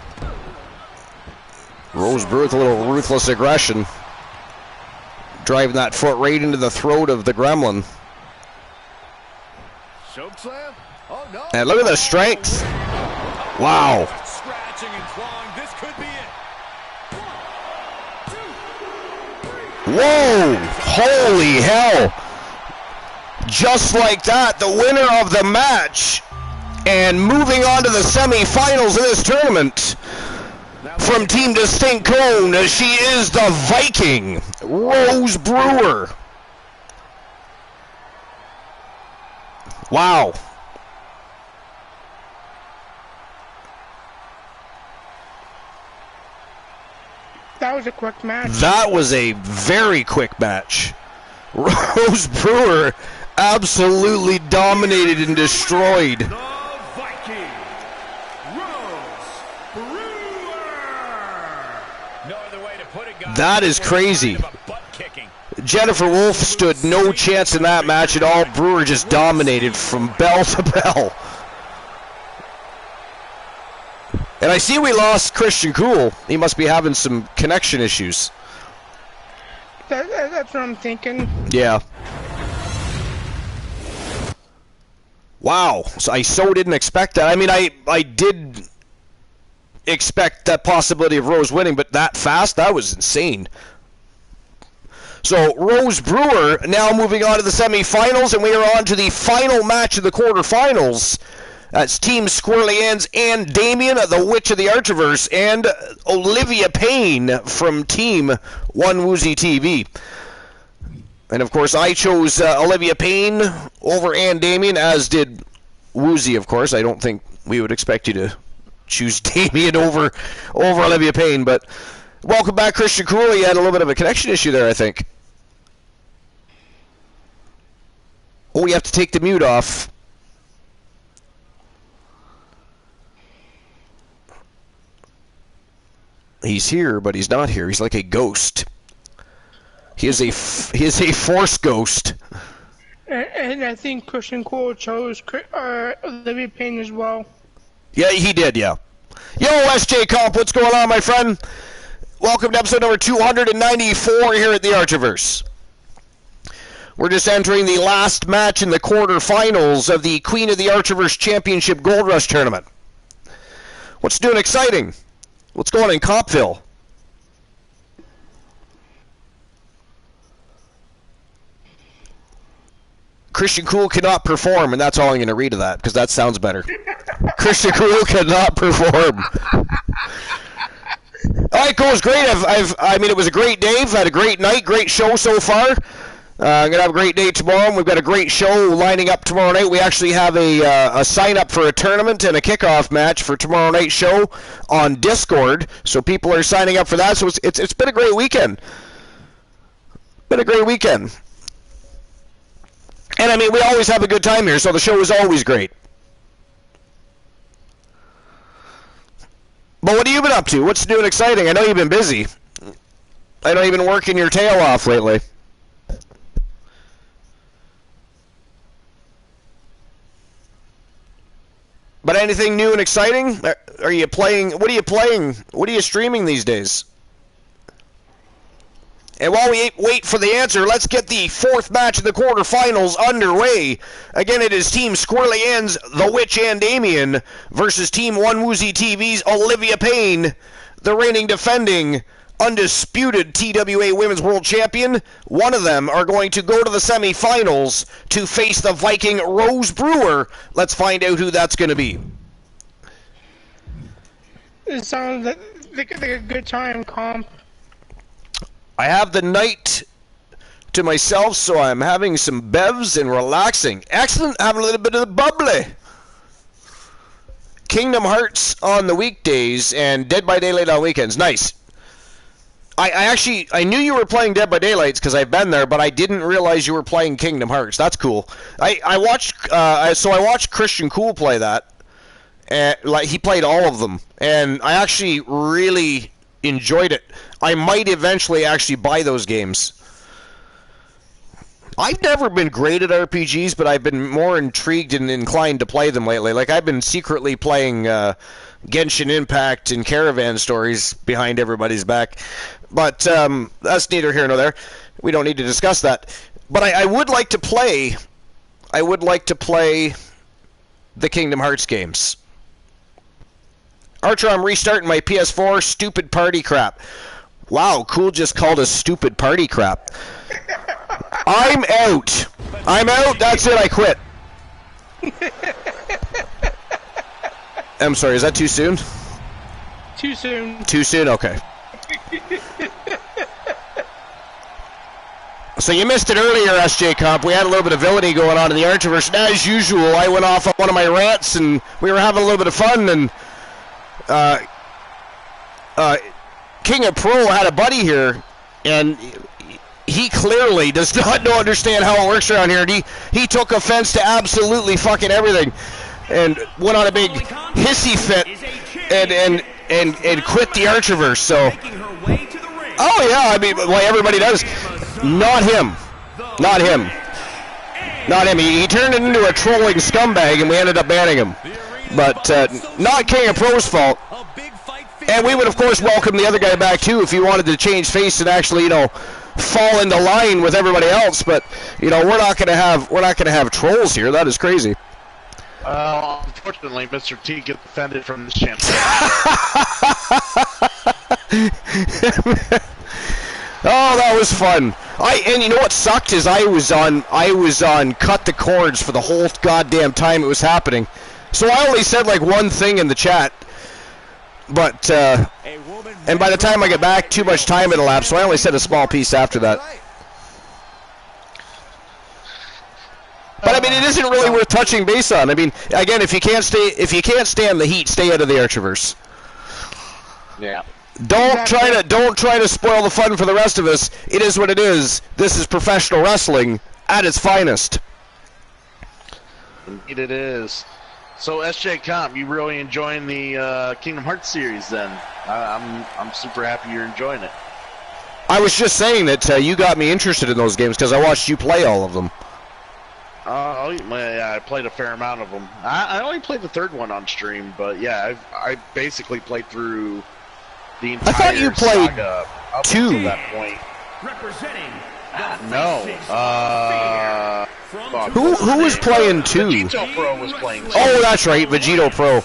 Rose Brewer with a little ruthless aggression. Driving that foot right into the throat of the gremlin.
Chokeslam? Oh, no.
And look at the strength. Wow.
Scratching and clawing. This could be it.
Whoa! Holy hell! Just like that, the winner of the match and moving on to the semifinals of this tournament from Team Distinct Cone, she is the Viking, Rose Brewer. Wow.
That was a quick match.
That was a very quick match. Rose Brewer absolutely dominated and destroyed.
The Viking, Rose Brewer.
No other way to put it, guys.
That is crazy.
Kind of a butt kicking.
Jennifer Wolf stood no chance in that match at all. Brewer just dominated from bell to bell. And I see we lost Christian Cool. He must be having some connection issues.
That's what I'm thinking.
Yeah. Wow. So I didn't expect that. I mean, I did expect that possibility of Rose winning, but that fast, that was insane. So Rose Brewer now moving on to the semifinals, and we are on to the final match of the quarterfinals. That's Team Squirrely Ends and Damien, the Witch of the Archiverse, and Olivia Payne from Team One Woozy TV. And of course, I chose Olivia Payne over Ann Damien, as did Woozy, of course. I don't think we would expect you to choose Damien over Olivia Payne, but welcome back, Christian Cool. You had a little bit of a connection issue there, I think. Oh, we have to take the mute off. He's here, but he's not here. He's like a ghost. He is a force ghost.
And I think Christian Cole chose Olivia Payne as well.
Yeah, he did, yeah. Yo, SJ Comp, what's going on, my friend? Welcome to episode number 294 here at the Archiverse. We're just entering the last match in the quarterfinals of the Queen of the Archiverse Championship Gold Rush Tournament. What's new and exciting? What's going on in Compville? Christian Cool cannot perform, and that's all I'm going to read of that, because that sounds better. Christian Cool cannot perform. All right, cool. It was great. I mean, it was a great day. I've had a great night, great show so far. I'm going to have a great day tomorrow. We've got a great show lining up tomorrow night. We actually have a sign-up for a tournament and a kickoff match for tomorrow night's show on Discord. So people are signing up for that. So it's been a great weekend. Been a great weekend. And, I mean, we always have a good time here, so the show is always great. But what have you been up to? What's new and exciting? I know you've been busy. I know you've been working your tail off lately. But anything new and exciting? Are you playing? What are you playing? What are you streaming these days? And while we wait for the answer, let's get the fourth match of the quarterfinals underway. Again, it is Team Squirrely Ends, The Witch and Damien, versus Team One Woozy TV's Olivia Payne, the reigning defending undisputed TWA Women's World Champion. One of them are going to go to the semifinals to face the Viking Rose Brewer. Let's find out who that's going to be.
It sounds like a good time, Comp.
I have the night to myself, so I'm having some bevs and relaxing. Excellent, having a little bit of the bubbly. Kingdom Hearts on the weekdays and Dead by Daylight on weekends. Nice. I knew you were playing Dead by Daylight because I've been there, but I didn't realize you were playing Kingdom Hearts. That's cool. I watched Christian Cool play that. And he played all of them, and I actually really enjoyed it. I might eventually actually buy those games. I've never been great at RPGs, but I've been more intrigued and inclined to play them lately. Like, I've been secretly playing Genshin Impact and Caravan Stories behind everybody's back. But that's neither here nor there. We don't need to discuss that. But I would like to play... the Kingdom Hearts games. Archer, I'm restarting my PS4. Stupid party crap. Wow, Cool just called us stupid party crap. I'm out. I'm out. That's it. I quit. I'm sorry. Is that too soon?
Too soon.
Too soon? Okay. So you missed it earlier, SJ Comp. We had a little bit of villainy going on in the Archerverse. And as usual, I went off on one of my rants, and we were having a little bit of fun, and King of Pro had a buddy here, and he clearly does not understand how it works around here. And he took offense to absolutely fucking everything, and went on a big hissy fit, and quit the Archerverse. So, oh yeah, I mean, like everybody does. Not him. Not him. Not him. He turned it into a trolling scumbag, and we ended up banning him. But not King of Pro's fault. And we would, of course, welcome the other guy back, too, if he wanted to change face and actually, you know, fall into line with everybody else. But, you know, we're not going to have trolls here. That is crazy.
Unfortunately, Mr. T gets offended from this champion.
Oh, that was fun. And you know what sucked is I was on cut the cords for the whole goddamn time it was happening. So I only said like one thing in the chat. But and by the time I get back, too much time had elapsed, so I only said a small piece after that. But I mean, it isn't really worth touching base on. I mean, again, if you can't stand the heat, stay out of the Archerverse.
Yeah.
Don't try to spoil the fun for the rest of us. It is what it is. This is professional wrestling at its finest.
Indeed it is. So SJ Comp, you really enjoying the Kingdom Hearts series then? I'm super happy you're enjoying it.
I was just saying that you got me interested in those games because I watched you play all of them.
Yeah, I played a fair amount of them. I only played the third one on stream, but yeah, I basically played through the entire
I thought you played
saga up
two.
until that point.
Representing
No.
Who was playing two?
Vegito Pro was playing two.
Oh, that's right, Vegito Pro.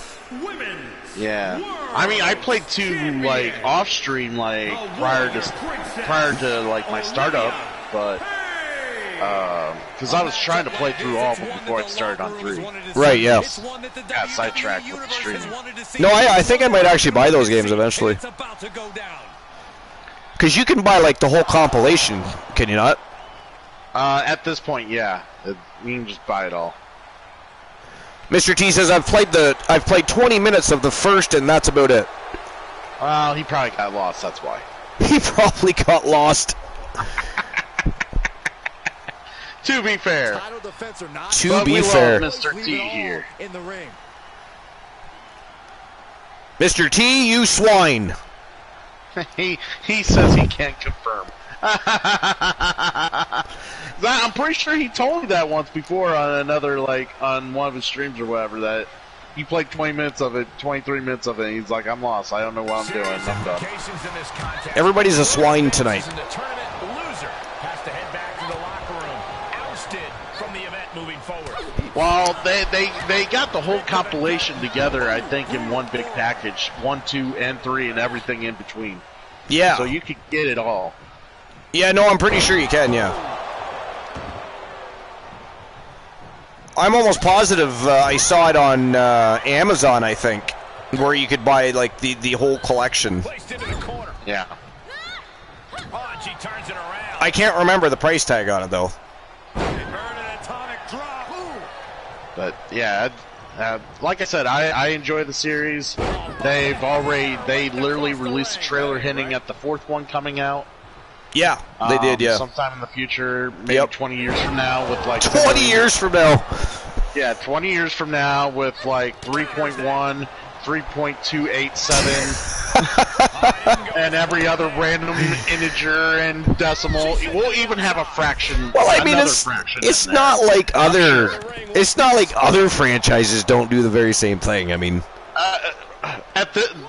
Yeah. I mean, I played two like off stream, like prior to like my startup, but because I was trying to play through all of them before I started on 3.
Right, yeah.
Got sidetracked with the streaming.
No, I think I might actually buy those games eventually. Because you can buy like the whole compilation, can you not?
At this point, yeah. You can just buy it all.
Mr. T says I've played 20 minutes of the first, and that's about it.
Well, he probably got lost. That's why.
He probably got lost.
To be fair.
To be fair.
Mr. T here.
In the ring.
Mr. T, you swine.
He says he can't confirm. I'm pretty sure he told me that once before on another, like, on one of his streams or whatever, that he played 20 minutes of it, 23 minutes of it, and he's like, I'm lost. I don't know what I'm doing. I'm done.
Everybody's a swine tonight.
Well, they got the whole compilation together, I think, in one big package. 1, 2, and 3, and everything in between.
Yeah.
So you could get it all.
Yeah, no, I'm pretty sure you can, yeah. I'm almost positive I saw it on Amazon, I think, where you could buy, like, the whole collection.
Yeah.
I can't remember the price tag on it, though.
But yeah, like I said, I enjoy the series. They literally released a trailer hinting at the 4th one coming out.
Yeah, they did, yeah.
Sometime in the future, maybe 20 years from now with like...
20 years from now!
Yeah, 20 years from now with like 3.1, 3.287, and every other random integer and decimal. We'll even have a fraction.
Well, I mean, it's not like other franchises don't do the very same thing. I mean,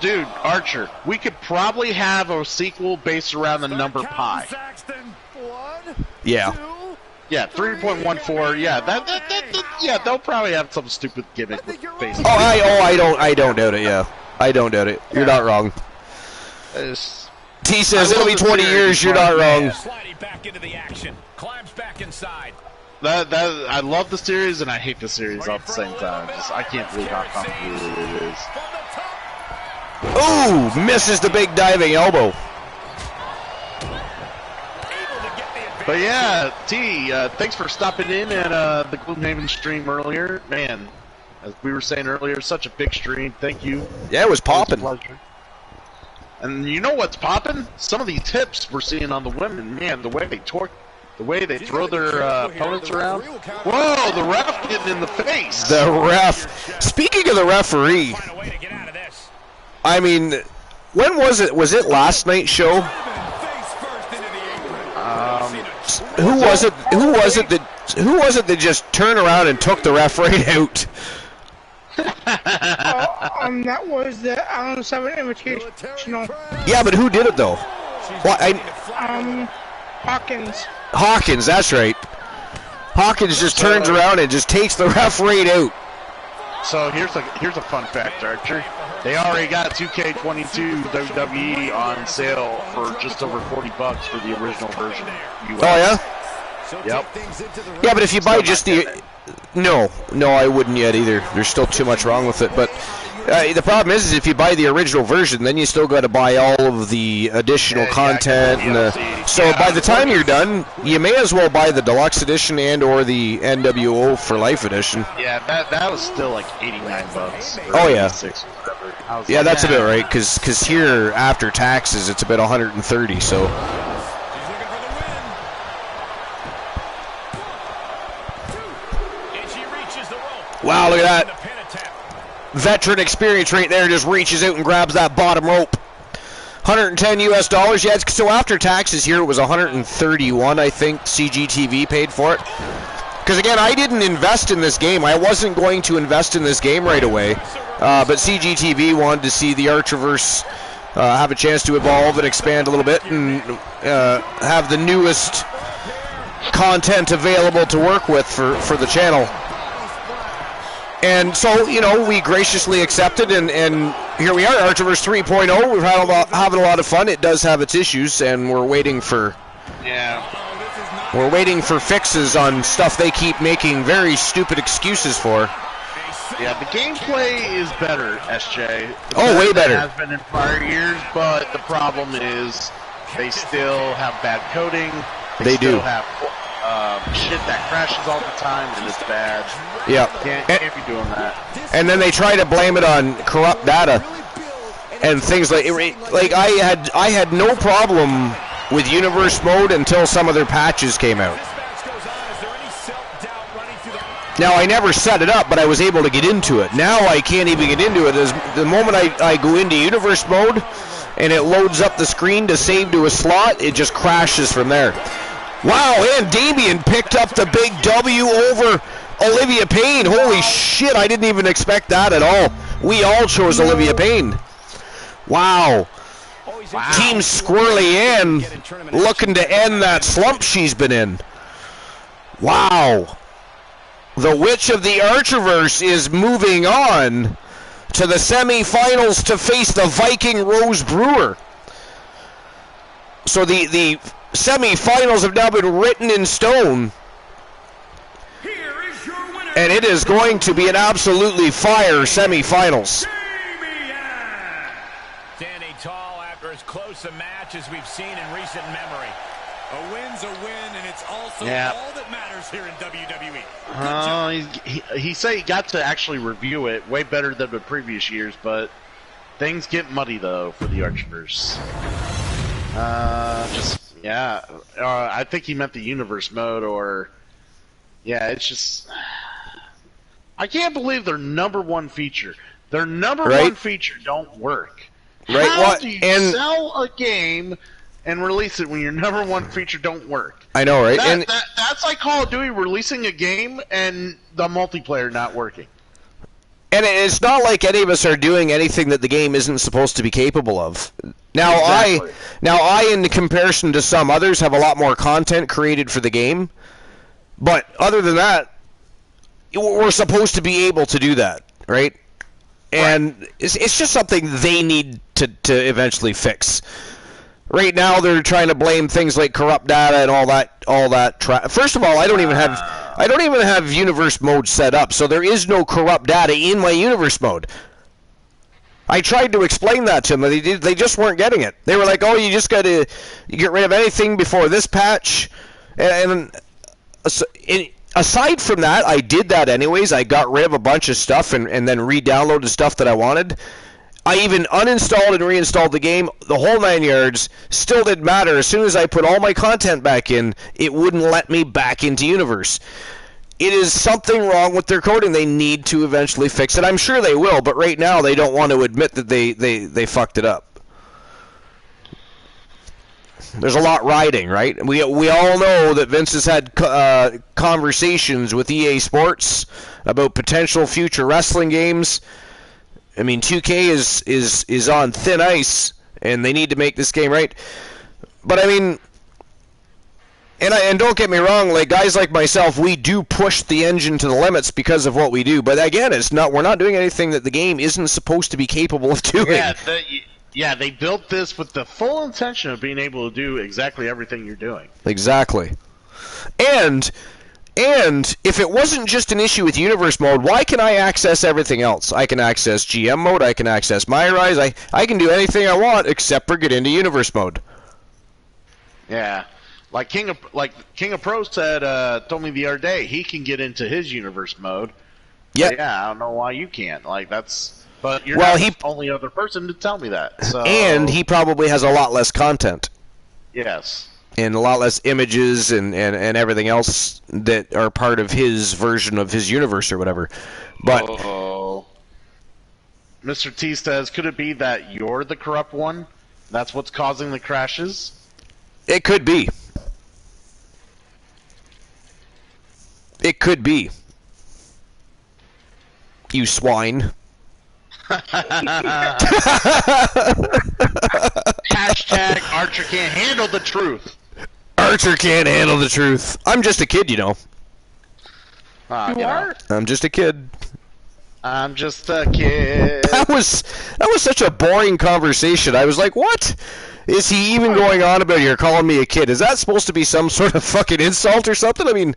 dude, Archer, we could probably have a sequel based around the number pi.
Yeah.
Yeah, 3.14. Yeah, they'll probably have some stupid gimmick with base.
I don't doubt it. Yeah, I don't doubt it. You're not wrong. T says it'll be 20 years. You're not wrong.
Sliding back into the action, climbs back inside.
I love the series and I hate the series all at the same time. I can't believe how complicated it is.
Ooh, misses the big diving elbow.
But yeah, T, thanks for stopping in at the Gloomhaven stream earlier. Man, as we were saying earlier, such a big stream. Thank you.
Yeah, it was popping.
And you know what's popping? Some of these hips we're seeing on the women. Man, the way they torque, the way they throw their opponents around. Whoa, the ref getting in the face.
The ref. Speaking of the referee, I mean, when was it? Was it last night's show? Who was it that just turned around and took the ref right out?
That was the Allen 7 Invitational.
Yeah, but who did it though? Well,
Hawkins.
Hawkins, that's right. Hawkins just turns around and just takes the ref right out.
So here's a fun fact, Archer. They already got 2K22 WWE on sale for just over $40 for the original version. US.
Oh yeah.
Yep.
Yeah, but if you buy just the... No, I wouldn't yet either. There's still too much wrong with it. But the problem is if you buy the original version, then you still got to buy all of the additional content. So by the time you're done, you may as well buy the deluxe edition and or the NWO for Life edition.
Yeah, that was still like $89.
Oh yeah. Yeah,
like,
that's about right. Because here after taxes, it's about 130. So. Wow, look at that. Veteran experience right there, just reaches out and grabs that bottom rope. $110 US. Yeah, so after taxes here, it was 131, I think, CCXCIV paid for it. Because, again, I didn't invest in this game. I wasn't going to invest in this game right away. But CCXCIV wanted to see the Archerverse have a chance to evolve and expand a little bit and have the newest content available to work with for the channel. And so, you know, we graciously accepted, and here we are, Archerverse 3.0. We're having a lot of fun. It does have its issues, and we're waiting for fixes on stuff they keep making very stupid excuses for.
Yeah, the gameplay is better, SJ.
Way better.
It has been in prior years, but the problem is they still have bad coding. They still have shit that crashes all the time and it's bad.
Yeah.
Can't be doing that.
And then they try to blame it on corrupt data and things like I had no problem with universe mode until some of their patches came out. Now I never set it up, but I was able to get into it. Now I can't even get into it. As the moment I go into universe mode and it loads up the screen to save to a slot, it just crashes from there. Wow, and Damien picked up the big W over Olivia Payne. Holy shit, I didn't even expect that at all. We all chose Olivia Payne. Wow. Team Squirrely Ann looking to end that slump she's been in. Wow. The Witch of the Archerverse is moving on to the semifinals to face the Viking Rose Brewer. So the semifinals have now been written in stone, and it is going to be an absolutely fire semifinals.
Standing tall after as close a match as we've seen in recent memory. A win's a win, and it's also all that matters here in WWE.
He said he got to actually review it way better than the previous years, but things get muddy though for the Archerverse. I think he meant the universe mode, or it's just I can't believe their number one feature, one feature don't work.
Right?
How do you sell a game and release it when your number one feature don't work?
I know, right?
That's like Call of Duty releasing a game and the multiplayer not working.
And it's not like any of us are doing anything that the game isn't supposed to be capable of. Now,
Exactly.
I, in comparison to some others, have a lot more content created for the game. But other than that, we're supposed to be able to do that, right? And it's just something they need to eventually fix. Right now, they're trying to blame things like corrupt data and all that. First of all, I don't even have universe mode set up, so there is no corrupt data in my universe mode. I tried to explain that to them, they just weren't getting it. They were like, "Oh, you just got to get rid of anything before this patch," and aside from that, I did that anyways. I got rid of a bunch of stuff and then re-downloaded stuff that I wanted. I even uninstalled and reinstalled the game, the whole 9 yards. Still didn't matter. As soon as I put all my content back in, it wouldn't let me back into Universe. It is something wrong with their coding. They need to eventually fix it. I'm sure they will, but right now they don't want to admit that they fucked it up. There's a lot riding, right? We all know that Vince has had conversations with EA Sports about potential future wrestling games. I mean, 2K is on thin ice, and they need to make this game right. But I mean, and don't get me wrong, like guys like myself, we do push the engine to the limits because of what we do. But again, we're not doing anything that the game isn't supposed to be capable of doing.
Yeah, they built this with the full intention of being able to do exactly everything you're doing.
Exactly. And if it wasn't just an issue with Universe Mode, why can I access everything else? I can access GM Mode, I can access My Rise, I can do anything I want except for get into Universe Mode.
Yeah. Like King of Pro said, told me the other day, he can get into his Universe Mode.
Yeah.
Yeah, I don't know why you can't. But you're not the only other person to tell me that. So.
And he probably has a lot less content.
Yes.
And a lot less images and everything else that are part of his version of his universe or whatever. But
Mr. T says, could it be that you're the corrupt one? That's what's causing the crashes?
It could be. It could be. You swine.
Hashtag Archer can't handle the truth.
Archer can't handle the truth. I'm just a kid, you know.
You are?
I'm just a kid.
I'm just a kid.
That was such a boring conversation. I was like, what? Is he even going on about you're calling me a kid? Is that supposed to be some sort of fucking insult or something? I mean...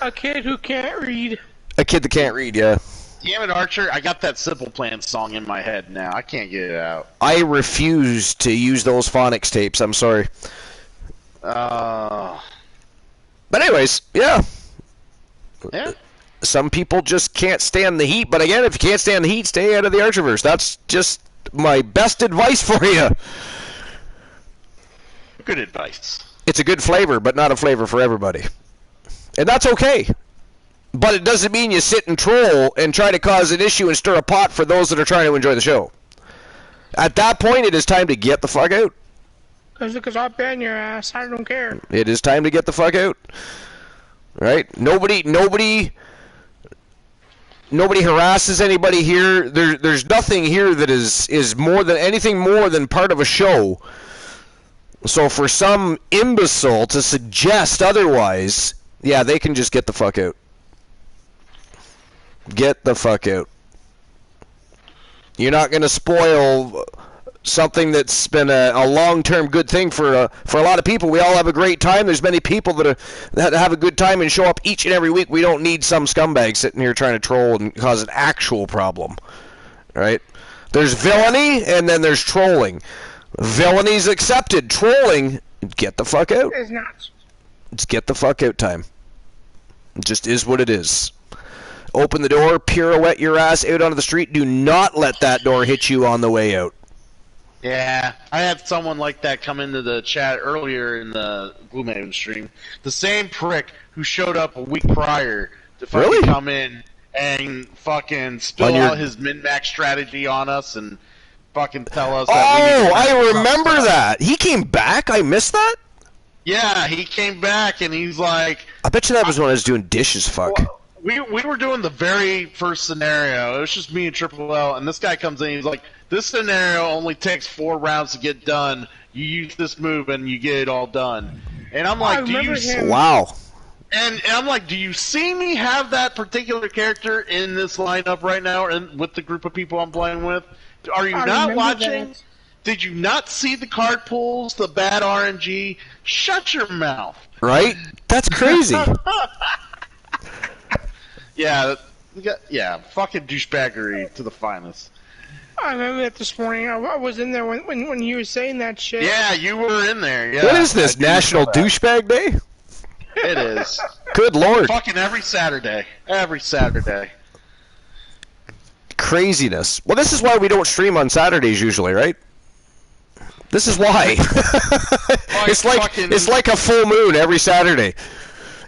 A kid who can't read.
A kid that can't read, yeah.
Damn it, Archer. I got that Simple Plan song in my head now. I can't get it out.
I refuse to use those phonics tapes. I'm sorry.
But
anyways, yeah.
Yeah.
Some people just can't stand the heat. But again, if you can't stand the heat, stay out of the Archerverse. That's just my best advice for you.
Good advice.
It's a good flavor, but not a flavor for everybody. And that's okay. But it doesn't mean you sit and troll and try to cause an issue and stir a pot for those that are trying to enjoy the show. At that point, it is time to get the fuck out.
Because I'll ban your ass. I don't care.
It is time to get the fuck out. Right? Nobody harasses anybody here. There's nothing here that is more than anything more than part of a show. So for some imbecile to suggest otherwise, yeah, they can just get the fuck out. Get the fuck out. You're not going to spoil something that's been a long-term good thing for a lot of people. We all have a great time. There's many people that have a good time and show up each and every week. We don't need some scumbag sitting here trying to troll and cause an actual problem. Right? There's villainy, and then there's trolling. Villaini's accepted. Trolling, get the fuck out.
It's not.
It's get the fuck out time. It just is what it is. Open the door, pirouette your ass out onto the street. Do not let that door hit you on the way out.
Yeah, I had someone like that come into the chat earlier in the Gloomhaven stream. The same prick who showed up a week prior to fucking come in and fucking spill out his min-max strategy on us and fucking tell us.
I remember that. He came back. I missed that.
Yeah, he came back and he's like.
I bet you that was when I was doing dishes. Fuck.
Well, we were doing the very first scenario. It was just me and Triple L, and this guy comes in. He's like, "This scenario only takes 4 rounds to get done. You use this move and you get it all done." And I'm like,
Wow.
And I'm like, do you see me have that particular character in this lineup right now, and with the group of people I'm playing with? Are you not watching? That. Did you not see the card pulls, the bad RNG? Shut your mouth.
Right? That's crazy.
Yeah, fucking douchebaggery to the finest.
I remember that this morning. I was in there when you were saying that shit.
Yeah, you were in there. Yeah.
What is this, National Douchebag Day?
It is.
Good Lord.
Fucking every Saturday. Every Saturday.
Craziness. Well, this is why we don't stream on Saturdays usually, right? This is why. It's like a full moon every Saturday.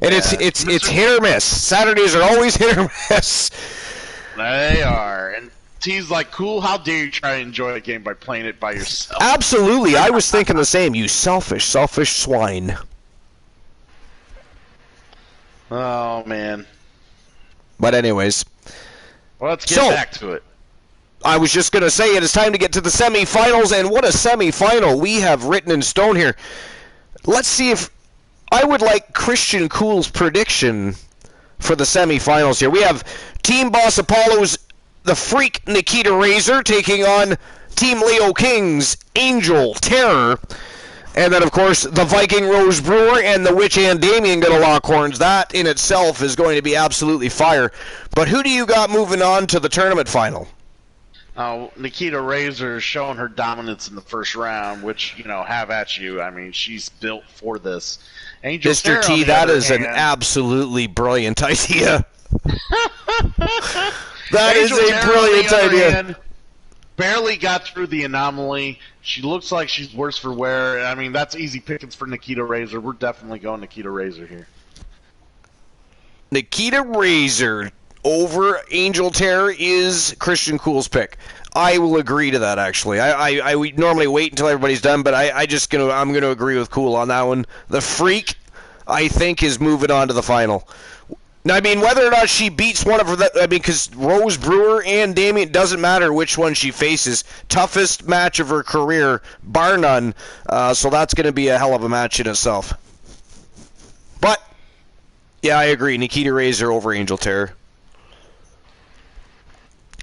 And it's hit or miss. Saturdays are always hit or miss.
They are. And T's like, cool, how dare you try to enjoy a game by playing it by yourself?
Absolutely. I was thinking the same. You selfish swine.
Oh, man.
But anyways.
Well, let's get back to it.
I was just going to say it is time to get to the semifinals, and what a semifinal we have written in stone here. Let's see if I would like Christian Cool's prediction for the semifinals here. We have Team Boss Apollo's The Freak Nikita Razor taking on Team Leo King's Angel Terror. And then, of course, the Viking Rose Brewer and the Witch and Damien going to lock horns. That in itself is going to be absolutely fire. But who do you got moving on to the tournament final?
Nikita Razor is showing her dominance in the first round, which, have at you. I mean, she's built for this. Angel
Mr.
Terror,
T, that is an absolutely brilliant idea. That is a brilliant idea.
Barely got through the anomaly. She looks like she's worse for wear. I mean, that's easy pickings for Nikita Razor. We're definitely going Nikita Razor here.
Nikita Razor over Angel Terror is Christian Cool's pick. I will agree to that, actually. I would normally wait until everybody's done, but I'm going to agree with Cool on that one. The Freak, I think, is moving on to the final. Now, I mean, whether or not she beats one of her, because Rose Brewer and Damien, doesn't matter which one she faces. Toughest match of her career, bar none. So that's going to be a hell of a match in itself. But, yeah, I agree. Nikita Razor over Angel Terror.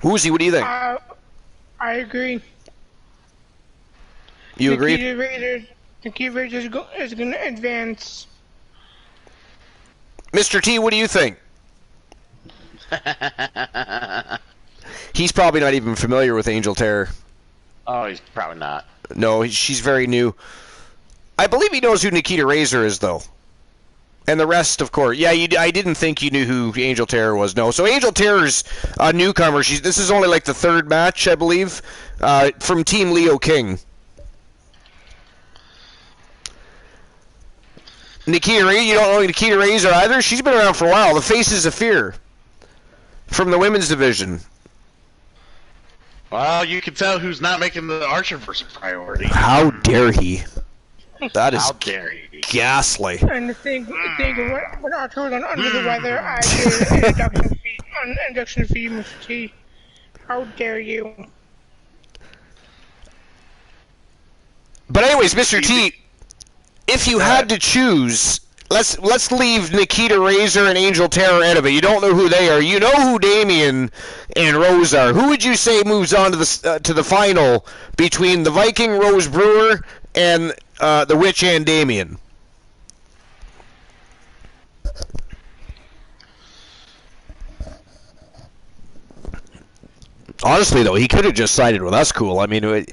Woozy, what do you think?
I agree.
You agree?
Nikita Razor is going to advance.
Mr. T, what do you think? He's probably not even familiar with Angel Terror.
Oh, he's probably not.
No, she's very new. I believe he knows who Nikita Razor is, though. And the rest, of course. Yeah, I didn't think you knew who Angel Terror was. No, so Angel Terror's a newcomer. This is only like the third match, I believe, from Team Leo King. Nikita Razor, you don't know Nikita Razor either? She's been around for a while. The Faces of Fear from the women's division.
Well, you can tell who's not making the Archerverse a priority.
How dare he? That is
How dare he?
ghastly.
And the thing when Archer was under the weather, I did an induction fee, Mr. T. How dare you?
But anyways, Mr. T, if you had to choose, let's leave Nikita Razor and Angel Terror out of it. You don't know who they are. You know who Damien and Rose are. Who would you say moves on to the final between the Viking Rose Brewer and the Witch and Damien? Honestly, though, he could have just sided with us, Cool. I mean,